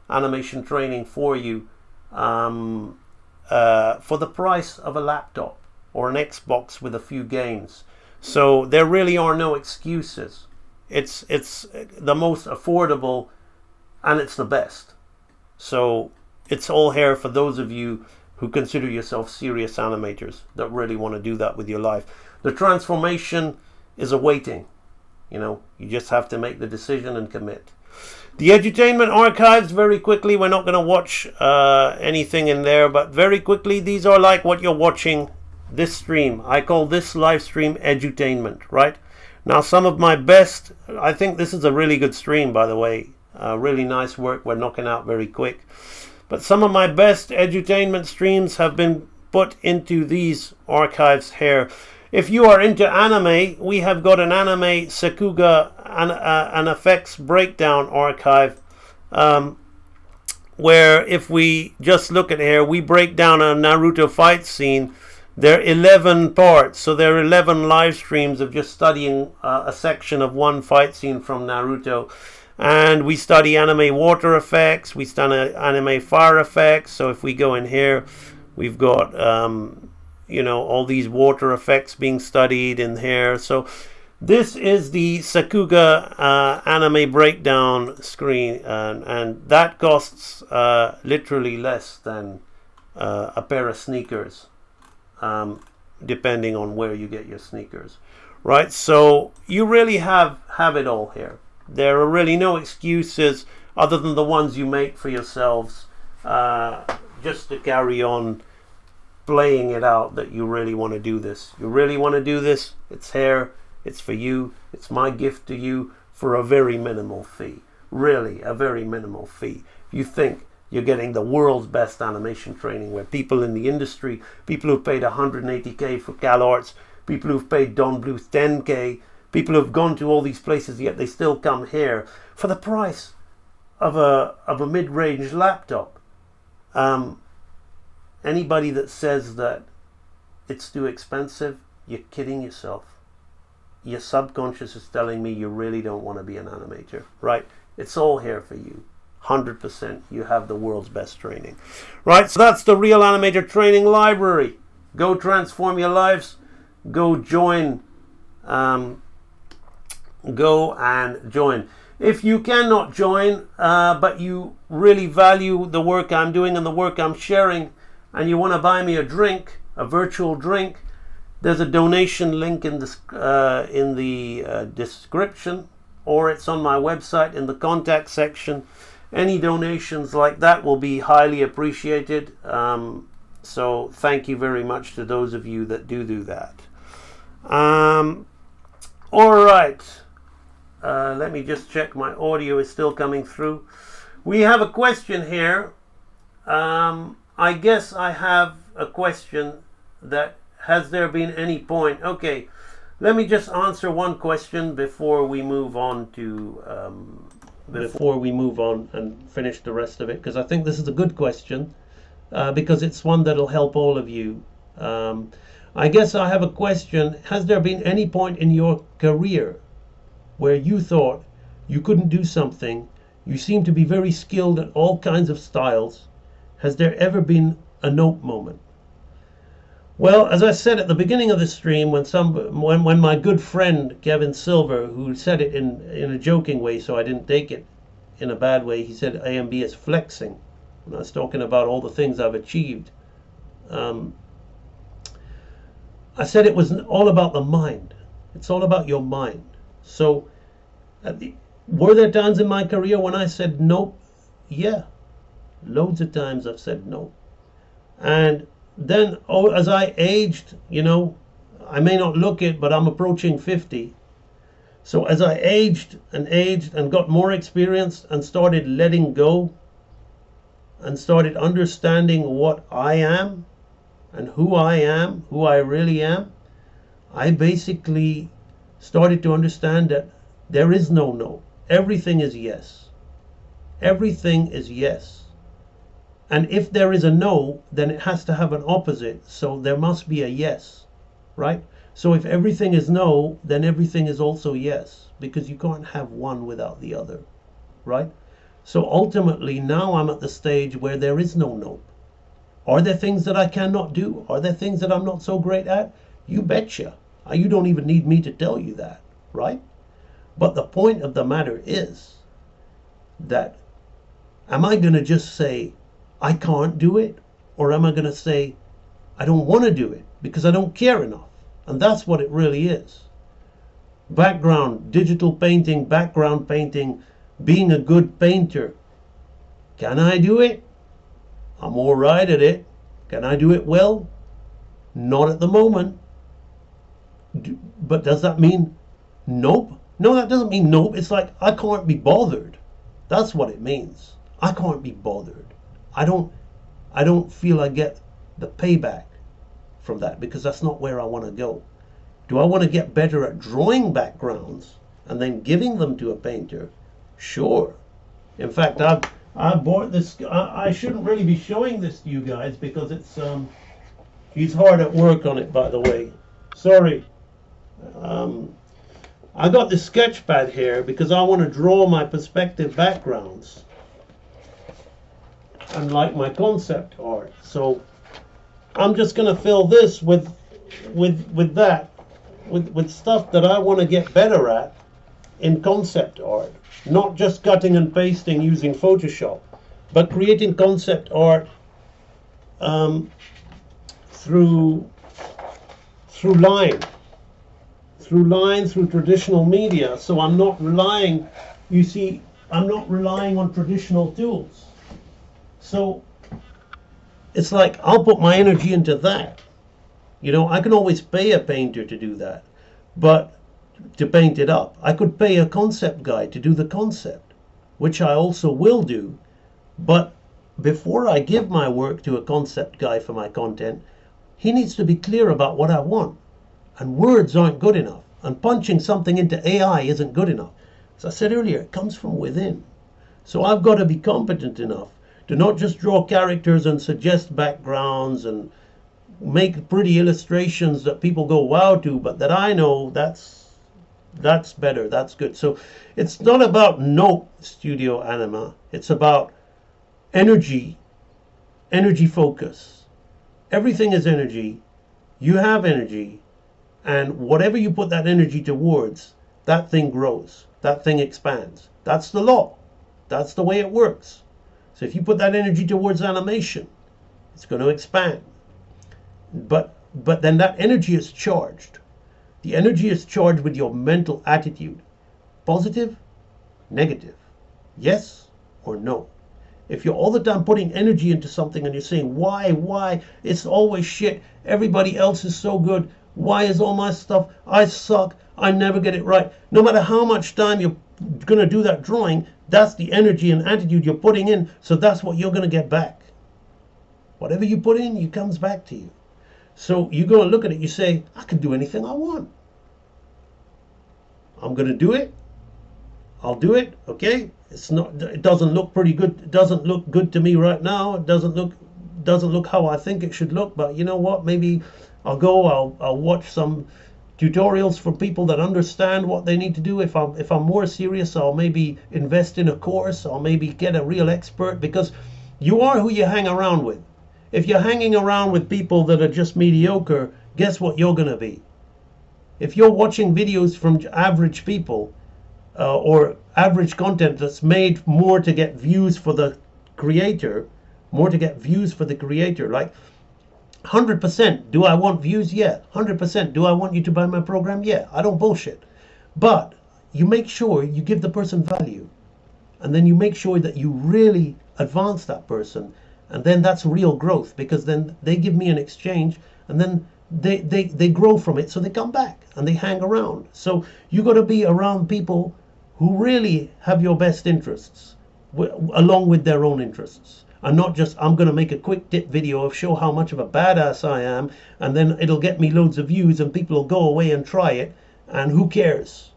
animation training for you for the price of a laptop or an Xbox with a few games. So there really are no excuses. It's the most affordable, and it's the best. So it's all here for those of you who consider yourself serious animators that really want to do that with your life. The transformation is awaiting. You just have to make the decision and commit. The edutainment archives, very quickly, we're not going to watch anything in there, but very quickly, these are like what you're watching this stream. I call this live stream edutainment, right? Now, some of my best, I think this is a really good stream, by the way. Really nice work. We're knocking out very quick. But some of my best edutainment streams have been put into these archives here. If you are into anime, we have got an anime Sakuga and effects breakdown archive, where if we just look at here, we break down a Naruto fight scene. There are 11 parts, so there are 11 live streams of just studying a section of one fight scene from Naruto. And we study anime water effects, we study anime fire effects. So if we go in here, we've got all these water effects being studied in here. So this is the Sakuga anime breakdown screen, and that costs literally less than a pair of sneakers, depending on where you get your sneakers, right? So you really have it all here. There are really no excuses other than the ones you make for yourselves, just to carry on playing it out that you really want to do this. You really want to do this, it's here, it's for you, it's my gift to you for a very minimal fee. Really, a very minimal fee. You think you're getting the world's best animation training, where people in the industry, people who've paid 180k for CalArts, people who've paid Don Bluth 10k, People who've gone to all these places, yet they still come here for the price of a mid-range laptop. Anybody that says that it's too expensive, you're kidding yourself. Your subconscious is telling me you really don't want to be an animator, right? It's all here for you. 100%. You have the world's best training, right? So that's the Real Animator Training Library. Go transform your lives. Go join. Go and join. If you cannot join, but you really value the work I'm doing and the work I'm sharing, and you want to buy me a drink, a virtual drink, there's a donation link in the description, or it's on my website in the contact section. Any donations like that will be highly appreciated. So thank you very much to those of you that do that. All right. Let me just check my audio is still coming through. We have a question here. I guess I have a question that, has there been any point? Okay, let me just answer one question before we move on to and finish the rest of it, because I think this is a good question, because it's one that'll help all of you. I guess I have a question. Has there been any point in your career where you thought you couldn't do something? You seem to be very skilled at all kinds of styles. Has there ever been a nope moment? Well, as I said at the beginning of the stream, when my good friend Kevin Silver, who said it in a joking way, so I didn't take it in a bad way, he said AMB is flexing. When I was talking about all the things I've achieved, I said it was all about the mind. It's all about your mind. So, were there times in my career when I said nope? Yeah, loads of times I've said no. And then, as I aged, I may not look it, but I'm approaching 50. So as I aged and got more experience and started letting go and started understanding what I am and who I really am, I basically started to understand that there is no no. Everything is yes. Everything is yes. And if there is a no, then it has to have an opposite. So there must be a yes, right? So if everything is no, then everything is also yes, because you can't have one without the other, right? So ultimately, now I'm at the stage where there is no no. Are there things that I cannot do? Are there things that I'm not so great at? You betcha. You don't even need me to tell you that, right? But the point of the matter is that, am I going to just say, I can't do it? Or am I going to say, I don't want to do it because I don't care enough? And that's what it really is. Digital painting, background painting, being a good painter. Can I do it? I'm all right at it. Can I do it well? Not at the moment. But does that mean nope? No, that doesn't mean nope. It's like, I can't be bothered. That's what it means. I can't be bothered. I don't feel I get the payback from that, because that's not where I want to go. Do I want to get better at drawing backgrounds and then giving them to a painter? Sure. In fact, I bought this. I shouldn't really be showing this to you guys because it's he's hard at work on it, by the way. Sorry. I got this sketch pad here because I want to draw my perspective backgrounds and like my concept art. So I'm just going to fill this with stuff that I want to get better at in concept art, not just cutting and pasting using Photoshop, but creating concept art through traditional media. So I'm not relying, I'm not relying on traditional tools. So it's like, I'll put my energy into that. I can always pay a painter to do that, but to paint it up. I could pay a concept guy to do the concept, which I also will do. But before I give my work to a concept guy for my content, he needs to be clear about what I want. And words aren't good enough. And punching something into AI isn't good enough. As I said earlier, it comes from within. So I've got to be competent enough to not just draw characters and suggest backgrounds and make pretty illustrations that people go wow to, but that I know that's better, that's good. So it's not about no studio anima. It's about energy focus. Everything is energy. You have energy, and whatever you put that energy towards, that thing grows, that thing expands. That's the law. That's the way it works. So if you put that energy towards animation, it's going to expand. But then that energy is charged. The energy is charged with your mental attitude. Positive, negative, yes or no. If you're all the time putting energy into something and you're saying, why, it's always shit, everybody else is so good, why is all my stuff, I suck, I never get it right. No matter how much time you're going to do that drawing, that's the energy and attitude you're putting in, so that's what you're going to get back. Whatever you put in, it comes back to you. So you go and look at it, you say, I can do anything I want. I'm going to do it. I'll do it, okay? It doesn't look pretty good. It doesn't look good to me right now. It doesn't look how I think it should look, but you know what? Maybe I'll watch some tutorials for people that understand what they need to do. If I'm more serious, I'll maybe invest in a course. I'll maybe get a real expert, because you are who you hang around with. If you're hanging around with people that are just mediocre, guess what you're going to be? If you're watching videos from average people, or average content that's made more to get views for the creator, like 100%, do I want views? Yeah. 100%, do I want you to buy my program? Yeah. I don't bullshit. But you make sure you give the person value, and then you make sure that you really advance that person, and then that's real growth, because then they give me an exchange, and then they grow from it, so they come back and they hang around. So you got to be around people who really have your best interests along with their own interests, and not just, I'm going to make a quick tip video of show how much of a badass I am, and then it'll get me loads of views and people will go away and try it, and who cares,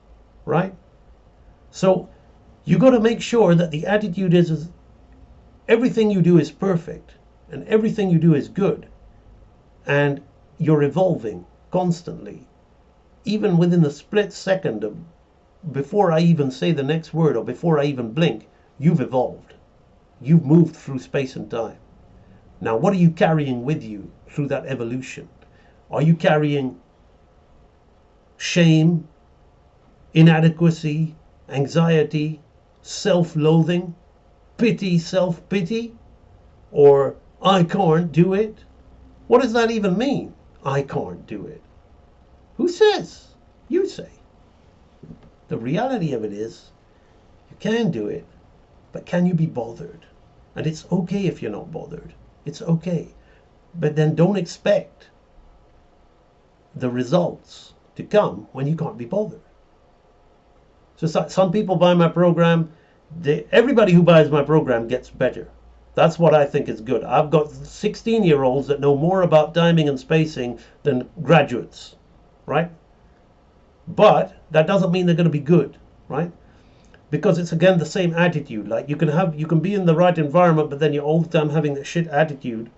right? So you got to make sure that the attitude is everything you do is perfect and everything you do is good, and you're evolving constantly. Even within the split second of before I even say the next word, or before I even blink, you've evolved. You've moved through space and time. Now, what are you carrying with you through that evolution? Are you carrying shame, inadequacy, anxiety, self-loathing, pity, self-pity, or I can't do it? What does that even mean? I can't do it. Who says? You say. The reality of it is, you can do it, but can you be bothered? And it's okay if you're not bothered. It's okay. But then don't expect the results to come when you can't be bothered. So some people buy my program. Everybody who buys my program gets better. That's what I think is good. I've got 16-year-olds that know more about timing and spacing than graduates, right? But that doesn't mean they're going to be good, right? Because it's again the same attitude. Like you can be in the right environment, but then you're all the time having that shit attitude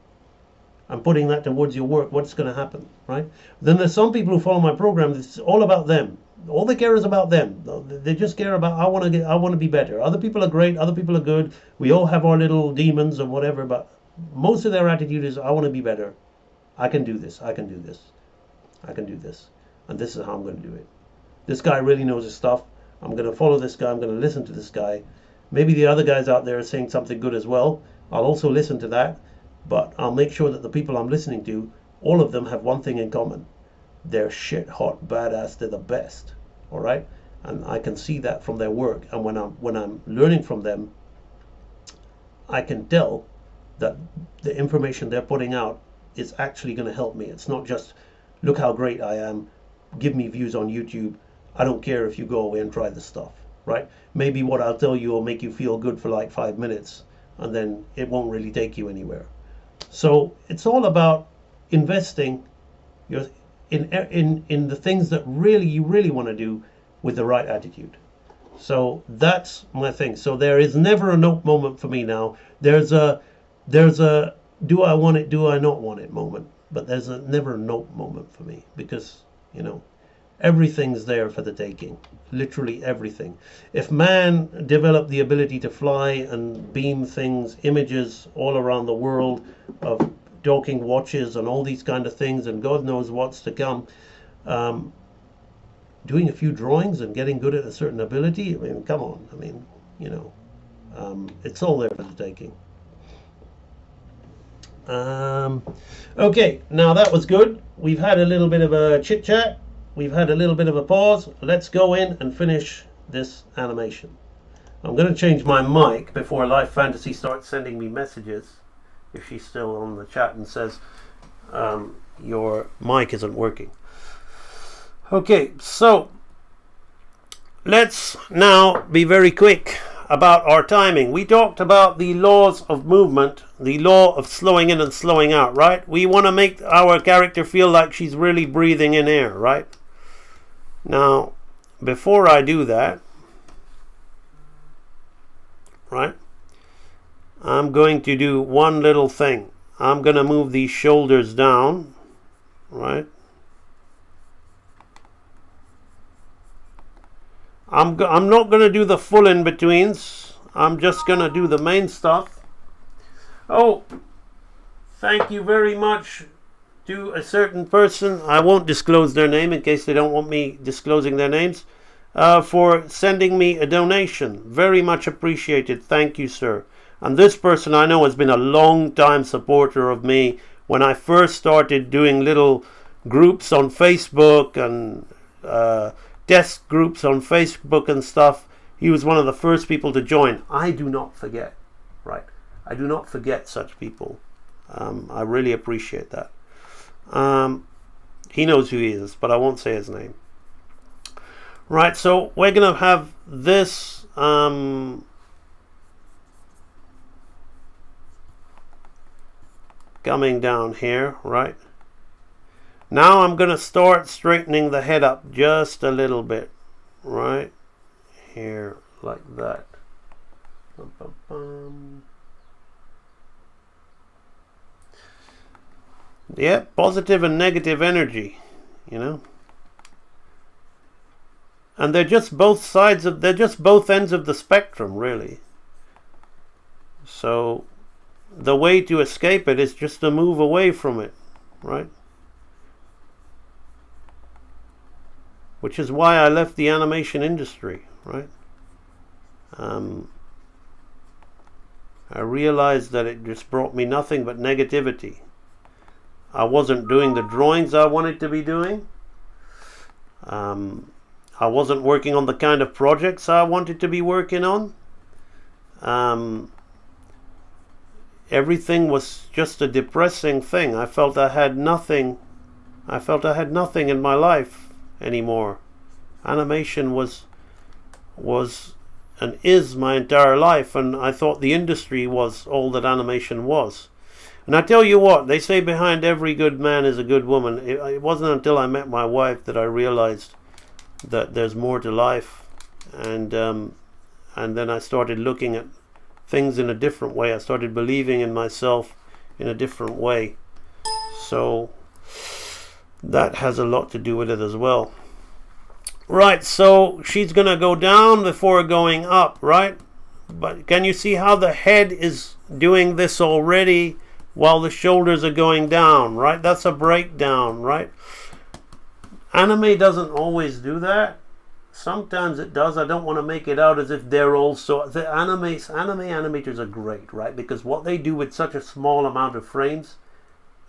and putting that towards your work. What's going to happen, right? Then there's some people who follow my program. It's all about them. All they care is about them. They just care about I want to be better. Other people are great. Other people are good. We all have our little demons and whatever. But most of their attitude is I want to be better. I can do this. I can do this. I can do this. And this is how I'm going to do it. This guy really knows his stuff. I'm going to follow this guy. I'm going to listen to this guy. Maybe the other guys out there are saying something good as well. I'll also listen to that. But I'll make sure that the people I'm listening to, all of them have one thing in common. They're shit hot badass. They're the best. All right? And I can see that from their work. And when I'm learning from them, I can tell that the information they're putting out is actually going to help me. It's not just, look how great I am, give me views on YouTube. I don't care if you go away and try this stuff, right? Maybe what I'll tell you will make you feel good for like 5 minutes, and then it won't really take you anywhere. So it's all about investing in the things that really you really want to do with the right attitude. So that's my thing. So there is never a nope moment for me now. There's a do I want it, do I not want it moment, but there's never a nope moment for me, because everything's there for the taking, literally everything. If man developed the ability to fly and beam things, images all around the world of docking watches and all these kind of things, and God knows what's to come, doing a few drawings and getting good at a certain ability, I mean, come on, I mean, it's all there for the taking. Okay, now that was good. We've had a little bit of a chit chat. We've had a little bit of a pause. Let's go in and finish this animation. I'm going to change my mic before Life Fantasy starts sending me messages, if she's still on the chat, and says your mic isn't working. Okay, so let's now be very quick about our timing. We talked about the laws of movement, the law of slowing in and slowing out, right? We want to make our character feel like she's really breathing in air, right? Now, before I do that, right, I'm going to do one little thing. I'm going to move these shoulders down, right? I'm not going to do the full in-betweens. I'm just going to do the main stuff. Oh, thank you very much to a certain person. I won't disclose their name in case they don't want me disclosing their names. For sending me a donation. Very much appreciated. Thank you, sir. And this person I know has been a long time supporter of me. When I first started doing little groups on Facebook and desk groups on Facebook and stuff, he was one of the first people to join. I do not forget, right? I do not forget such people. I really appreciate that. He knows who he is, but I won't say his name. Right, so we're going to have this coming down here, right? Now I'm going to start straightening the head up just a little bit, right? Here, like that. Yeah, positive and negative energy, And they're just both ends of the spectrum, really. So the way to escape it is just to move away from it, right? Which is why I left the animation industry, right? I realized that it just brought me nothing but negativity. I wasn't doing the drawings I wanted to be doing. I wasn't working on the kind of projects I wanted to be working on. Everything was just a depressing thing. I felt I had nothing. I felt I had nothing in my life anymore. Animation was and is my entire life, and I thought the industry was all that animation was. And I tell you what, they say behind every good man is a good woman. It wasn't until I met my wife that I realized that there's more to life, and then I started looking at things in a different way. I started believing in myself in a different way. So that has a lot to do with it as well. Right, so she's going to go down before going up, right? But can you see how the head is doing this already while the shoulders are going down, right? That's a breakdown, right? Anime doesn't always do that. Sometimes it does. I don't want to make it out as if they're also... The anime animators are great, right? Because what they do with such a small amount of frames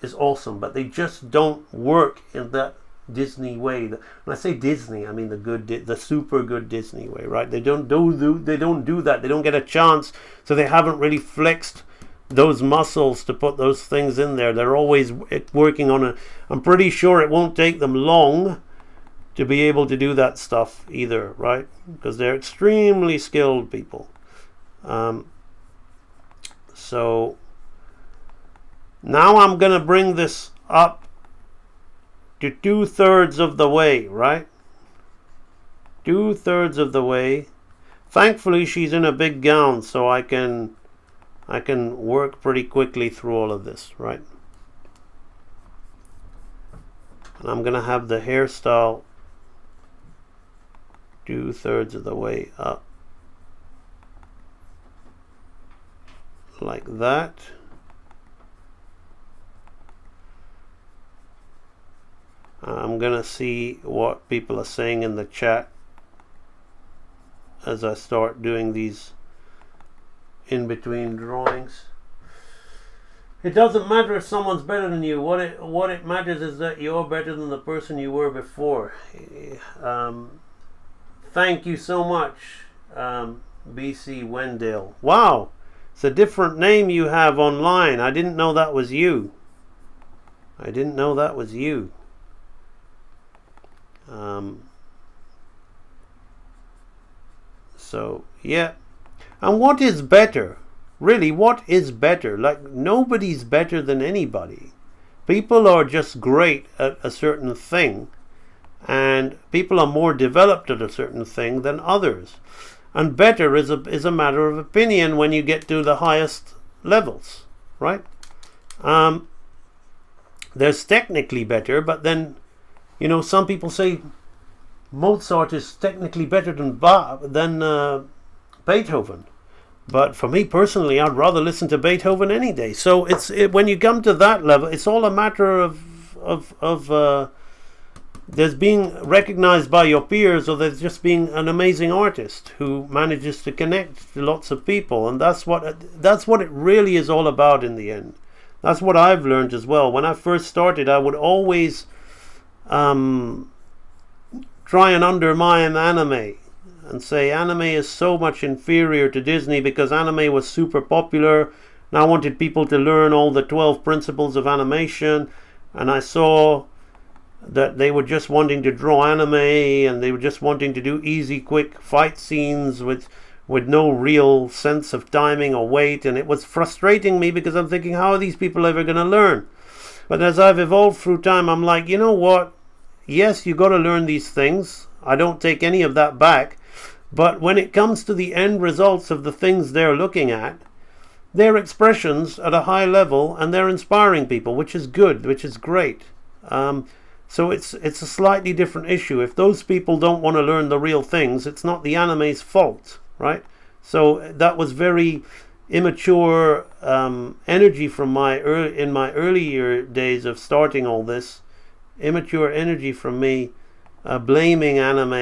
is awesome, but they just don't work in that Disney way. When I say Disney, I mean the super good Disney way, right? They don't do that. They don't get a chance, so they haven't really flexed those muscles to put those things in there. They're always working on it. I'm pretty sure it won't take them long to be able to do that stuff either, right? Because they're extremely skilled people. So now I'm going to bring this up to 2/3 of the way, right? 2/3 of the way. Thankfully, she's in a big gown, so I can work pretty quickly through all of this, right? And I'm gonna have the hairstyle 2/3 of the way up, like that. I'm gonna see what people are saying in the chat as I start doing these in between drawings. It doesn't matter if someone's better than you. What it matters is that you're better than the person you were before. Thank you so much, BC Wendell. Wow, it's a different name you have online. I didn't know that was you. I didn't know that was you. So yeah. And what is better? Really, what is better? Like, nobody's better than anybody. People are just great at a certain thing, and people are more developed at a certain thing than others. And better is a matter of opinion when you get to the highest levels, right? There's technically better, but then, you know, some people say Mozart is technically better than Beethoven. But for me personally, I'd rather listen to Beethoven any day. So when you come to that level, it's all a matter of there's being recognized by your peers, or there's just being an amazing artist who manages to connect to lots of people, and that's what it really is all about in the end. That's what I've learned as well. When I first started, I would always try and undermine anime and say anime is so much inferior to Disney because anime was super popular, and I wanted people to learn all the 12 principles of animation, and I saw that they were just wanting to draw anime, and they were just wanting to do easy, quick fight scenes with no real sense of timing or weight, and it was frustrating me because I'm thinking, how are these people ever going to learn? But as I've evolved through time, I'm like, you know what? Yes, you got to learn these things. I don't take any of that back. But when it comes to the end results of the things they're looking at, they're expressions at a high level, and they're inspiring people, which is good, which is great. So it's a slightly different issue. If those people don't want to learn the real things, it's not the anime's fault, right? So that was very immature energy from in my earlier days of starting all this. Immature energy from me, blaming anime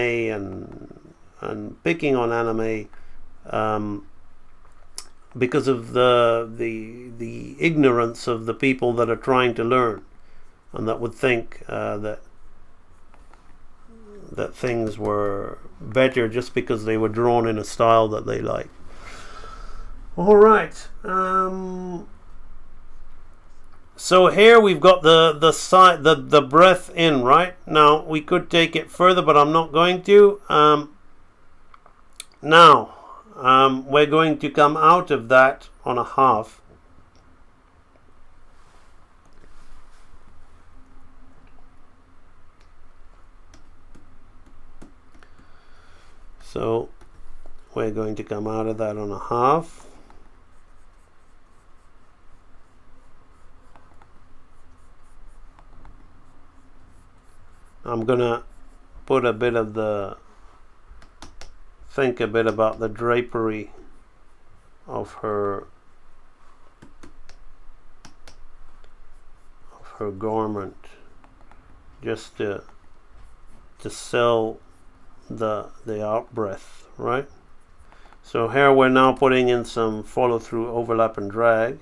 and picking on anime because of the ignorance of the people that are trying to learn, and that would think that things were better just because they were drawn in a style that they like. All right. So here we've got the breath in, right? Now we could take it further, but I'm not going to. Now we're going to come out of that on a half. So we're going to come out of that on a half. I'm gonna put a bit of think a bit about the drapery of her garment, just to sell the out breath, right? So here we're now putting in some follow through, overlap and drag.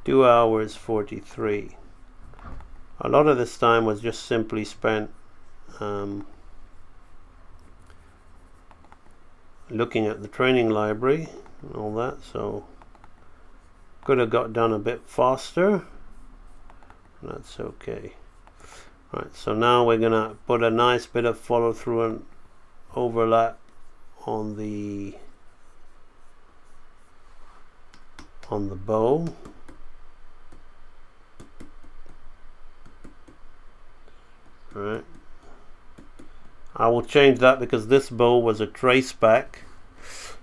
2 hours 43. A lot of this time was just simply spent looking at the training library and all that, so could have got done a bit faster. That's okay. Right, so now we're gonna put a nice bit of follow through and overlap on the bow. Alright. I will change that because this bow was a trace back.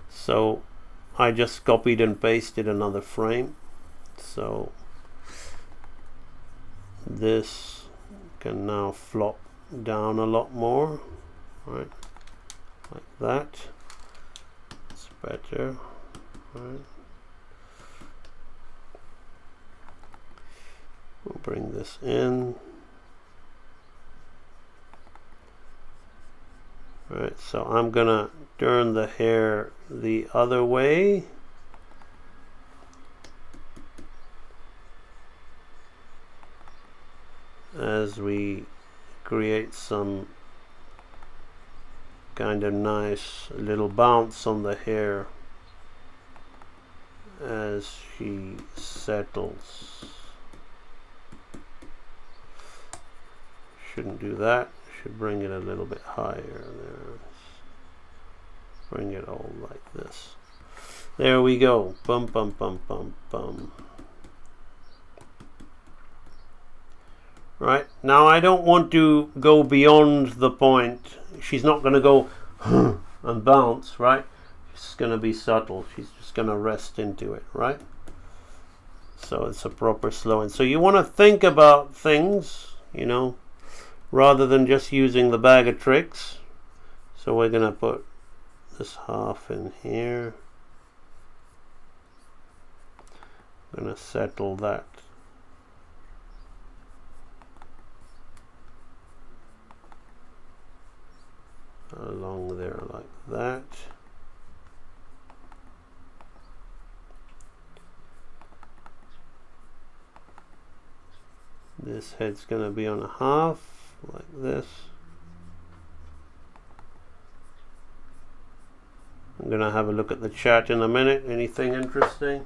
So I just copied and pasted another frame. So this can now flop down a lot more. Right. Like that. It's better. Right. We'll bring this in. Right, so I'm gonna turn the hair the other way. As we create some kind of nice little bounce on the hair as she settles. Shouldn't do that. Should bring it a little bit higher there. Bring it all like this. There we go. Bum bum bum bum bum. Right, now I don't want to go beyond the point. She's not going to go and bounce, right? She's going to be subtle. She's just going to rest into it, right? So it's a proper slowing. So you want to think about things, you know, rather than just using the bag of tricks. So we're going to put this half in here. I'm going to settle that along there like that. This head's going to be on a half like this. I'm going to have a look at the chat in a minute. Anything interesting?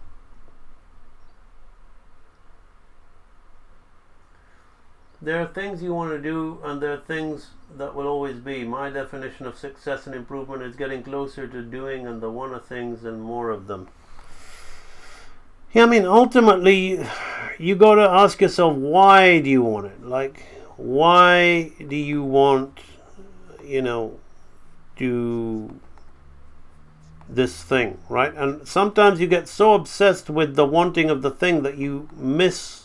There are things you want to do, and there are things that will always be. My definition of success and improvement is getting closer to doing and the one of things and more of them. Yeah, I mean, ultimately, you got to ask yourself, why do you want it? Like, why do you want, you know, do this thing, right? And sometimes you get so obsessed with the wanting of the thing that you miss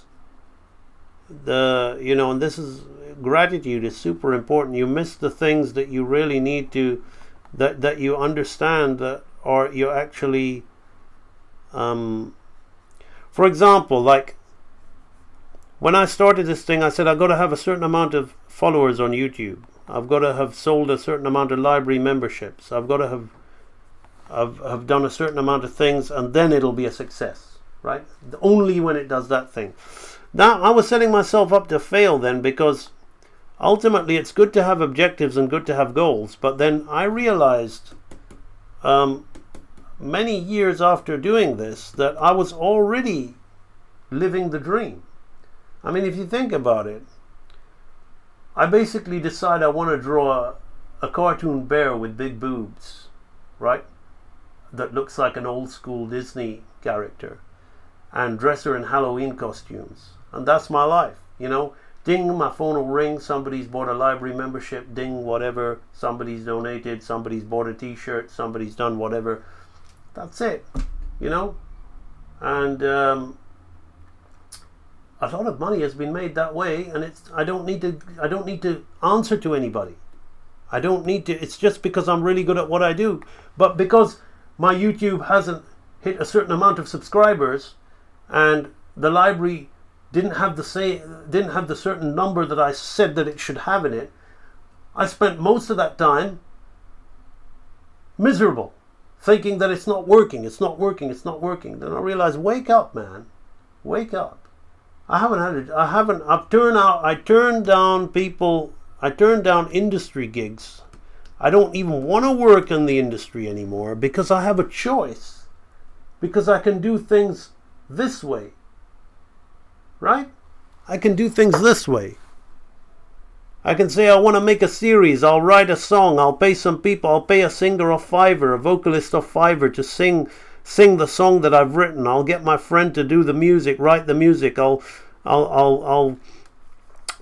the, you know, and this is, gratitude is super important. You miss the things that you really need to, that you understand, that, or you actually, for example, like when I started this thing, I said I've got to have a certain amount of followers on YouTube. I've got to have sold a certain amount of library memberships. I've got to have done a certain amount of things, and then it'll be a success, right? Only when it does that thing. Now, I was setting myself up to fail then, because ultimately it's good to have objectives and good to have goals. But then I realized many years after doing this that I was already living the dream. I mean, if you think about it, I basically decide I want to draw a cartoon bear with big boobs, right? That looks like an old school Disney character, and dress her in Halloween costumes. And that's my life, you know. Ding, my phone will ring, somebody's bought a library membership, ding, whatever, somebody's donated, somebody's bought a t-shirt, somebody's done whatever. That's it, you know. And a lot of money has been made that way, and I don't need to answer to anybody. I don't need to, it's just because I'm really good at what I do. But because my YouTube hasn't hit a certain amount of subscribers, and the library didn't have the certain number that I said that it should have in it, I spent most of that time miserable, thinking that it's not working. Then I realized, wake up, man, wake up. I turned down industry gigs. I don't even want to work in the industry anymore, because I have a choice, because I can do things this way, right? I can do things this way. I can say I want to make a series, I'll write a song, I'll pay some people, I'll pay a singer of Fiverr, a vocalist of Fiverr to sing the song that I've written. I'll get my friend to do the music, write the music. I'll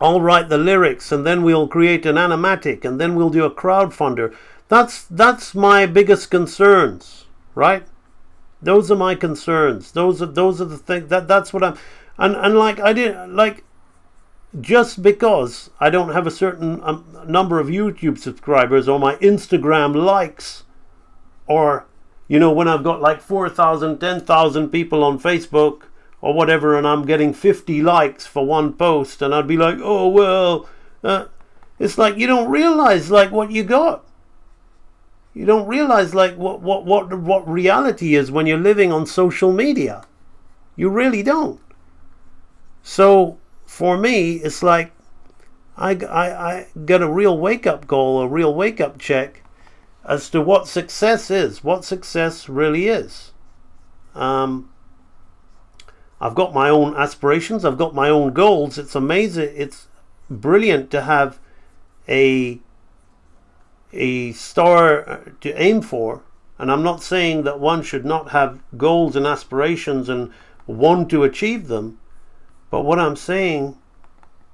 I'll write the lyrics, and then we'll create an animatic, and then we'll do a crowdfunder. That's my biggest concerns, right? Those are my concerns. Those are the things that's what I'm, and like I didn't like, just because I don't have a certain number of YouTube subscribers or my Instagram likes, or when I've got like 4,000, 10,000 people on Facebook or whatever, and I'm getting 50 likes for one post, and I'd be like, oh well, it's like you don't realize like what you got. You don't realize like what reality is when you're living on social media. You really don't. So for me, it's like I get a real wake-up call, a real wake-up check as to what success is, what success really is. I've got my own aspirations, I've got my own goals. It's amazing, it's brilliant to have a star to aim for, and I'm not saying that one should not have goals and aspirations and want to achieve them, but what I'm saying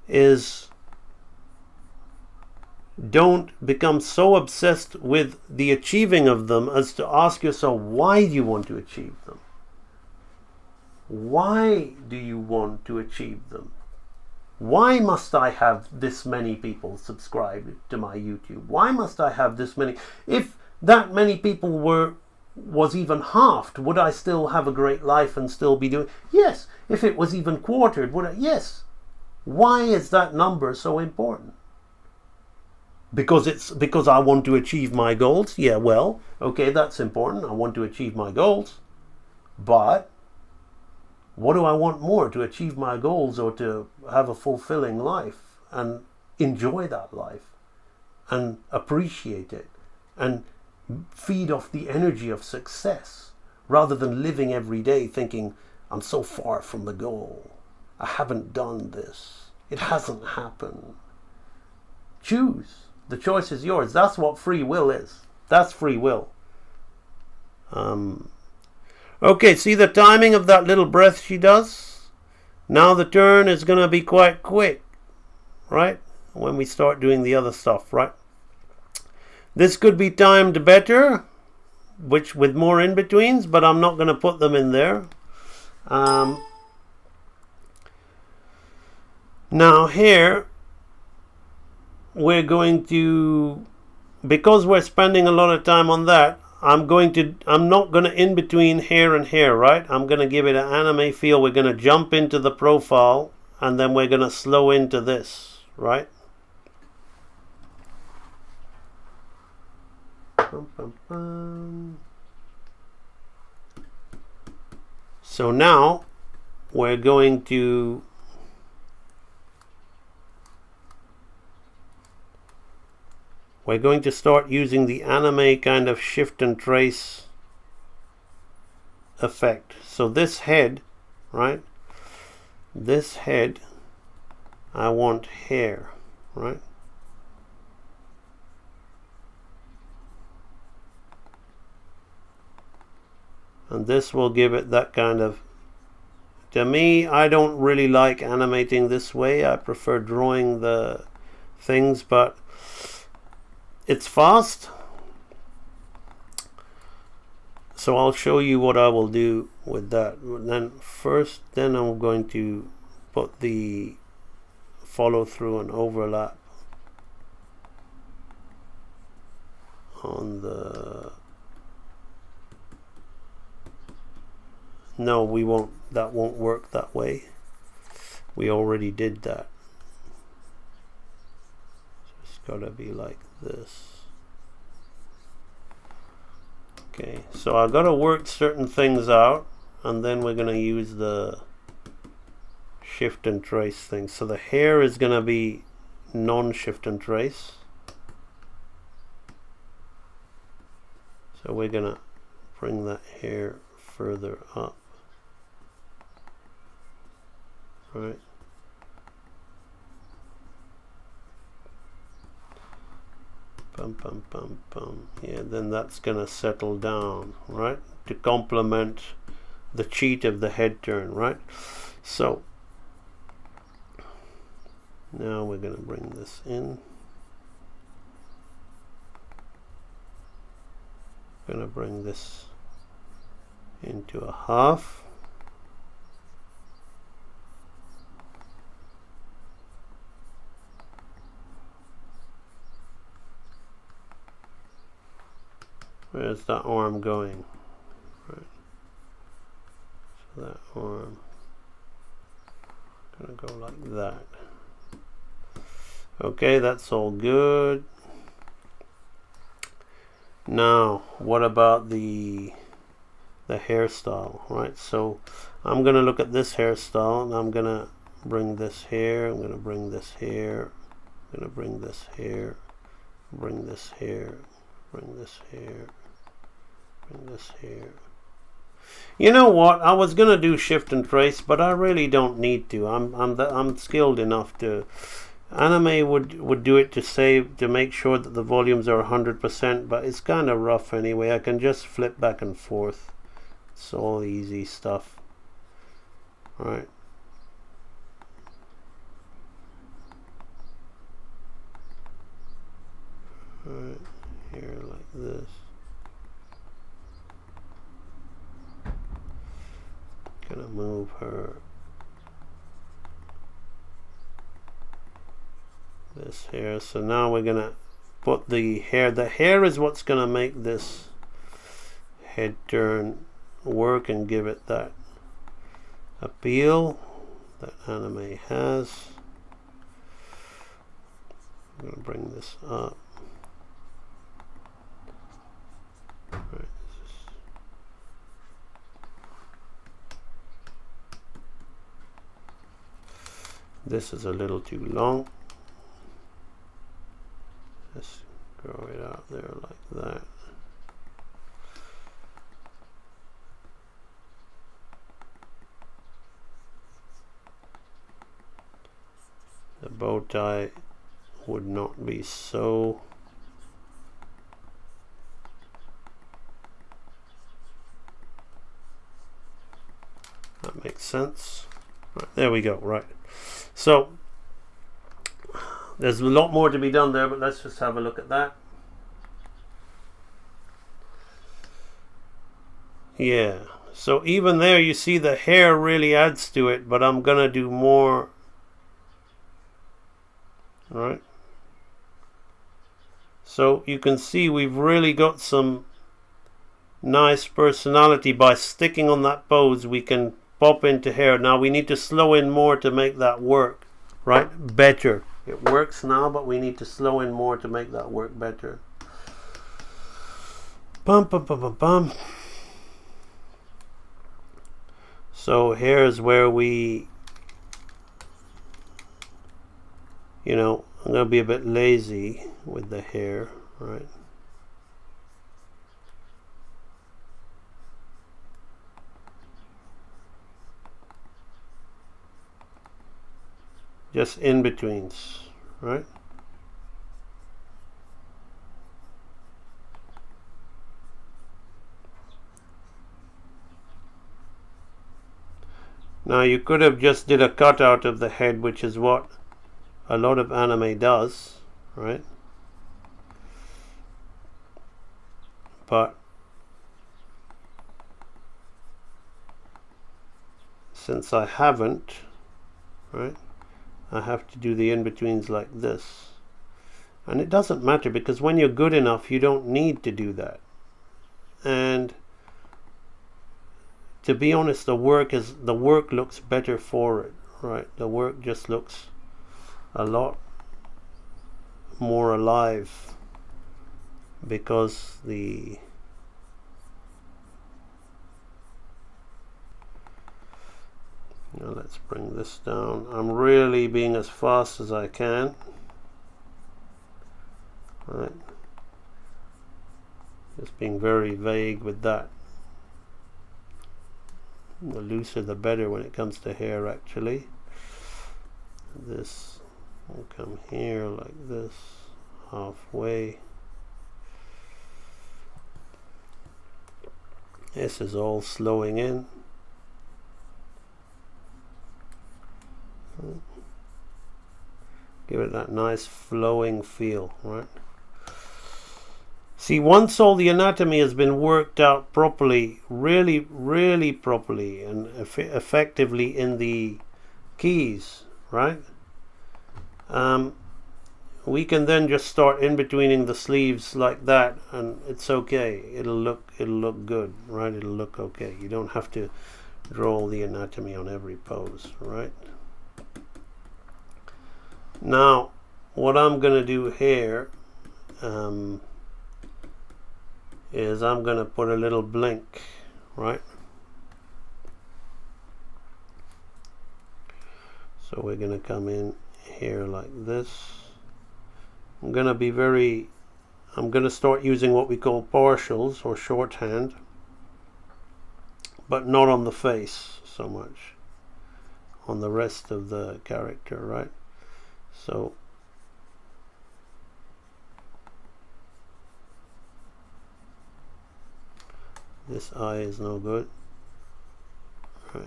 is don't become so obsessed with the achieving of them as to ask yourself, why do you want to achieve them? Why do you want to achieve them? Why must I have this many people subscribed to my YouTube? Why must I have this many? If that many people was even halved, would I still have a great life and still be doing? Yes. If it was even quartered, would I? Yes. Why is that number so important? Because I want to achieve my goals? Yeah, well, okay, that's important. I want to achieve my goals. But what do I want more? To achieve my goals or to have a fulfilling life and enjoy that life and appreciate it and feed off the energy of success, rather than living every day thinking, I'm so far from the goal. I haven't done this. It hasn't happened. Choose. The choice is yours. That's what free will is. That's free will. Okay, see the timing of that little breath she does? Now the turn is going to be quite quick, right? When we start doing the other stuff, right? This could be timed better, which with more in-betweens, but I'm not going to put them in there. Now here, we're going to, because we're spending a lot of time on that, I'm not going to in between here and here, right? I'm going to give it an anime feel. We're going to jump into the profile, and then we're going to slow into this, right? So now we're going to start using the anime kind of shift and trace effect. So this head, right? This head, I want hair, right? And this will give it that kind of, to me, I don't really like animating this way. I prefer drawing the things, but it's fast. So I'll show you what I will do with that. Then I'm going to put the follow through and overlap on the, no, we won't, that won't work that way. We already did that. So it's gotta be like this. Okay, so I've got to work certain things out, and then we're going to use the shift and trace thing. So the hair is going to be non-shift and trace. So we're going to bring that hair further up. Right. Pum, pum, pum, pum. Yeah, then that's gonna settle down, right? To complement the cheat of the head turn, right? So Now we're going to bring this in. Going to bring this into a half. Where's that arm going? Right. So that arm gonna go like that. Okay, that's all good. Now, what about the hairstyle, right? So I'm gonna look at this hairstyle and I'm gonna bring this here, I'm gonna bring this here, I'm gonna bring this here, bring this here, bring this here, bring this here. You know what? I was gonna do shift and trace, but I really don't need to. I'm skilled enough to. Anime would do it to make sure that the volumes are 100%, but it's kind of rough anyway. I can just flip back and forth. It's all easy stuff. Right. Right here like this. Gonna move her this here. So now we're gonna put the hair. The hair is what's gonna make this head turn work and give it that appeal that anime has. I'm gonna bring this up. Right. This is a little too long. Just grow it out there like that. The bow tie would not be so. That makes sense. Right, there we go. Right. So there's a lot more to be done there, but let's just have a look at that. Yeah, so even there you see the hair really adds to it, but I'm gonna do more. Right, so you can see we've really got some nice personality by sticking on that pose. We can pop into hair. Now we need to slow in more to make that work, right? Better. It works now, but we need to slow in more to make that work better. Bum, bum, bum, bum, bum. So here's where we, you know, I'm going to be a bit lazy with the hair, right? Just in betweens, right? Now you could have just did a cutout of the head, which is what a lot of anime does, right? But since I haven't, right, I have to do the in-betweens like this. And it doesn't matter, because when you're good enough, you don't need to do that. And to be honest, the work looks better for it, right? The work just looks a lot more alive, because the now let's bring this down. I'm really being as fast as I can, right? Just being very vague with that. The looser the better when it comes to hair, actually. This will come here like this, halfway. This is all slowing in. Give it that nice flowing feel, right? See, once all the anatomy has been worked out properly, really properly and effectively in the keys, right? We can then just start in betweening the sleeves like that, and it's okay. It'll look good, right? It'll look okay. You don't have to draw all the anatomy on every pose, right? Now, what I'm gonna do here is I'm gonna put a little blink, right? So we're gonna come in here like this. I'm gonna start using what we call partials or shorthand, but not on the face so much, on the rest of the character, right? So this eye is no good, right?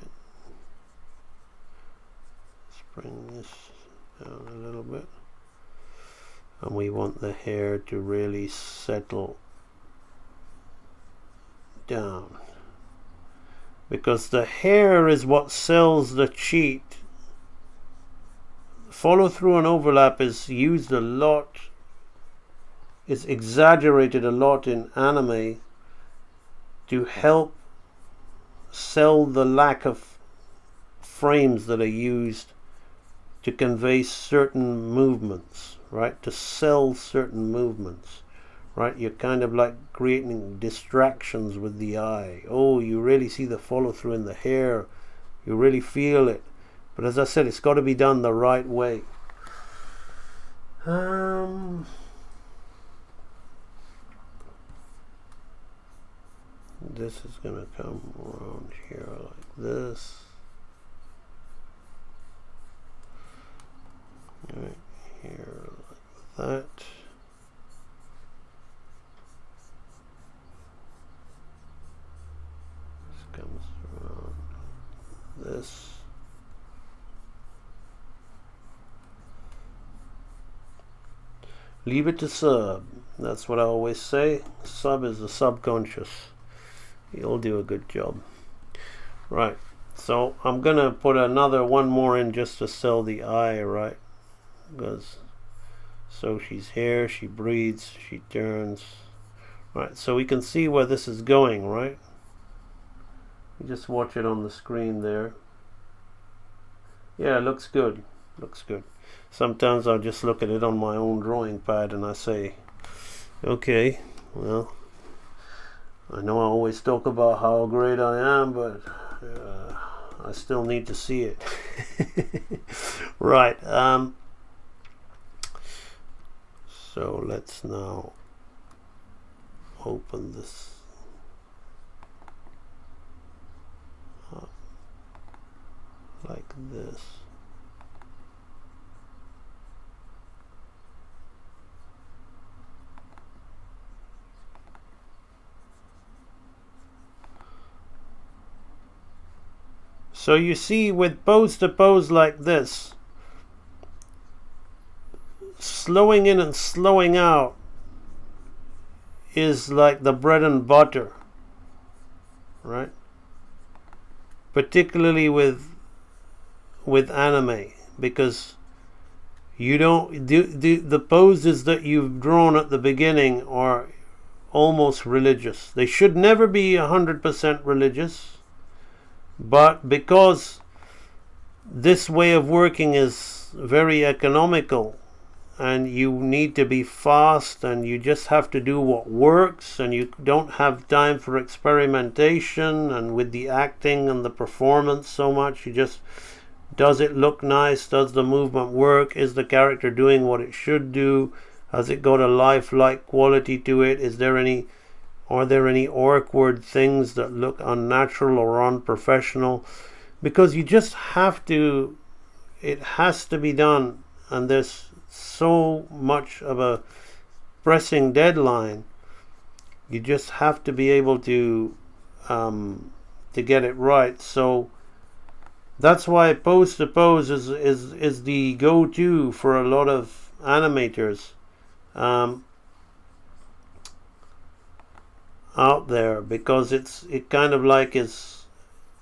Let's bring this down a little bit. And we want the hair to really settle down, because the hair is what sells the cheat. Follow through and overlap is used a lot, is exaggerated a lot in anime to help sell the lack of frames that are used to convey certain movements, right? To sell certain movements, right? You're kind of like creating distractions with the eye. Oh, you really see the follow through in the hair. You really feel it. But as I said, it's got to be done the right way. This is going to come around here like this. Right here like that. This comes around this. Leave it to sub. That's what I always say. Sub is the subconscious. You'll do a good job. Right. So I'm gonna put one more in just to sell the eye, right? Because so she's here, she breathes, she turns. Right. So we can see where this is going, right? You just watch it on the screen there. Yeah, it looks good. Looks good. Sometimes I'll just look at it on my own drawing pad and I say, okay, well, I know I always talk about how great I am, but I still need to see it. Right. So let's now open this up like this. So you see, with pose to pose like this, slowing in and slowing out is like the bread and butter, right? Particularly with anime, because you don't do the poses that you've drawn at the beginning are almost religious. They should never be 100% religious. But because this way of working is very economical and you need to be fast and you just have to do what works and you don't have time for experimentation and with the acting and the performance so much, you just, does it look nice? Does the movement work? Is the character doing what it should do? Has it got a lifelike quality to it? Are there any awkward things that look unnatural or unprofessional? Because you just have to, it has to be done, and there's so much of a pressing deadline. You just have to be able to get it right. So That's why pose to pose is the go-to for a lot of animators out there, because it kind of like is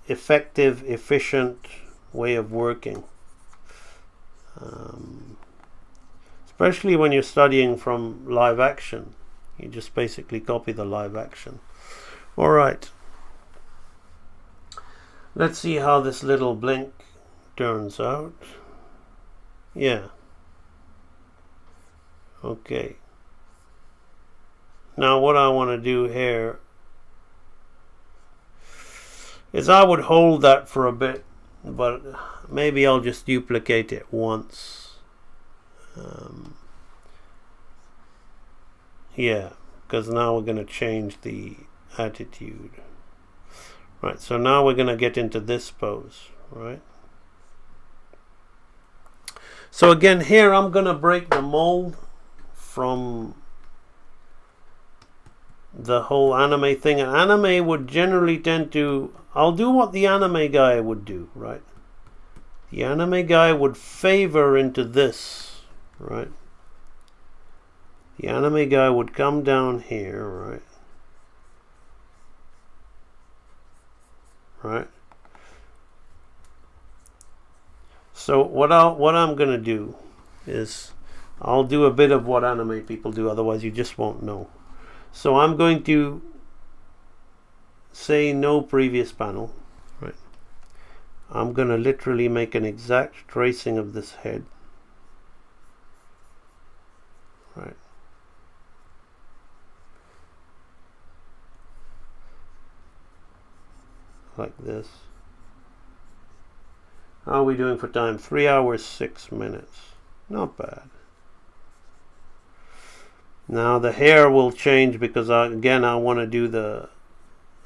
effective, efficient way of working. Especially when you're studying from live action, you just basically copy the live action. All right. Let's see how this little blink turns out. Yeah. Okay. Now what I want to do here is I would hold that for a bit, but maybe I'll just duplicate it once. Yeah, because now we're going to change the attitude. Right, so now we're going to get into this pose, right? So again, here I'm going to break the mold from the whole anime thing. And anime would generally tend to, I'll do what the anime guy would do, right? The anime guy would favor into this, right? The anime guy would come down here, right? Right. So what I'm gonna do is I'll do a bit of what anime people do, otherwise you just won't know. So I'm going to say no previous panel, right? I'm gonna literally make an exact tracing of this head, right? Like this. How are we doing for time? 3 hours 6 minutes. Not bad. Now the hair will change because I want to do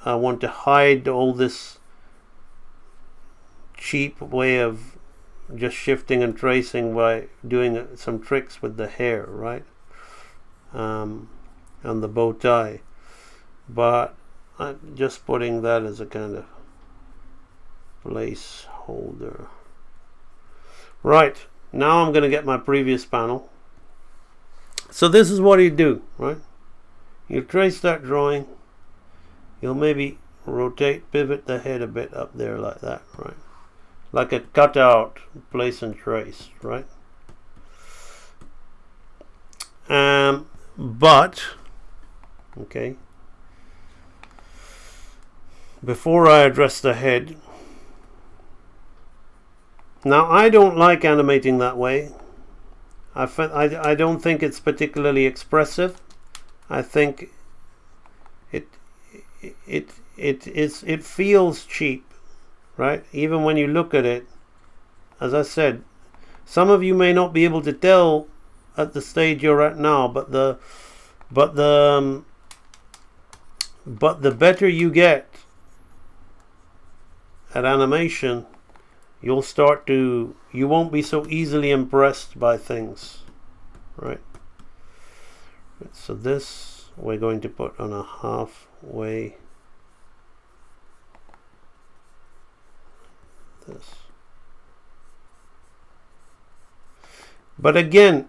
I want to hide all this cheap way of just shifting and tracing by doing some tricks with the hair, right? And the bow tie. But I'm just putting that as a kind of placeholder. Right, now I'm going to get my previous panel. So this is what you do, right? You trace that drawing. You'll maybe rotate, pivot the head a bit up there like that, right? Like a cutout, place and trace, right? But, okay, before I address the head, now I don't like animating that way. I don't think it's particularly expressive. I think it feels cheap, right? Even when you look at it, as I said, some of you may not be able to tell at the stage you're at now, but the better you get at animation, you won't be so easily impressed by things, right? So this we're going to put on a halfway. This. But again,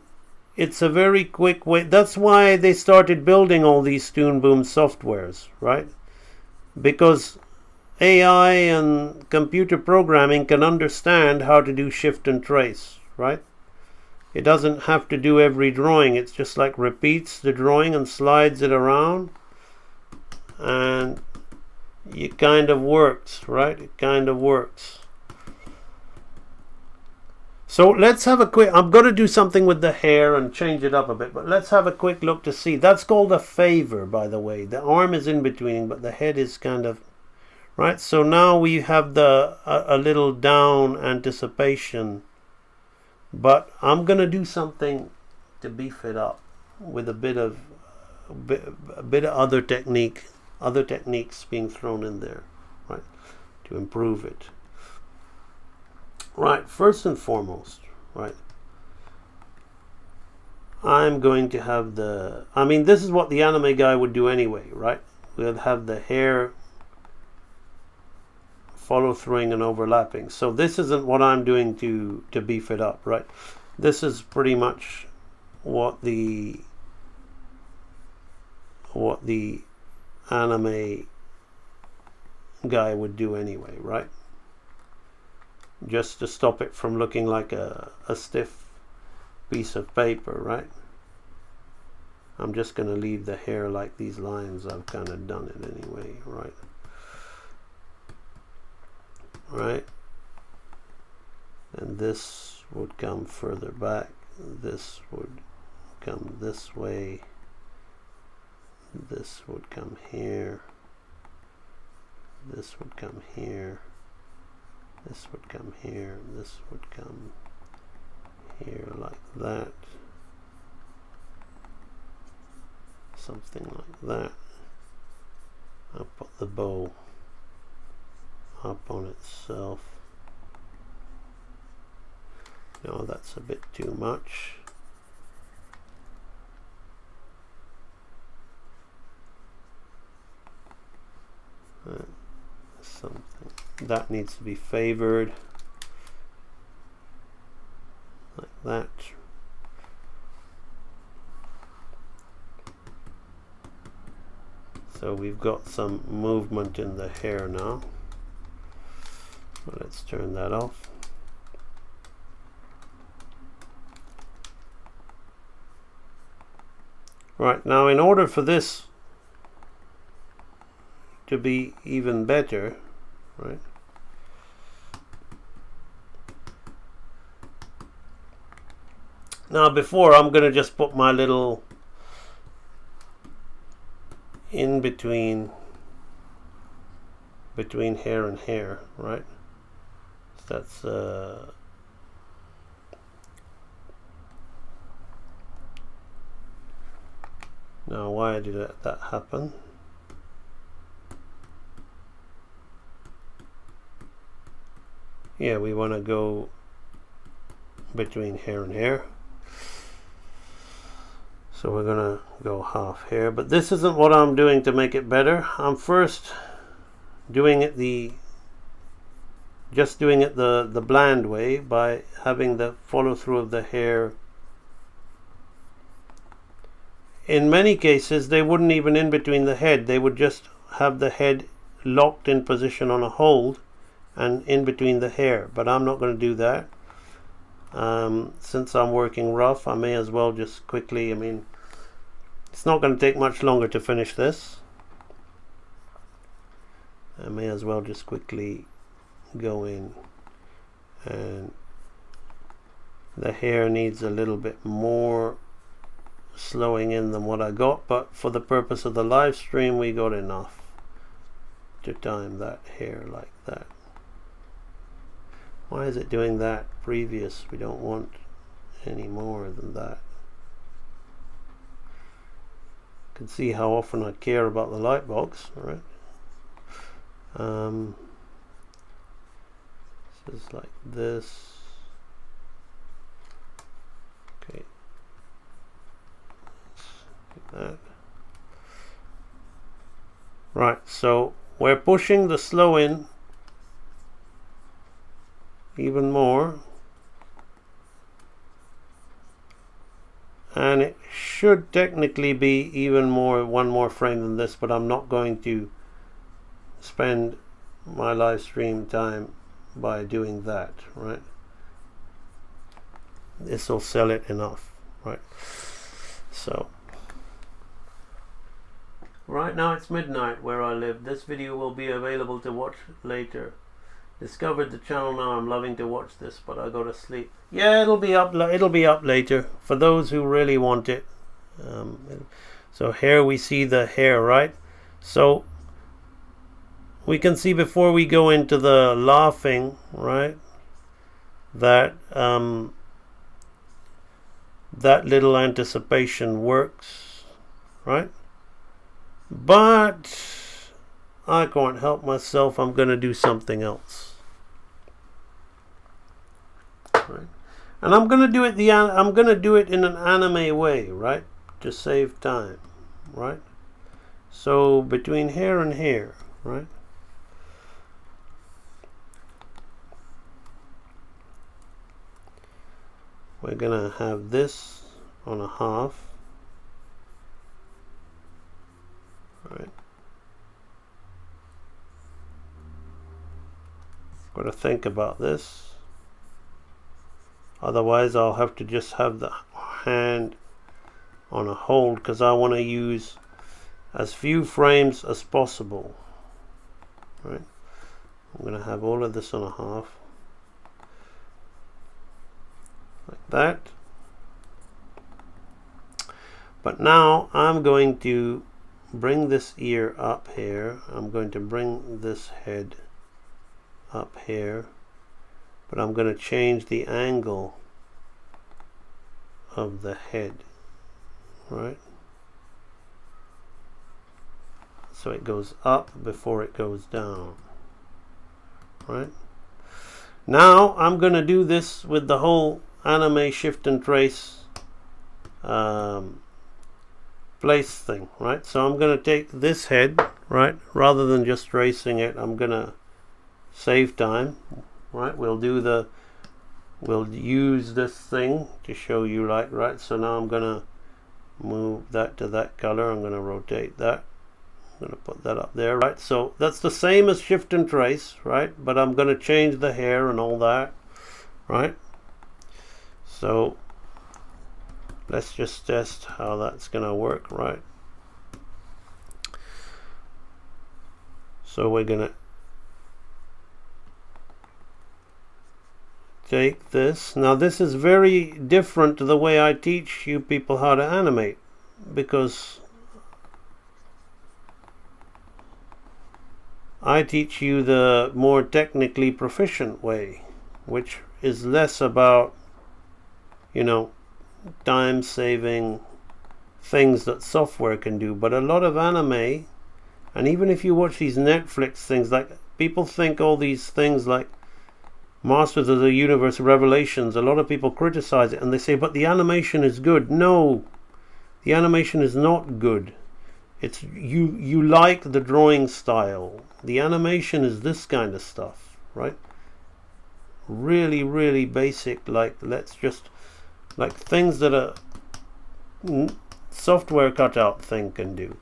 it's a very quick way. That's why they started building all these Toon Boom softwares, right? Because AI and computer programming can understand how to do shift and trace, right? It doesn't have to do every drawing. It's just like repeats the drawing and slides it around, and it kind of works, right? It kind of works. So let's have a quick, I'm going to do something with the hair and change it up a bit, but let's have a quick look to see. That's called a favor, by the way. The arm is in between, but the head is kind of, right? So now we have a little down anticipation, but I'm going to do something to beef it up with a bit of other techniques being thrown in there, right, to improve it. Right, first and foremost, right, I'm going to have this is what the anime guy would do anyway, right? We'll have the hair follow throughing and overlapping. So this isn't what I'm doing to beef it up, right? This is pretty much what the anime guy would do anyway, right? Just to stop it from looking like a stiff piece of paper, right? I'm just going to leave the hair like these lines. I've kind of done it anyway, right? Right? And this would come further back. This would come this way. This would come here. This would come here. This would come here. This would come here like that. Something like that. I'll put the bow up on itself. No, that's a bit too much. Something that needs to be favored like that. So we've got some movement in the hair now. Let's turn that off. Right, now in order for this to be even better, right? Now before, I'm going to just put my little in between hair and hair, right? That's now why did that happen? Yeah, we want to go between hair and hair. So we're gonna go half hair, but this isn't what I'm doing to make it better. I'm first doing it the bland way by having the follow through of the hair. In many cases, they wouldn't even in between the head. They would just have the head locked in position on a hold and in between the hair. But I'm not going to do that. Since I'm working rough, I may as well just quickly, I mean, it's not going to take much longer to finish this. I may as well just quickly go in, and the hair needs a little bit more slowing in than what I got, but for the purpose of the live stream we got enough to time that hair like that. Why is it doing that previous? We don't want any more than that. You can see how often I care about the light box, right? This is like this. Okay. Like that. Right, so we're pushing the slow in even more, and it should technically be even more, one more frame than this, but I'm not going to spend my live stream time by doing that, right? This will sell it enough, right? So right now it's midnight where I live. This video will be available to watch later. Discovered the channel now. I'm loving to watch this, but I go to sleep. Yeah, it'll be up later for those who really want it. So here we see the hair, right? So we can see before we go into the laughing, right, that that little anticipation works, right? But I can't help myself. I'm going to do something else. Right? And I'm going to do it I'm going to do it in an anime way, right? To save time, right? So between hair and hair, right? we're gonna have this on a half. Right. Got to think about this. Otherwise, I'll have to just have the hand on a hold because I want to use as few frames as possible. Right. I'm going to have all of this on a half. Like that. But now I'm going to bring this ear up here. I'm going to bring this head up here, but I'm going to change the angle of the head, right? So it goes up before it goes down, right? Now I'm going to do this with the whole Animate shift and trace place thing, right? So I'm going to take this head, right, rather than just tracing it. I'm going to save time, right? We'll use this thing to show you, like, right? So now I'm going to move that to that color. I'm going to rotate that. I'm going to put that up there, right? So that's the same as shift and trace, right? But I'm going to change the hair and all that, right? So let's just test how that's going to work, right? So we're going to take this. Now this is very different to the way I teach you people how to animate, because I teach you the more technically proficient way, which is less about, you know, time saving things that software can do. But a lot of anime, and even if you watch these Netflix things, like, people think all these things like Masters of the Universe, Revelations, a lot of people criticize it and they say, but the animation is good. No, the animation is not good. It's you like the drawing style. The animation is this kind of stuff, right? Really, really basic, like, let's just, like, things that a software cutout thing can do.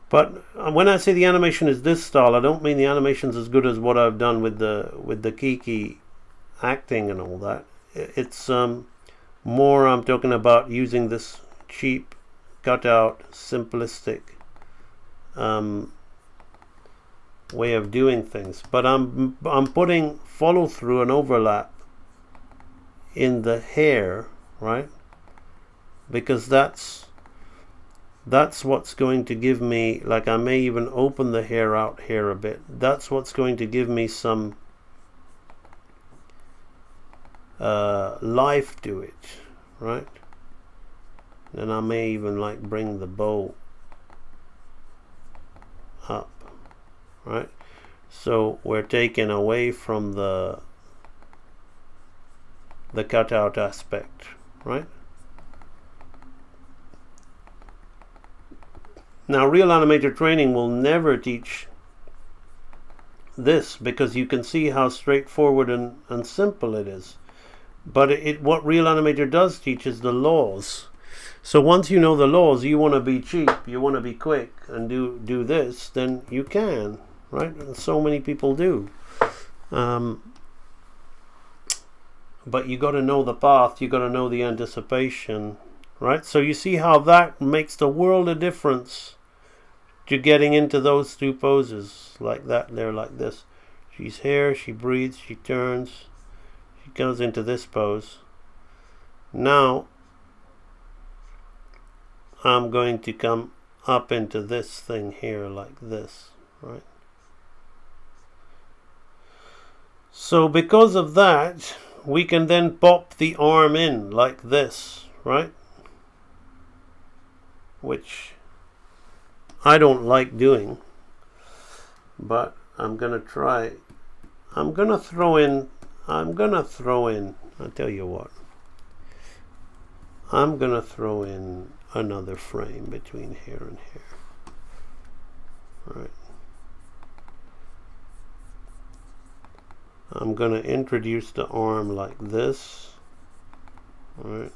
But when I say the animation is this style, I don't mean the animation's as good as what I've done with the Kiki acting and all that. It's more, I'm talking about using this cheap cutout simplistic way of doing things. But I'm putting follow through and overlap in the hair, right? Because that's what's going to give me, like, I may even open the hair out here a bit. That's what's going to give me some life to it, right? And I may even, like, bring the bow up, right? So we're taking away from the cutout aspect, right? Now, real animator training will never teach this, because you can see how straightforward and simple it is. But what real animator does teach is the laws. So once you know the laws, you want to be cheap, you want to be quick and do this, then you can, right? And so many people do. But you got to know the path, you got to know the anticipation, right? So you see how that makes the world of difference to getting into those two poses, like that there, like this. She's here, she breathes, she turns, she goes into this pose. Now I'm going to come up into this thing here, like this, right? So because of that, we can then pop the arm in like this, right? Which I don't like doing, but I'm gonna try. I'm gonna throw in, I'll tell you what, I'm gonna throw in another frame between here and here, right? I'm gonna introduce the arm like this, All right.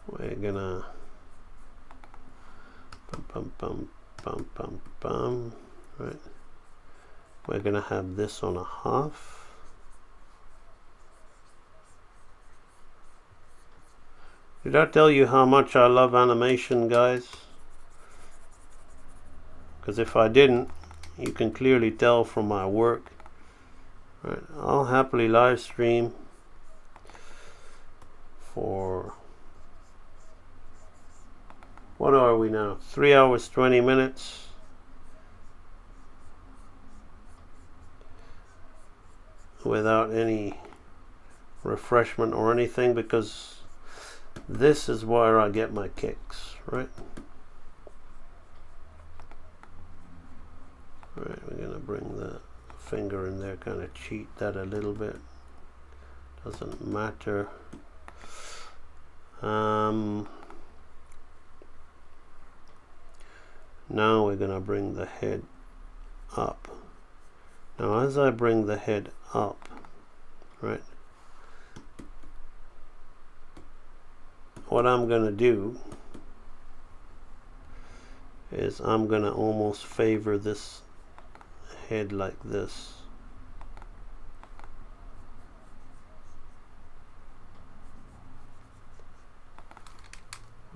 We're gonna right. We're gonna have this on a half. Did I tell you how much I love animation, guys? Because if I didn't, you can clearly tell from my work. Right. I'll happily live stream for, what are we now? 3 hours 20 minutes. Without any refreshment or anything, because this is where I get my kicks, right? Right, we're gonna bring the finger in there, kind of cheat that a little bit. Doesn't matter. Now we're gonna bring the head up. Now as I bring the head up, right, what I'm gonna do is I'm gonna almost favor this head like this.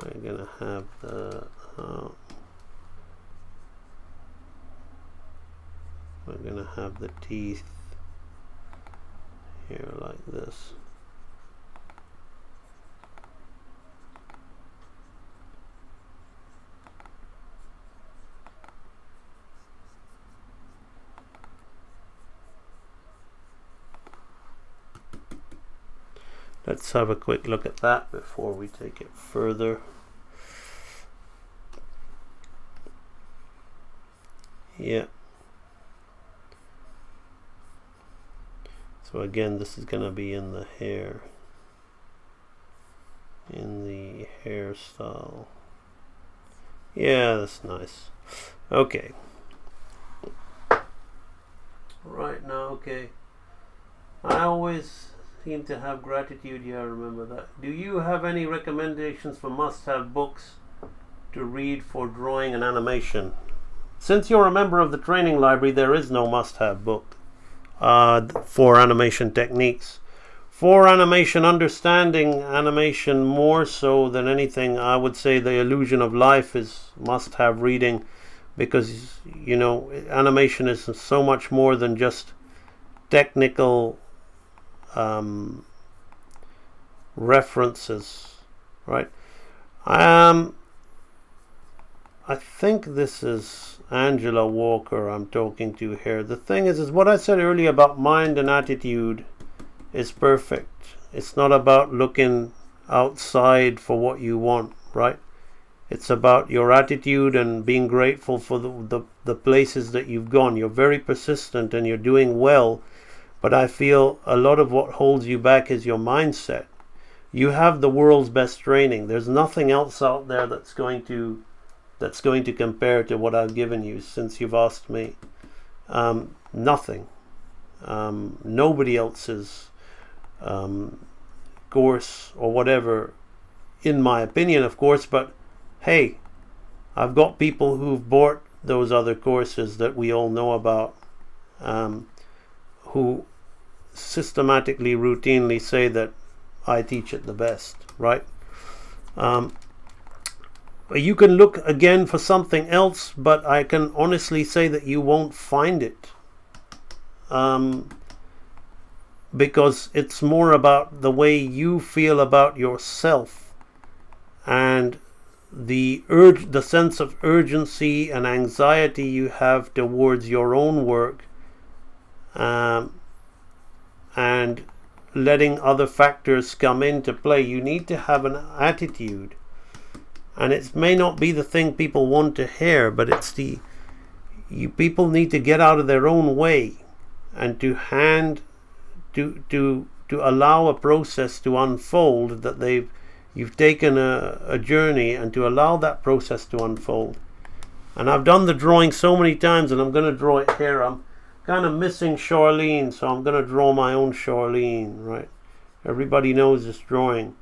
We're gonna have the we're gonna have the teeth here like this. Let's have a quick look at that before we take it further. Yeah. So again, this is going to be in the hair, in the hairstyle. Yeah, that's nice. Okay. Right now, okay. I always seem to have gratitude. Yeah, remember that. Do you have any recommendations for must-have books to read for drawing and animation? Since you're a member of the training library, there is no must-have book for animation techniques. For animation, understanding animation more so than anything, I would say The Illusion of Life is must-have reading, because, you know, animation is so much more than just technical references, right? I think this is Angela Walker I'm talking to here. The thing is what I said earlier about mind and attitude is perfect. It's not about looking outside for what you want, right? It's about your attitude and being grateful for the places that you've gone. You're very persistent and you're doing well, but I feel a lot of what holds you back is your mindset. You have the world's best training. There's nothing else out there that's going to compare to what I've given you since you've asked me. Nothing. Nobody else's course or whatever, in my opinion, of course, but hey, I've got people who've bought those other courses that we all know about, who systematically, routinely say that I teach it the best, right? You can look again for something else, but I can honestly say that you won't find it, because it's more about the way you feel about yourself and the sense of urgency and anxiety you have towards your own work, and letting other factors come into play. You need to have an attitude. And it may not be the thing people want to hear, but it's people need to get out of their own way and to allow a process to unfold that they've You've taken a journey, and to allow that process to unfold. And I've done the drawing so many times, and I'm going to draw it here. I'm kind of missing Charlene, so I'm going to draw my own Charlene, right? Everybody knows this drawing.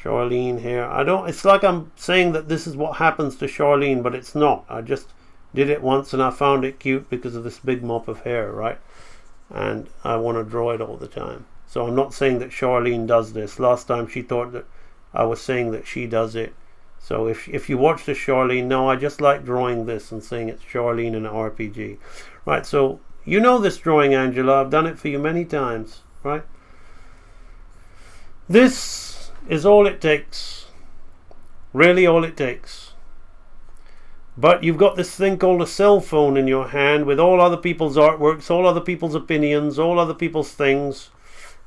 Charlene here. It's like I'm saying that this is what happens to Charlene, but it's not. I just did it once and I found it cute because of this big mop of hair, right? And I want to draw it all the time. So I'm not saying that Charlene does this. Last time she thought that I was saying that she does it. So if you watch the Charlene, no, I just like drawing this and saying it's Charlene in an RPG. Right, so you know this drawing, Angela. I've done it for you many times, right? This is all it takes. Really all it takes. But you've got this thing called a cell phone in your hand with all other people's artworks, all other people's opinions, all other people's things.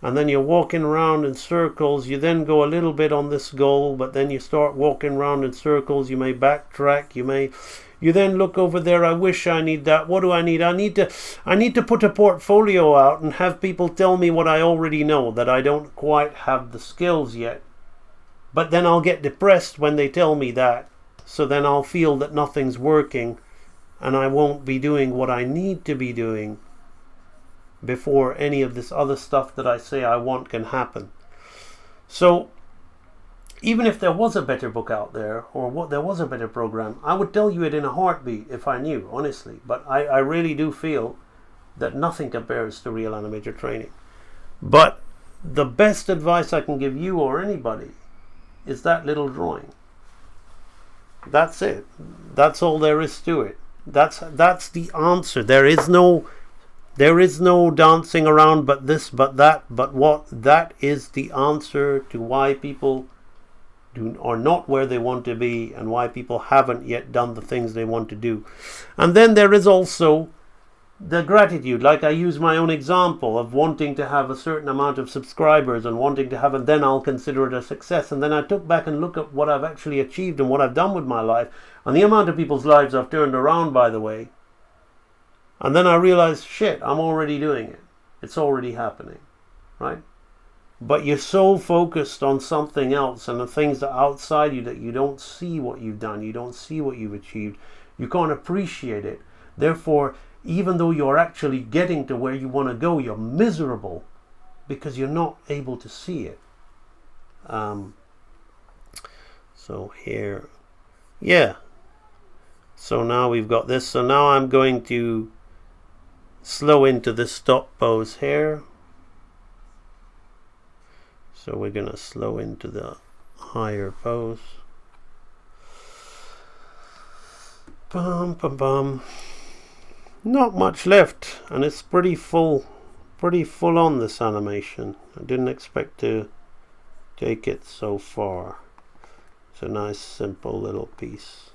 And then you're walking around in circles. You then go a little bit on this goal, but then you start walking around in circles. You may backtrack. You then look over there. I wish I need that. What do I need? I need to put a portfolio out and have people tell me what I already know, that I don't quite have the skills yet. But then I'll get depressed when they tell me that. So then I'll feel that nothing's working and I won't be doing what I need to be doing before any of this other stuff that I say I want can happen. So even if there was a better book out there, or there was a better program, I would tell you it in a heartbeat if I knew, honestly. But I really do feel that nothing compares to real animator training. But the best advice I can give you or anybody is that little drawing. That's it. That's all there is to it. That's the answer. There is no dancing around, but this, but that, but what. That is the answer to why people are not where they want to be and why people haven't yet done the things they want to do. And then there is also the gratitude. Like I use my own example of wanting to have a certain amount of subscribers and wanting to have, and then I'll consider it a success. And then I took back and look at what I've actually achieved and what I've done with my life and the amount of people's lives I've turned around, by the way. And then I realized, shit, I'm already doing it. It's already happening, right? But you're so focused on something else and the things that are outside you that you don't see what you've done. You don't see what you've achieved. You can't appreciate it. Therefore, even though you're actually getting to where you want to go, you're miserable because you're not able to see it. So here, yeah. So now we've got this. So now I'm going to slow into the stop pose here. So we're going to slow into the higher pose. Bum, bum, bum. Not much left, and it's pretty full on, this animation. I didn't expect to take it so far. It's a nice simple little piece.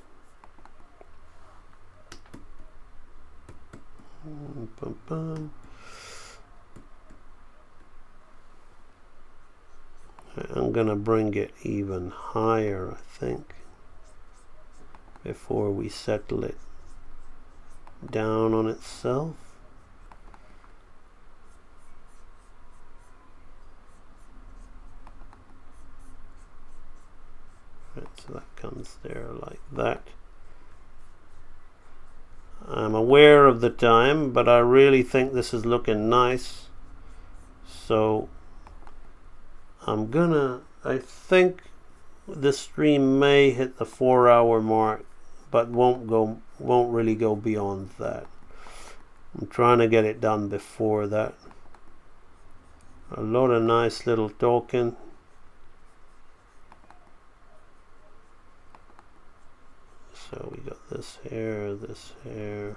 Bum, bum. I'm gonna bring it even higher, I think, before we settle it down on itself. Right, so that comes there like that. I'm aware of the time, but I really think this is looking nice. So I think the stream may hit the 4-hour mark, but won't really go beyond that. I'm trying to get it done before that. A lot of nice little talking. So we got this here, this here.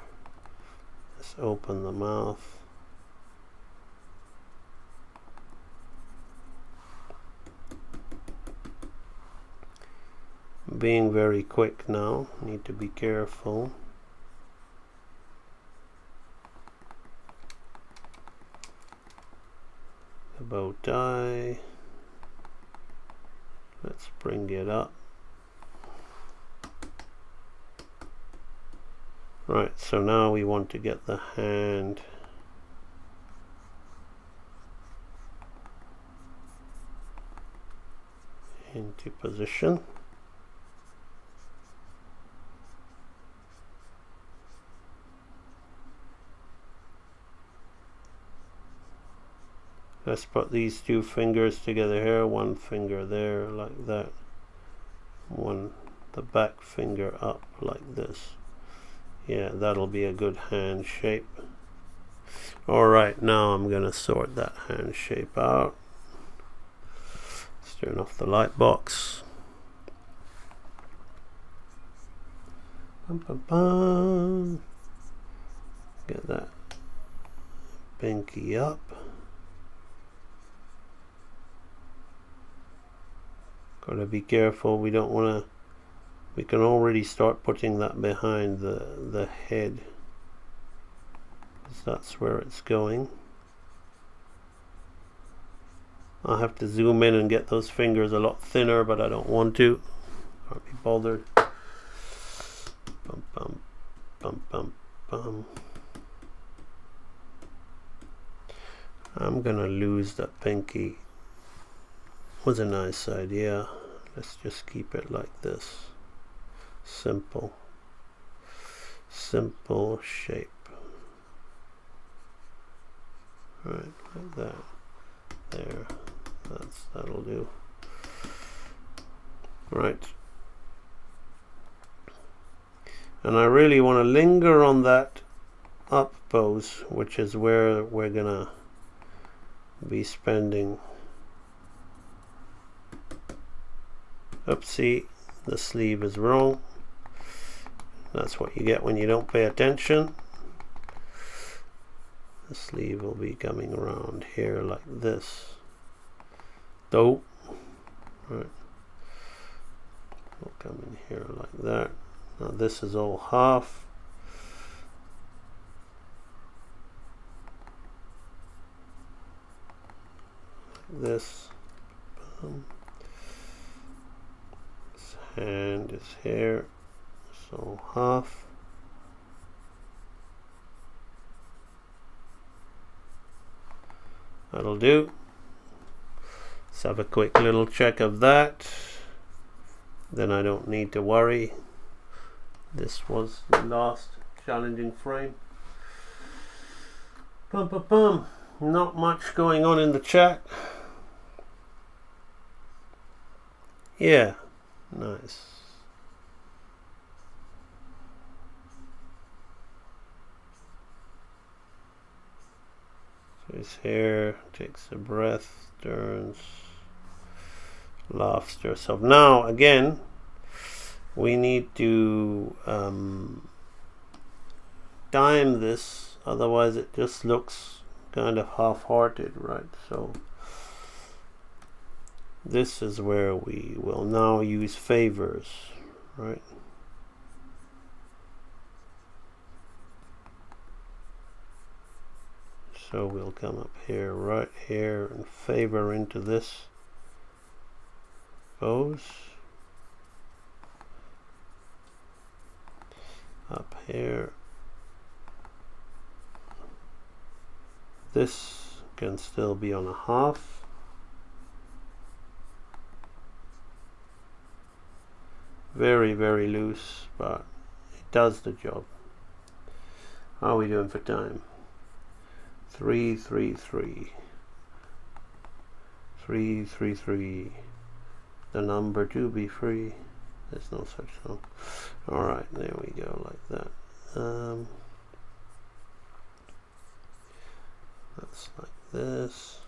Let's open the mouth. Being very quick now, need to be careful. The bow tie, let's bring it up. Right, so now we want to get the hand into position. Let's put these two fingers together here, one finger there like that, the back finger up like this. Yeah, that'll be a good hand shape. Alright, now I'm going to sort that hand shape out. Let's turn off the light box. Get that pinky up. Gotta be careful, we don't want to, we can already start putting that behind the head, because that's where it's going. I'll have to zoom in and get those fingers a lot thinner, but I don't want to. Can't be bothered. Bum, bum, bum, bum, bum. I'm gonna lose that pinky. Was a nice idea. Let's just keep it like this. Simple shape. Right, like that. There. That'll do. Right. And I really want to linger on that up pose, which is where we're gonna be spending. Oopsie, the sleeve is wrong. That's what you get when you don't pay attention. The sleeve will be coming around here like this. Right. Will come in here like that. Now this is all half. Like this. Hand is here, so half. That'll do. Let's have a quick little check of that. Then I don't need to worry. This was the last challenging frame. Not much going on in the chat. Yeah. Nice. So his hair takes a breath, turns, laughs to herself. Now again, we need to time this, otherwise it just looks kind of half-hearted, right? So this is where we will now use favors, right? So we'll come up here, right here, and favor into this pose. Up here. This can still be on a half. Very, very loose, but it does the job. How are we doing for time? 3, 3, 3. 3, 3, 3. The number to be free. There's no such song. Alright, there we go, like that. That's like this.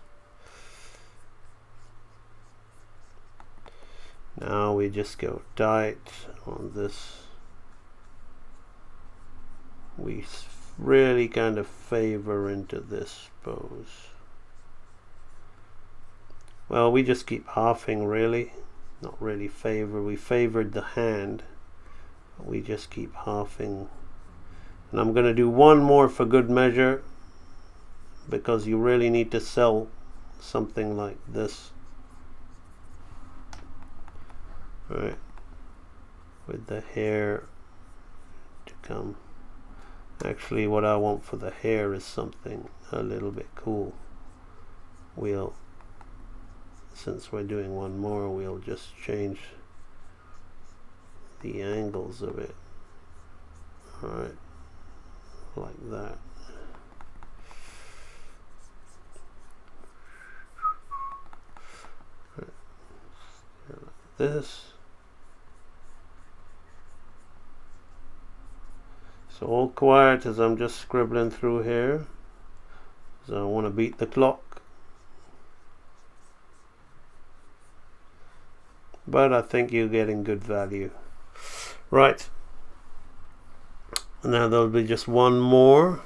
Now we just go tight on this. We really kind of favor into this pose. Well, we just keep halving, really. Not really favor. We favored the hand. But we just keep halving. And I'm going to do one more for good measure, because you really need to sell something like this. Right, with the hair to come. Actually, what I want for the hair is something a little bit cool. We'll since we're doing one more, we'll just change the angles of it. Alright, like that. Like this. So all quiet as I'm just scribbling through here, so I want to beat the clock, but I think you're getting good value. Right, now there'll be just one more.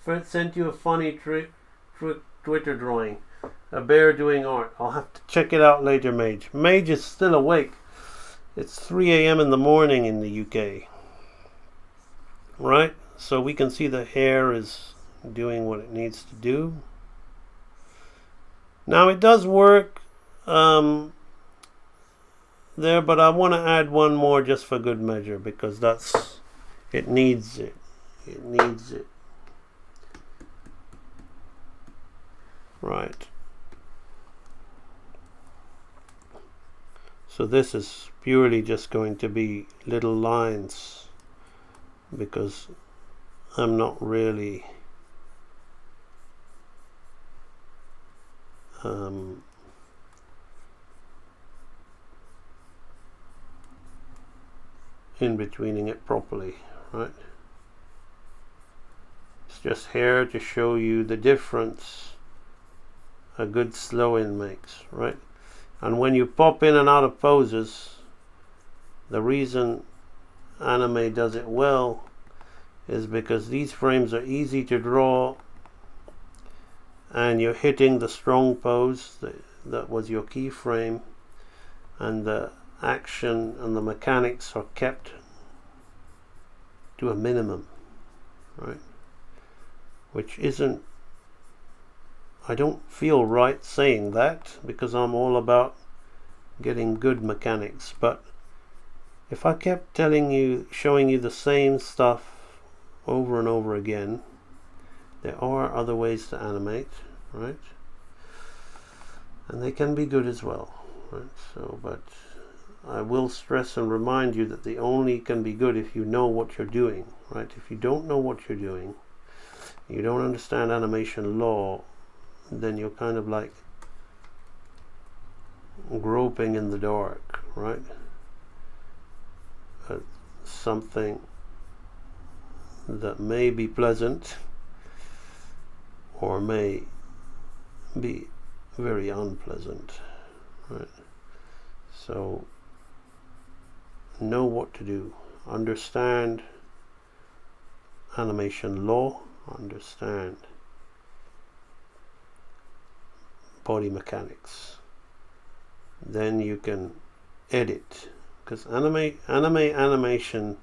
Fred sent you a funny Twitter drawing, a bear doing art. I'll have to check it out later, Mage. Mage is still awake. It's 3 a.m. in the morning in the UK. Right, so we can see the hair is doing what it needs to do. Now it does work there, but I want to add one more just for good measure, because it needs it. It needs it. Right. So this is purely just going to be little lines, because I'm not really in betweening it properly, right? It's just here to show you the difference a good slow in makes, right? And when you pop in and out of poses, the reason Animate does it well is because these frames are easy to draw, and you're hitting the strong pose that was your keyframe, and the action and the mechanics are kept to a minimum, right? Which isn't, I don't feel right saying that, because I'm all about getting good mechanics, but if I kept showing you the same stuff over and over again, there are other ways to animate, right? And they can be good as well, right? So, but I will stress and remind you that they only can be good if you know what you're doing, right? If you don't know what you're doing, you don't understand animation law, then you're kind of like groping in the dark, right? Something that may be pleasant or may be very unpleasant, right? So know what to do, understand animation law, understand body mechanics, then you can edit, because animation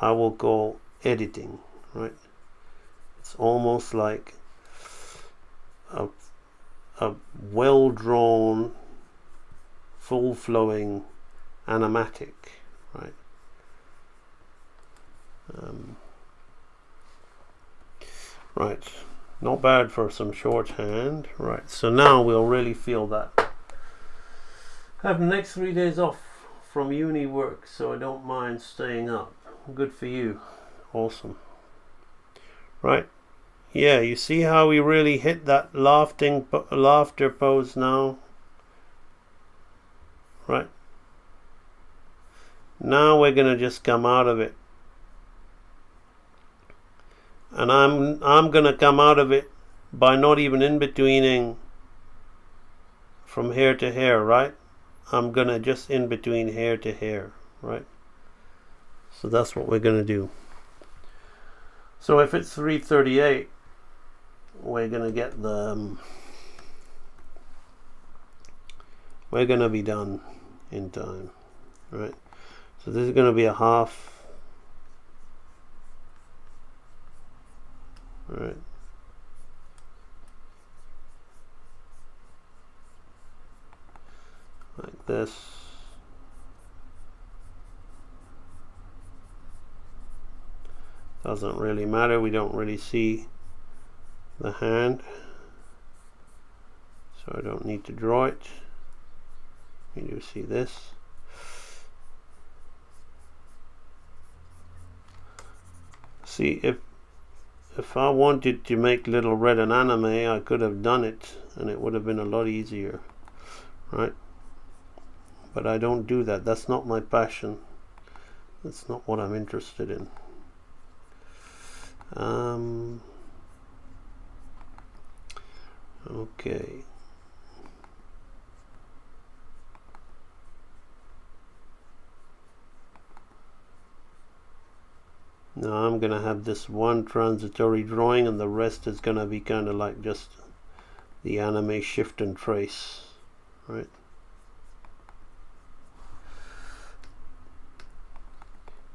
I will call editing, right? It's almost like a well-drawn, full-flowing animatic, right? Right, not bad for some shorthand. Right, so now we'll really feel that. I have the next 3 days off from uni work, so I don't mind staying up. Good for you. Awesome. Right, yeah, you see how we really hit that laughter pose now? Right, now we're gonna just come out of it, and I'm gonna come out of it by not even in betweening from hair to hair, right? I'm gonna just in between hair to hair, right? So that's what we're gonna do. So if it's 3:38, we're gonna get we're gonna be done in time, right? So this is gonna be a half, right? Like this. Doesn't really matter, we don't really see the hand. so I don't need to draw it. You do see this. See, if I wanted to make Little Red an anime, I could have done it and it would have been a lot easier, right? But I don't do that. That's not my passion. That's not what I'm interested in. Okay. Now I'm gonna have this one transitory drawing and the rest is gonna be kind of like just the anime shift and trace, right?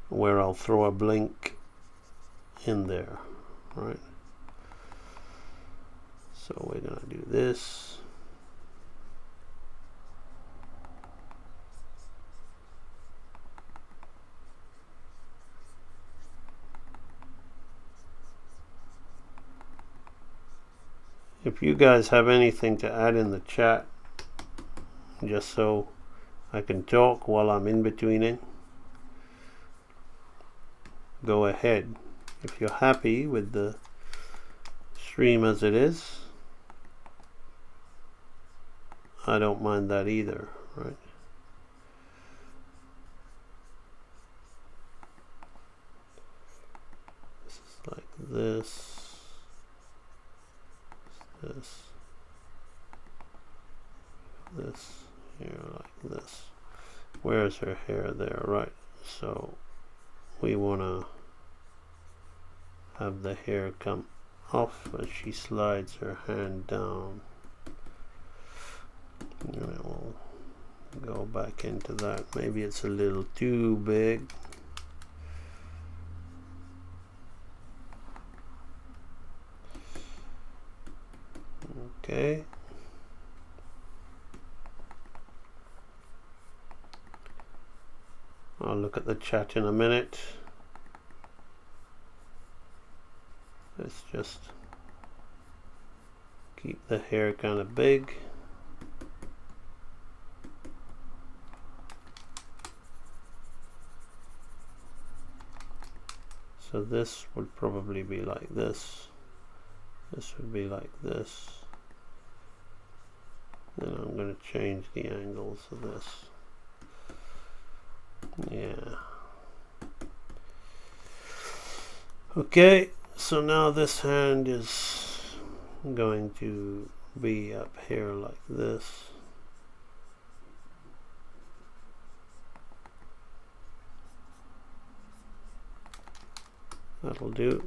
Where I'll throw a blink in there, right? So we're gonna do this. If you guys have anything to add in the chat, just so I can talk while I'm in betweening, go ahead. If you're happy with the stream as it is, I don't mind that either, right? This is like this. This here like this. Where's her hair there? Right. So we want to have the hair come off as she slides her hand down. And it will go back into that. Maybe it's a little too big. Okay. I'll look at the chat in a minute. Let's just keep the hair kind of big. So this would probably be like this. This would be like this. Then I'm going to change the angles of this. Yeah. Okay, so now this hand is going to be up here like this. That'll do.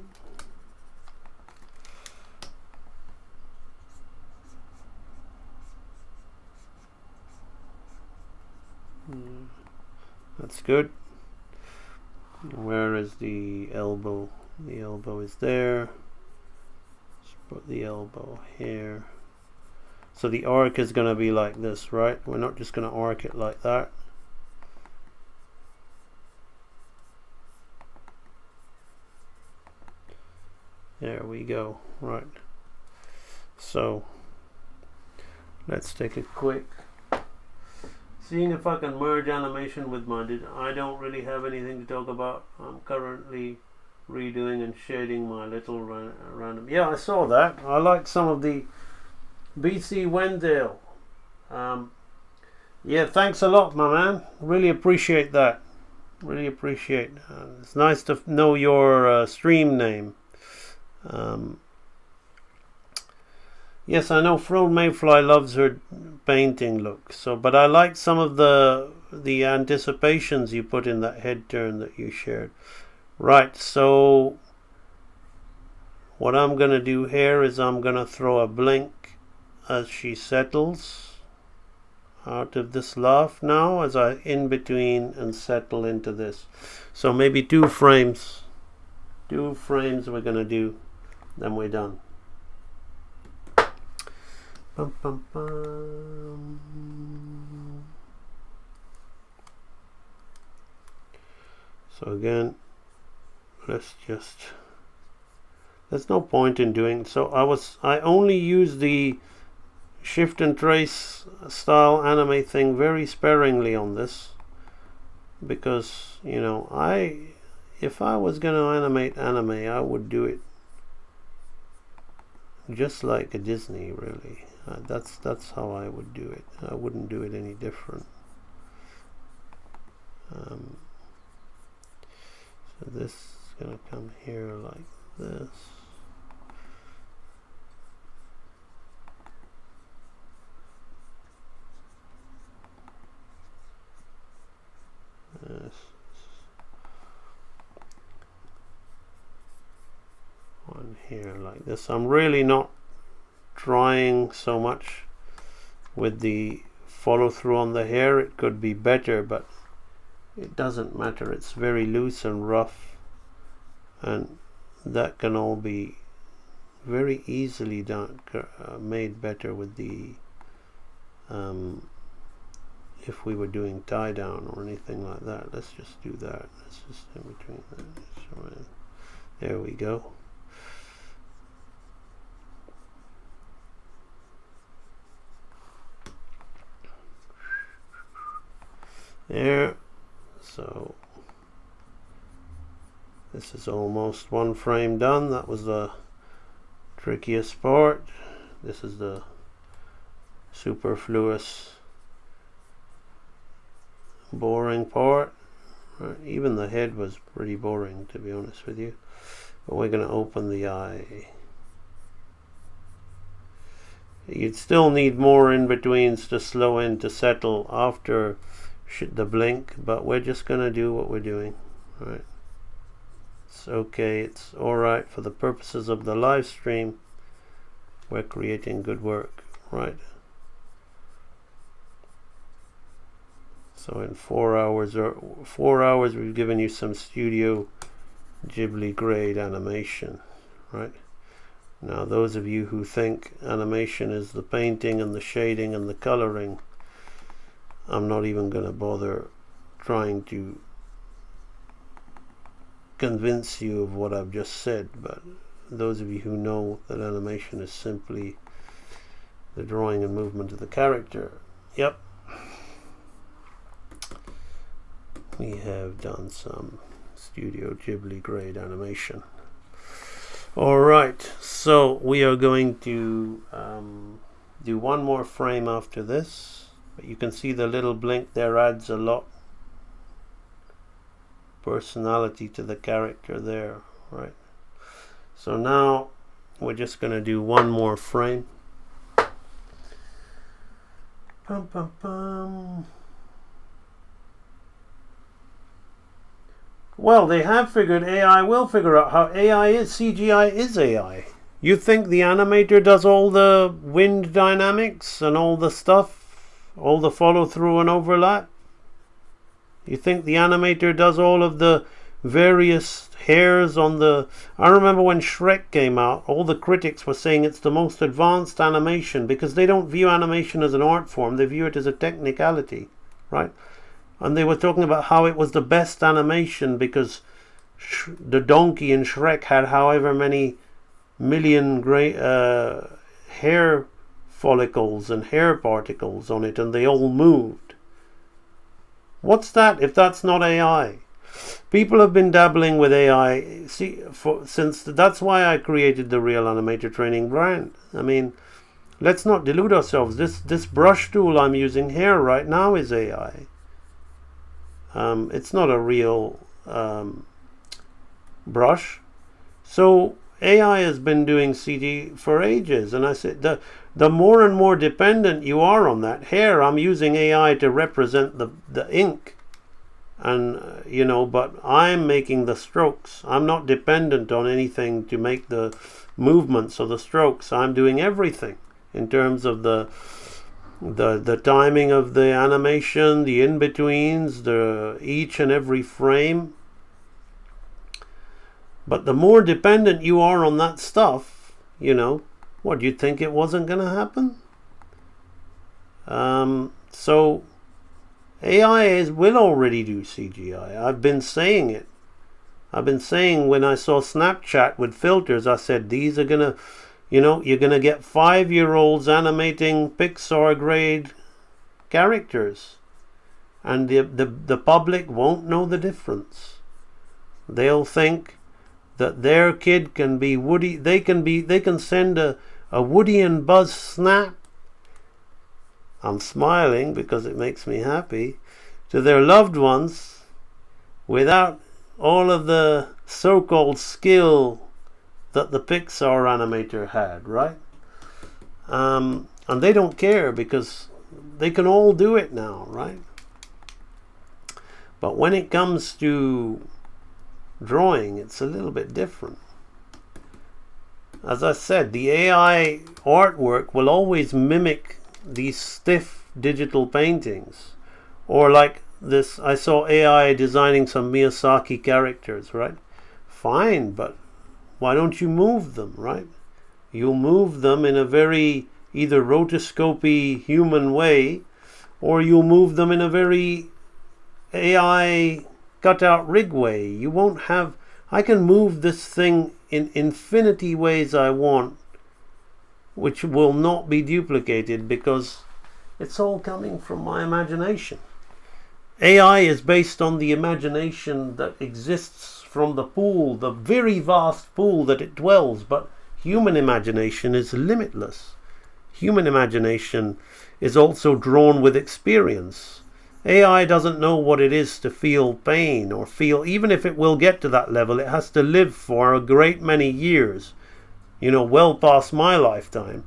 That's good. Where is the elbow? The elbow is there. Let's put the elbow here. So the arc is going to be like this, right? We're not just going to arc it like that. There we go. Right. So let's take a quick, seeing if I can merge animation with my I don't really have anything to talk about. I'm currently redoing and shading my little random. Yeah, I saw that. I like some of the BC Wendell. Yeah, thanks a lot, my man. Really appreciate that. Really appreciate. It's nice to know your stream name. Yes, I know Fro Mayfly loves her painting look. So, but I like some of the anticipations you put in that head turn that you shared. Right. So, what I'm gonna do here is I'm gonna throw a blink as she settles out of this laugh now, as I in between and settle into this. So maybe 2 frames. 2 frames we're gonna do. Then we're done. Bum, bum, bum. So again, let's just, there's no point in doing so. I only use the shift and trace style anime thing very sparingly on this, because, you know, if I was going to animate anime, I would do it just like a Disney, really. That's how I would do it. I wouldn't do it any different. So this is going to come here like this. This one here like this. I'm really not trying so much with the follow through on the hair. It could be better, but it doesn't matter. It's very loose and rough, and that can all be very easily done, made better with the if we were doing tie down or anything like that. Let's just do that. Let's just in between that. There we go. There. So this is almost one frame done. That was the trickiest part. This is the superfluous, boring part. Right. Even the head was pretty boring, to be honest with you. But we're going to open the eye. You'd still need more in-betweens to slow in, to settle after the blink, but we're just going to do what we're doing. Right. It's okay. It's alright for the purposes of the live stream. We're creating good work. Right. So in 4 hours we've given you some Studio Ghibli grade animation, right? Now those of you who think animation is the painting and the shading and the coloring, I'm not even going to bother trying to convince you of what I've just said, but those of you who know that animation is simply the drawing and movement of the character, yep. We have done some Studio Ghibli grade animation. Alright, so we are going to do one more frame after this. But you can see the little blink there adds a lot personality to the character there, right? So now we're just going to do one more frame. Pum, pum, pum. Well, they have figured AI will figure out how AI is. CGI is AI. You think the animator does all the wind dynamics and all the stuff, all the follow through and overlap? You think the animator does all of the various hairs on the... I remember when Shrek came out, all the critics were saying it's the most advanced animation because they don't view animation as an art form, they view it as a technicality, right? And they were talking about how it was the best animation because the donkey in Shrek had however many million hair follicles and hair particles on it, and they all moved. What's that if that's not AI? People have been dabbling with AI that's why I created the Real Animator Training brand. I mean, let's not delude ourselves. This brush tool I'm using here right now is AI. It's not a real brush. So AI has been doing CG for ages, and I said the more and more dependent you are on that hair, I'm using AI to represent the ink, and but I'm making the strokes. I'm not dependent on anything to make the movements or the strokes. I'm doing everything in terms of the timing of the animation, the in-betweens, each and every frame. But the more dependent you are on that stuff, what, do you think it wasn't going to happen? So AI will already do CGI. I've been saying it. I've been saying when I saw Snapchat with filters, I said these are going to You know, you're going to get 5-year-olds animating Pixar grade characters, and the public won't know the difference. They'll think that their kid can be Woody. They can send a Woody and Buzz snap. I'm smiling because it makes me happy, to their loved ones without all of the so-called skill that the Pixar animator had, right? And they don't care because they can all do it now, right? But when it comes to drawing, it's a little bit different. As I said, the AI artwork will always mimic these stiff digital paintings. Or like this, I saw AI designing some Miyazaki characters, right? Fine, but why don't you move them, right? You'll move them in a very either rotoscopy human way, or you'll move them in a very AI cutout rig way. You won't have, I can move this thing in infinity ways I want, which will not be duplicated because it's all coming from my imagination. AI is based on the imagination that exists from the pool, the very vast pool that it dwells, but human imagination is limitless. Human imagination is also drawn with experience. AI doesn't know what it is to feel pain or feel, even if it will get to that level, it has to live for a great many years, you know, well past my lifetime,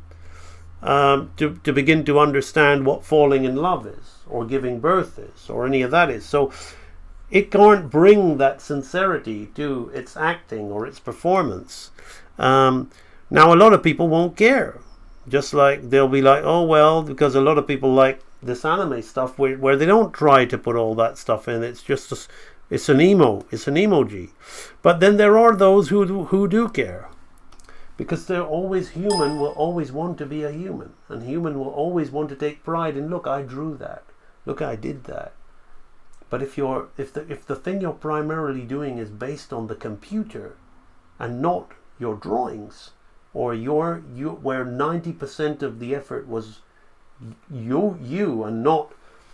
to begin to understand what falling in love is, or giving birth is, or any of that is. So it can't bring that sincerity to its acting or its performance. Now a lot of people won't care. Just like they'll be like, oh well, because a lot of people like this anime stuff where they don't try to put all that stuff in. It's just it's an emoji. But then there are those who do care, because they're always human, will always want to be a human, and human will always want to take pride in, look, I drew that, look, I did that. But if the thing you're primarily doing is based on the computer and not your drawings, or where 90% of the effort was you and not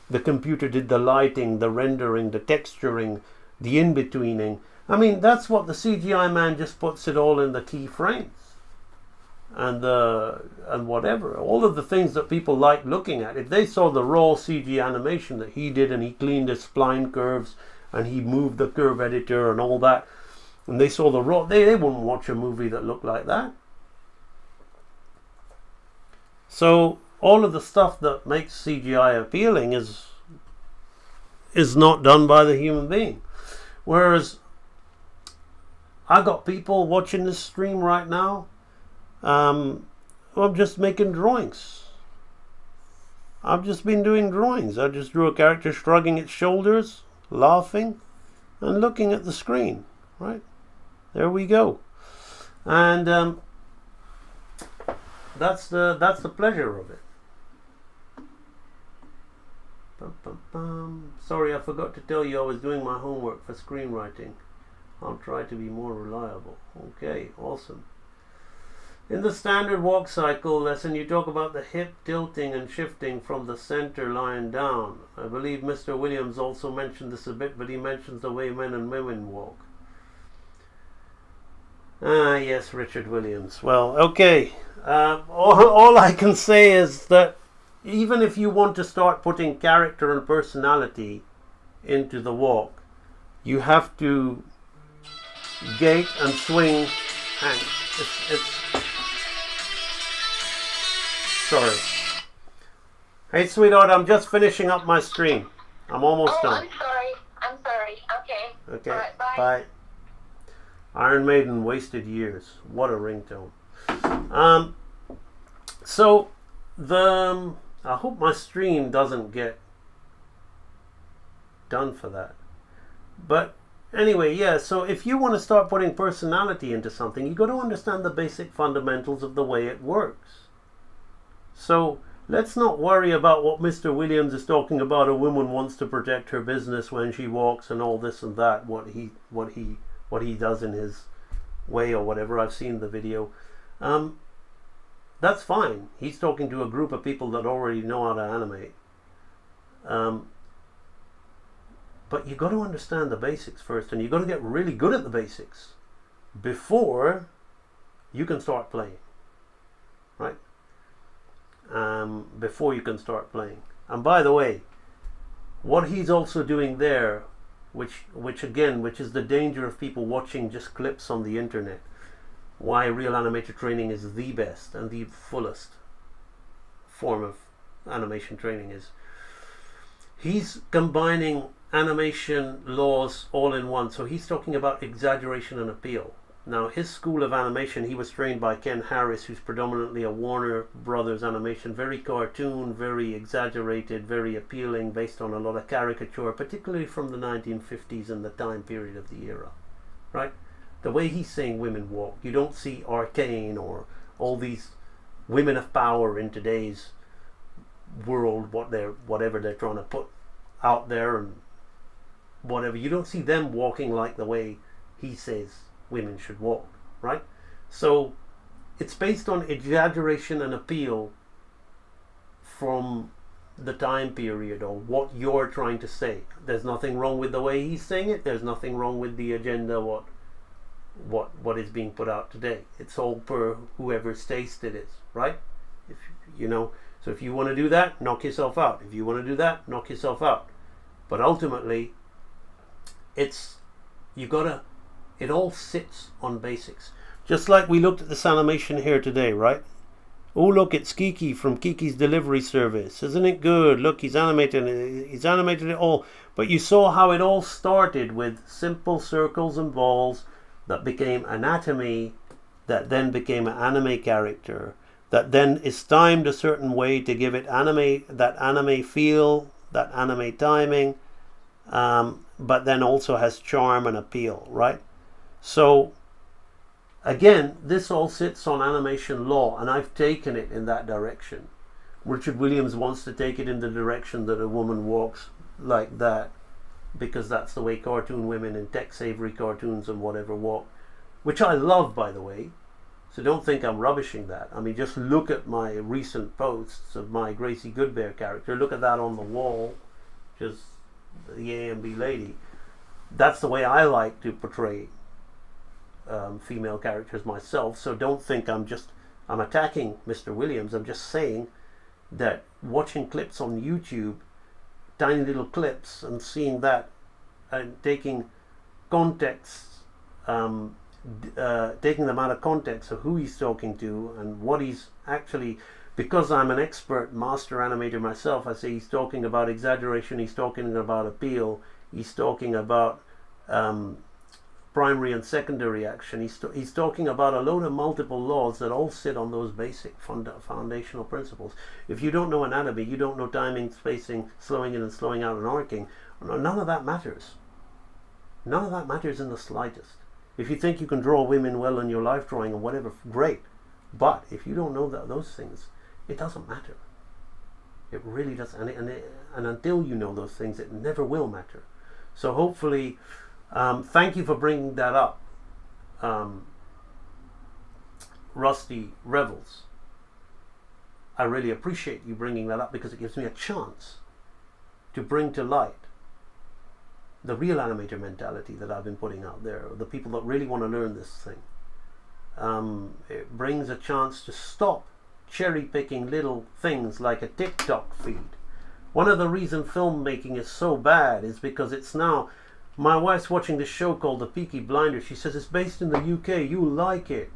the computer did the lighting, the rendering, the texturing, the in-betweening. I mean, that's what the CGI man just puts it all in the keyframes and whatever. All of the things that people like looking at. If they saw the raw CG animation that he did, and he cleaned his spline curves and he moved the curve editor and all that, and they saw the raw, they wouldn't watch a movie that looked like that. So all of the stuff that makes CGI appealing is not done by the human being. Whereas I got people watching this stream right now. I'm just making drawings. I've just been doing drawings. I just drew a character shrugging its shoulders, laughing, and looking at the screen. Right? There we go. And that's the pleasure of it. Sorry, I forgot to tell you I was doing my homework for screenwriting. I'll try to be more reliable. Okay, awesome. In the standard walk cycle lesson, you talk about the hip tilting and shifting from the center line down. I believe Mr. Williams also mentioned this a bit, but he mentions the way men and women walk. Ah, yes, Richard Williams. Well, okay. All I can say is that even if you want to start putting character and personality into the walk, you have to gait and swing. Hang, it's sorry. Hey, sweetheart, I'm just finishing up my stream. I'm almost done. I'm sorry. Okay. Okay. All right, bye. Bye. Iron Maiden, Wasted Years. What a ringtone. So I hope my stream doesn't get done for that. But anyway, yeah, so if you want to start putting personality into something, you got to understand the basic fundamentals of the way it works. So let's not worry about what Mr. Williams is talking about. A woman wants to protect her business when she walks and all this and that, what he does in his way or whatever. I've seen the video. that's fine. He's talking to a group of people that already know how to animate. But you got to understand the basics first, and you got to get really good at the basics before you can start playing, right? Before you can start playing. And by the way, what he's also doing there, which is the danger of people watching just clips on the internet, why real animator training is the best and the fullest form of animation training, is he's combining animation laws all in one. So he's talking about exaggeration and appeal. Now, his school of animation, he was trained by Ken Harris, who's predominantly a Warner Brothers animation, very cartoon, very exaggerated, very appealing, based on a lot of caricature, particularly from the 1950s and the time period of the era, right? The way he's saying women walk, you don't see Arcane or all these women of power in today's world, whatever they're trying to put out there and whatever. You don't see them walking like the way he says women should walk, right? So it's based on exaggeration and appeal from the time period or what you're trying to say. There's nothing wrong with the way he's saying it. There's nothing wrong with the agenda, what is being put out today. It's all per whoever's taste it is, right? If you know, so if you want to do that, knock yourself out. If you want to do that, knock yourself out. But ultimately, it all sits on basics. Just like we looked at this animation here today, right? Oh, look, it's Kiki from Kiki's Delivery Service. Isn't it good? Look, he's animated it all. But you saw how it all started with simple circles and balls that became anatomy, that then became an anime character, that then is timed a certain way to give it that anime feel, that anime timing, but then also has charm and appeal, right? So again, this all sits on animation law, and I've taken it in that direction. Richard Williams wants to take it in the direction that a woman walks like that, because that's the way cartoon women in Tex Avery cartoons and whatever walk, which I love, by the way. So don't think I'm rubbishing that. I mean, just look at my recent posts of my Gracie Goodbear character. Look at that on the wall, just the A and B lady. That's the way I like to portray female characters myself. So don't think I'm attacking Mr. Williams. I'm just saying that watching clips on YouTube, tiny little clips, and seeing that and taking context, taking them out of context of who he's talking to and what he's actually, because I'm an expert master animator myself, I say he's talking about exaggeration, he's talking about appeal, he's talking about primary and secondary action, he's talking about a load of multiple laws that all sit on those basic foundational principles. If you don't know anatomy, you don't know timing, spacing, slowing in and slowing out and arcing, none of that matters. None of that matters in the slightest. If you think you can draw women well in your life drawing or whatever, great. But if you don't know those things, it doesn't matter. It really doesn't. And until you know those things, it never will matter. So hopefully, thank you for bringing that up, Rusty Revels. I really appreciate you bringing that up, because it gives me a chance to bring to light the real animator mentality that I've been putting out there, the people that really want to learn this thing. It brings a chance to stop cherry picking little things like a TikTok feed. One of the reasons filmmaking is so bad is because it's now, my wife's watching this show called The Peaky Blinders. She says it's based in the UK, you like it.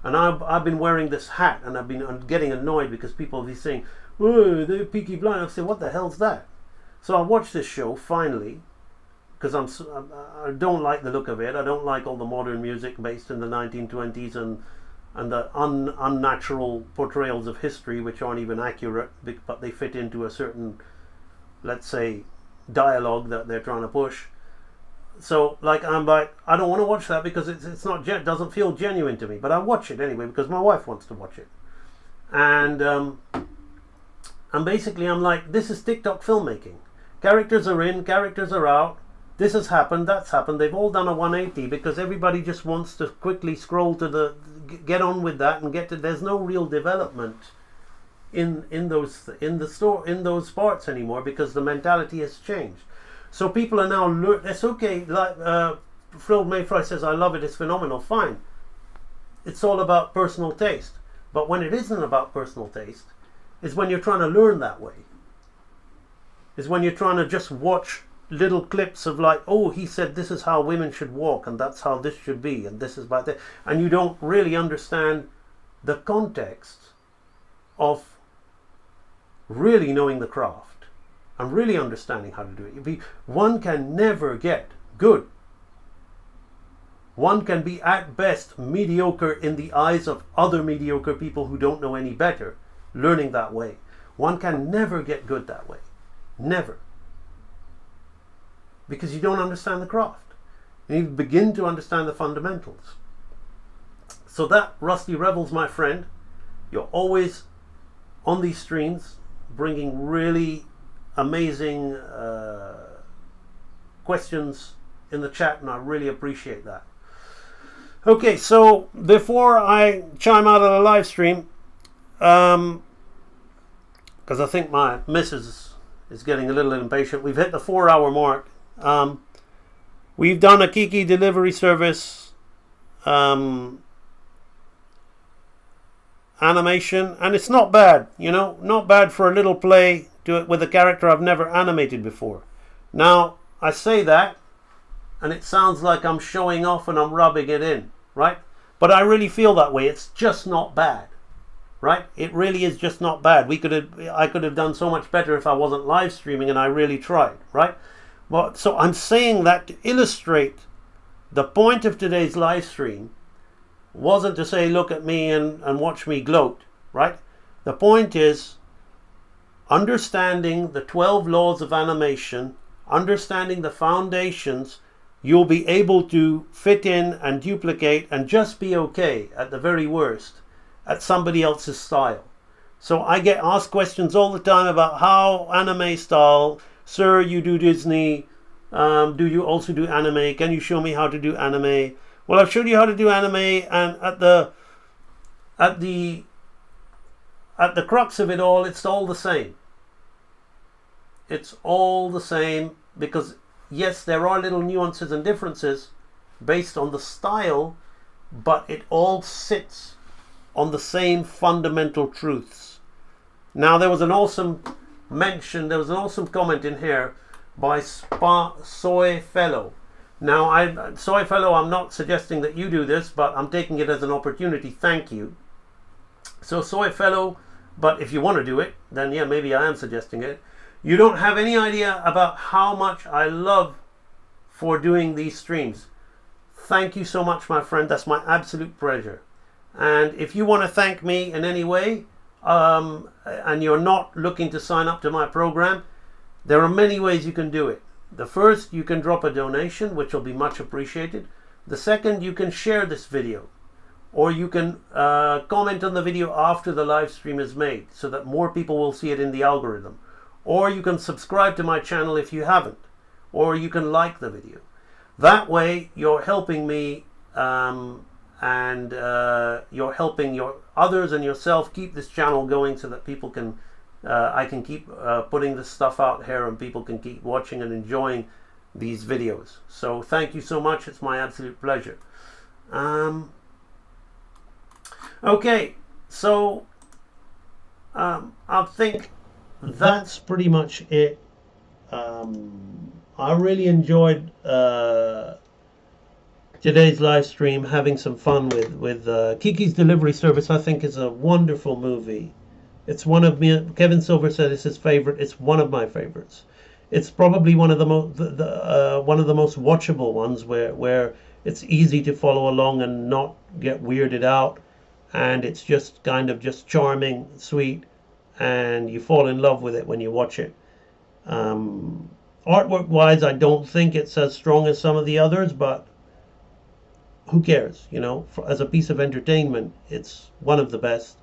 And I've been wearing this hat, and I'm getting annoyed because people will be saying, oh, the Peaky Blinders. I say, what the hell's that? So I watched this show finally, because I don't like the look of it. I don't like all the modern music based in the 1920s and the unnatural portrayals of history, which aren't even accurate, but they fit into a certain, let's say, dialogue that they're trying to push. So I don't want to watch that because it doesn't feel genuine to me. But I watch it anyway because my wife wants to watch it, and basically I'm like, this is TikTok filmmaking. Characters are in, characters are out. this has happened, that's happened. They've all done a 180 because everybody just wants to quickly scroll to the, get on with that and get to. There's no real development in those parts anymore because the mentality has changed. So people are now it's okay. Like Phil Mayfry says, I love it. It's phenomenal. Fine. It's all about personal taste. But when it isn't about personal taste, is when you're trying to learn that way. Is when you're trying to just watch little clips of like, oh, he said this is how women should walk and that's how this should be and this is about that, and you don't really understand the context of really knowing the craft and really understanding how to do it. One can never get good. One can be at best mediocre in the eyes of other mediocre people who don't know any better, learning that way. One can never get good that way. Never. Because you don't understand the craft. You need to begin to understand the fundamentals. So that, Rusty Revels, my friend, you're always on these streams bringing really amazing questions in the chat, and I really appreciate that. Okay, so before I chime out of the live stream, because I think my missus is getting a little impatient, we've hit the 4-hour mark. We've done a Kiki delivery service animation, and it's not bad, you know, not bad for a little play, do it with a character I've never animated before. Now, I say that, and it sounds like I'm showing off and I'm rubbing it in, right? But I really feel that way. It's just not bad, right? It really is just not bad. I could have done so much better if I wasn't live streaming, and I really tried, right? Well, so I'm saying that to illustrate the point of today's live stream wasn't to say, look at me and watch me gloat, right? The point is understanding the 12 laws of animation, understanding the foundations, you'll be able to fit in and duplicate and just be okay, at the very worst, at somebody else's style. So I get asked questions all the time about how anime style. Sir, you do Disney. Do you also do anime? Can you show me how to do anime? Well, I've showed you how to do anime, and at the crux of it all, it's all the same. It's all the same because, yes, there are little nuances and differences based on the style, but it all sits on the same fundamental truths. Now, there was an awesome comment in here by Soy Fellow. Now, Soy Fellow, I'm not suggesting that you do this, but I'm taking it as an opportunity. Thank you. So, Soy Fellow, but if you want to do it, then yeah, maybe I am suggesting it. You don't have any idea about how much I love for doing these streams. Thank you so much, my friend. That's my absolute pleasure. And if you want to thank me in any way, and you're not looking to sign up to my program, there are many ways you can do it. The first, you can drop a donation, which will be much appreciated. The second, you can share this video, or you can comment on the video after the live stream is made so that more people will see it in the algorithm. Or you can subscribe to my channel if you haven't, or you can like the video. That way you're helping me and you're helping your others and yourself keep this channel going so that people can I can keep putting this stuff out here and people can keep watching and enjoying these videos. So thank you so much. It's my absolute pleasure. Okay, so I think that's pretty much it. I really enjoyed today's live stream, having some fun with Kiki's Delivery Service. I think is a wonderful movie. It's one of me. Kevin Silver said it's his favorite. It's one of my favorites. It's probably one of the most watchable ones where it's easy to follow along and not get weirded out, and it's just kind of just charming, sweet, and you fall in love with it when you watch it. Artwork wise, I don't think it's as strong as some of the others, but who cares, you know? As a piece of entertainment, it's one of the best.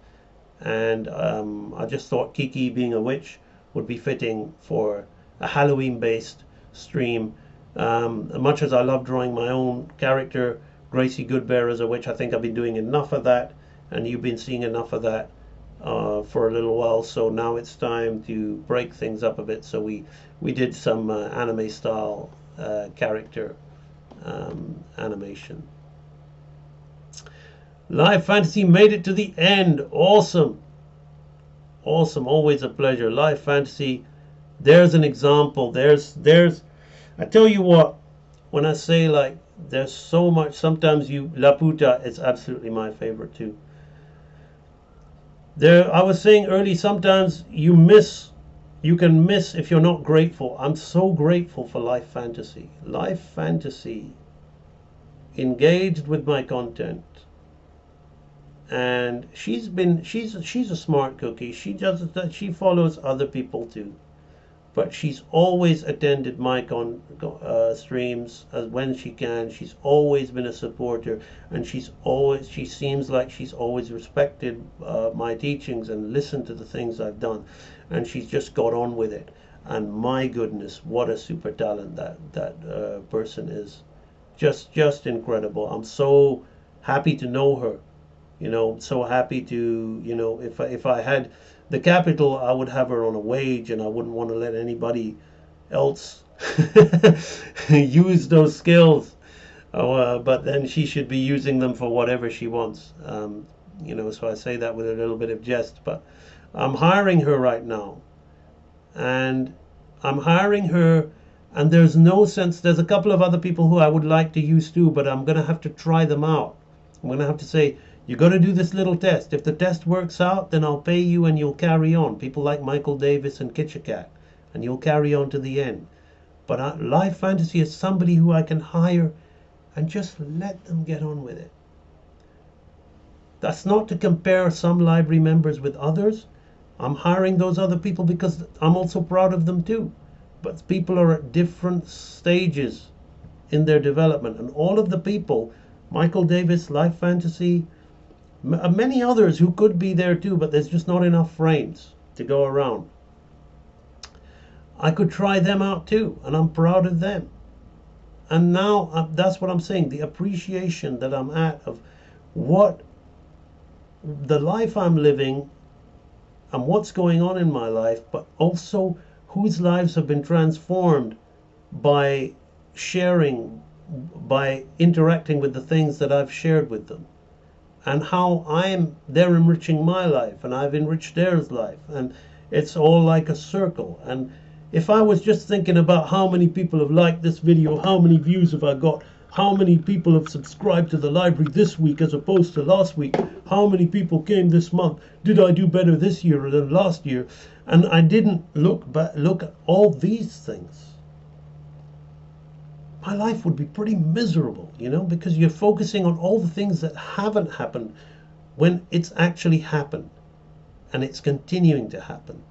And I just thought Kiki being a witch would be fitting for a Halloween based stream Much as I love drawing my own character, Gracie Goodbear as a witch, I think I've been doing enough of that, and you've been seeing enough of that for a little while. So now it's time to break things up a bit. So we did some anime style character animation. Live Fantasy made it to the end. Awesome. Awesome. Always a pleasure. Live Fantasy. There's an example. There's I tell you what, when I say like there's so much, sometimes La Puta is absolutely my favorite too. I was saying early, sometimes you can miss if you're not grateful. I'm so grateful for Life Fantasy. Life Fantasy engaged with my content, and she's a smart cookie. She follows other people too, but she's always attended my streams as when she can. She's always been a supporter, and she seems like she's always respected my teachings and listened to the things I've done, and she's just got on with it. And my goodness, what a super talent that person is. Just incredible. I'm so happy to know her. So happy to, if I had the capital, I would have her on a wage, and I wouldn't want to let anybody else use those skills. But then she should be using them for whatever she wants. So I say that with a little bit of jest, but I'm hiring her right now. And I'm hiring her, and there's no sense. There's a couple of other people who I would like to use too, but I'm going to have to try them out. I'm going to have to say, you got to do this little test. If the test works out, then I'll pay you and you'll carry on. People like Michael Davis and Kitchacat, and you'll carry on to the end. But Live Fantasy is somebody who I can hire and just let them get on with it. That's not to compare some library members with others. I'm hiring those other people because I'm also proud of them too. But people are at different stages in their development, and all of the people, Michael Davis, Live Fantasy, many others who could be there too, but there's just not enough frames to go around. I could try them out too, and I'm proud of them. And now that's what I'm saying, the appreciation that I'm at of what the life I'm living and what's going on in my life, but also whose lives have been transformed by sharing, by interacting with the things that I've shared with them, and how they're enriching my life and I've enriched theirs life, and it's all like a circle. And if I was just thinking about how many people have liked this video, how many views have I got, how many people have subscribed to the library this week as opposed to last week, how many people came this month, did I do better this year than last year, and I didn't look at all these things, my life would be pretty miserable, because you're focusing on all the things that haven't happened when it's actually happened, and it's continuing to happen.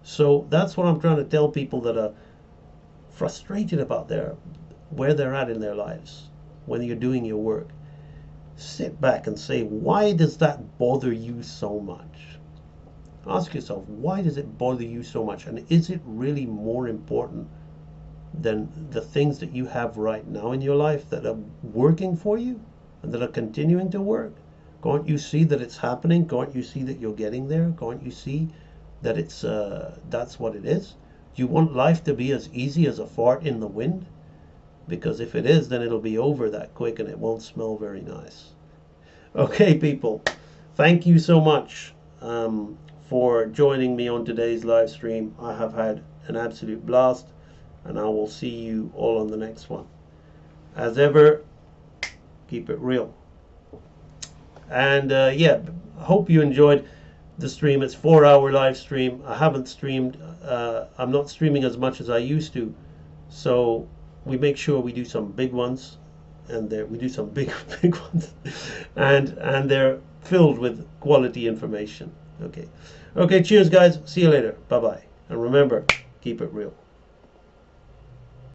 So that's what I'm trying to tell people that are frustrated about where they're at in their lives when you're doing your work. Sit back and say, why does that bother you so much? Ask yourself, why does it bother you so much? And is it really more important than the things that you have right now in your life that are working for you and that are continuing to work? Can't you see that it's happening? Can't you see that you're getting there? Can't you see that that's what it is? Do you want life to be as easy as a fart in the wind? Because if it is, then it'll be over that quick and it won't smell very nice. Okay, people, thank you so much for joining me on today's live stream. I have had an absolute blast, and I will see you all on the next one. As ever, keep it real. And yeah, I hope you enjoyed the stream. It's a 4-hour live stream. I haven't streamed, I'm not streaming as much as I used to, so we make sure we do some big ones, and we do some big ones, and they're filled with quality information. Okay, cheers guys, see you later, bye bye, and remember, keep it real.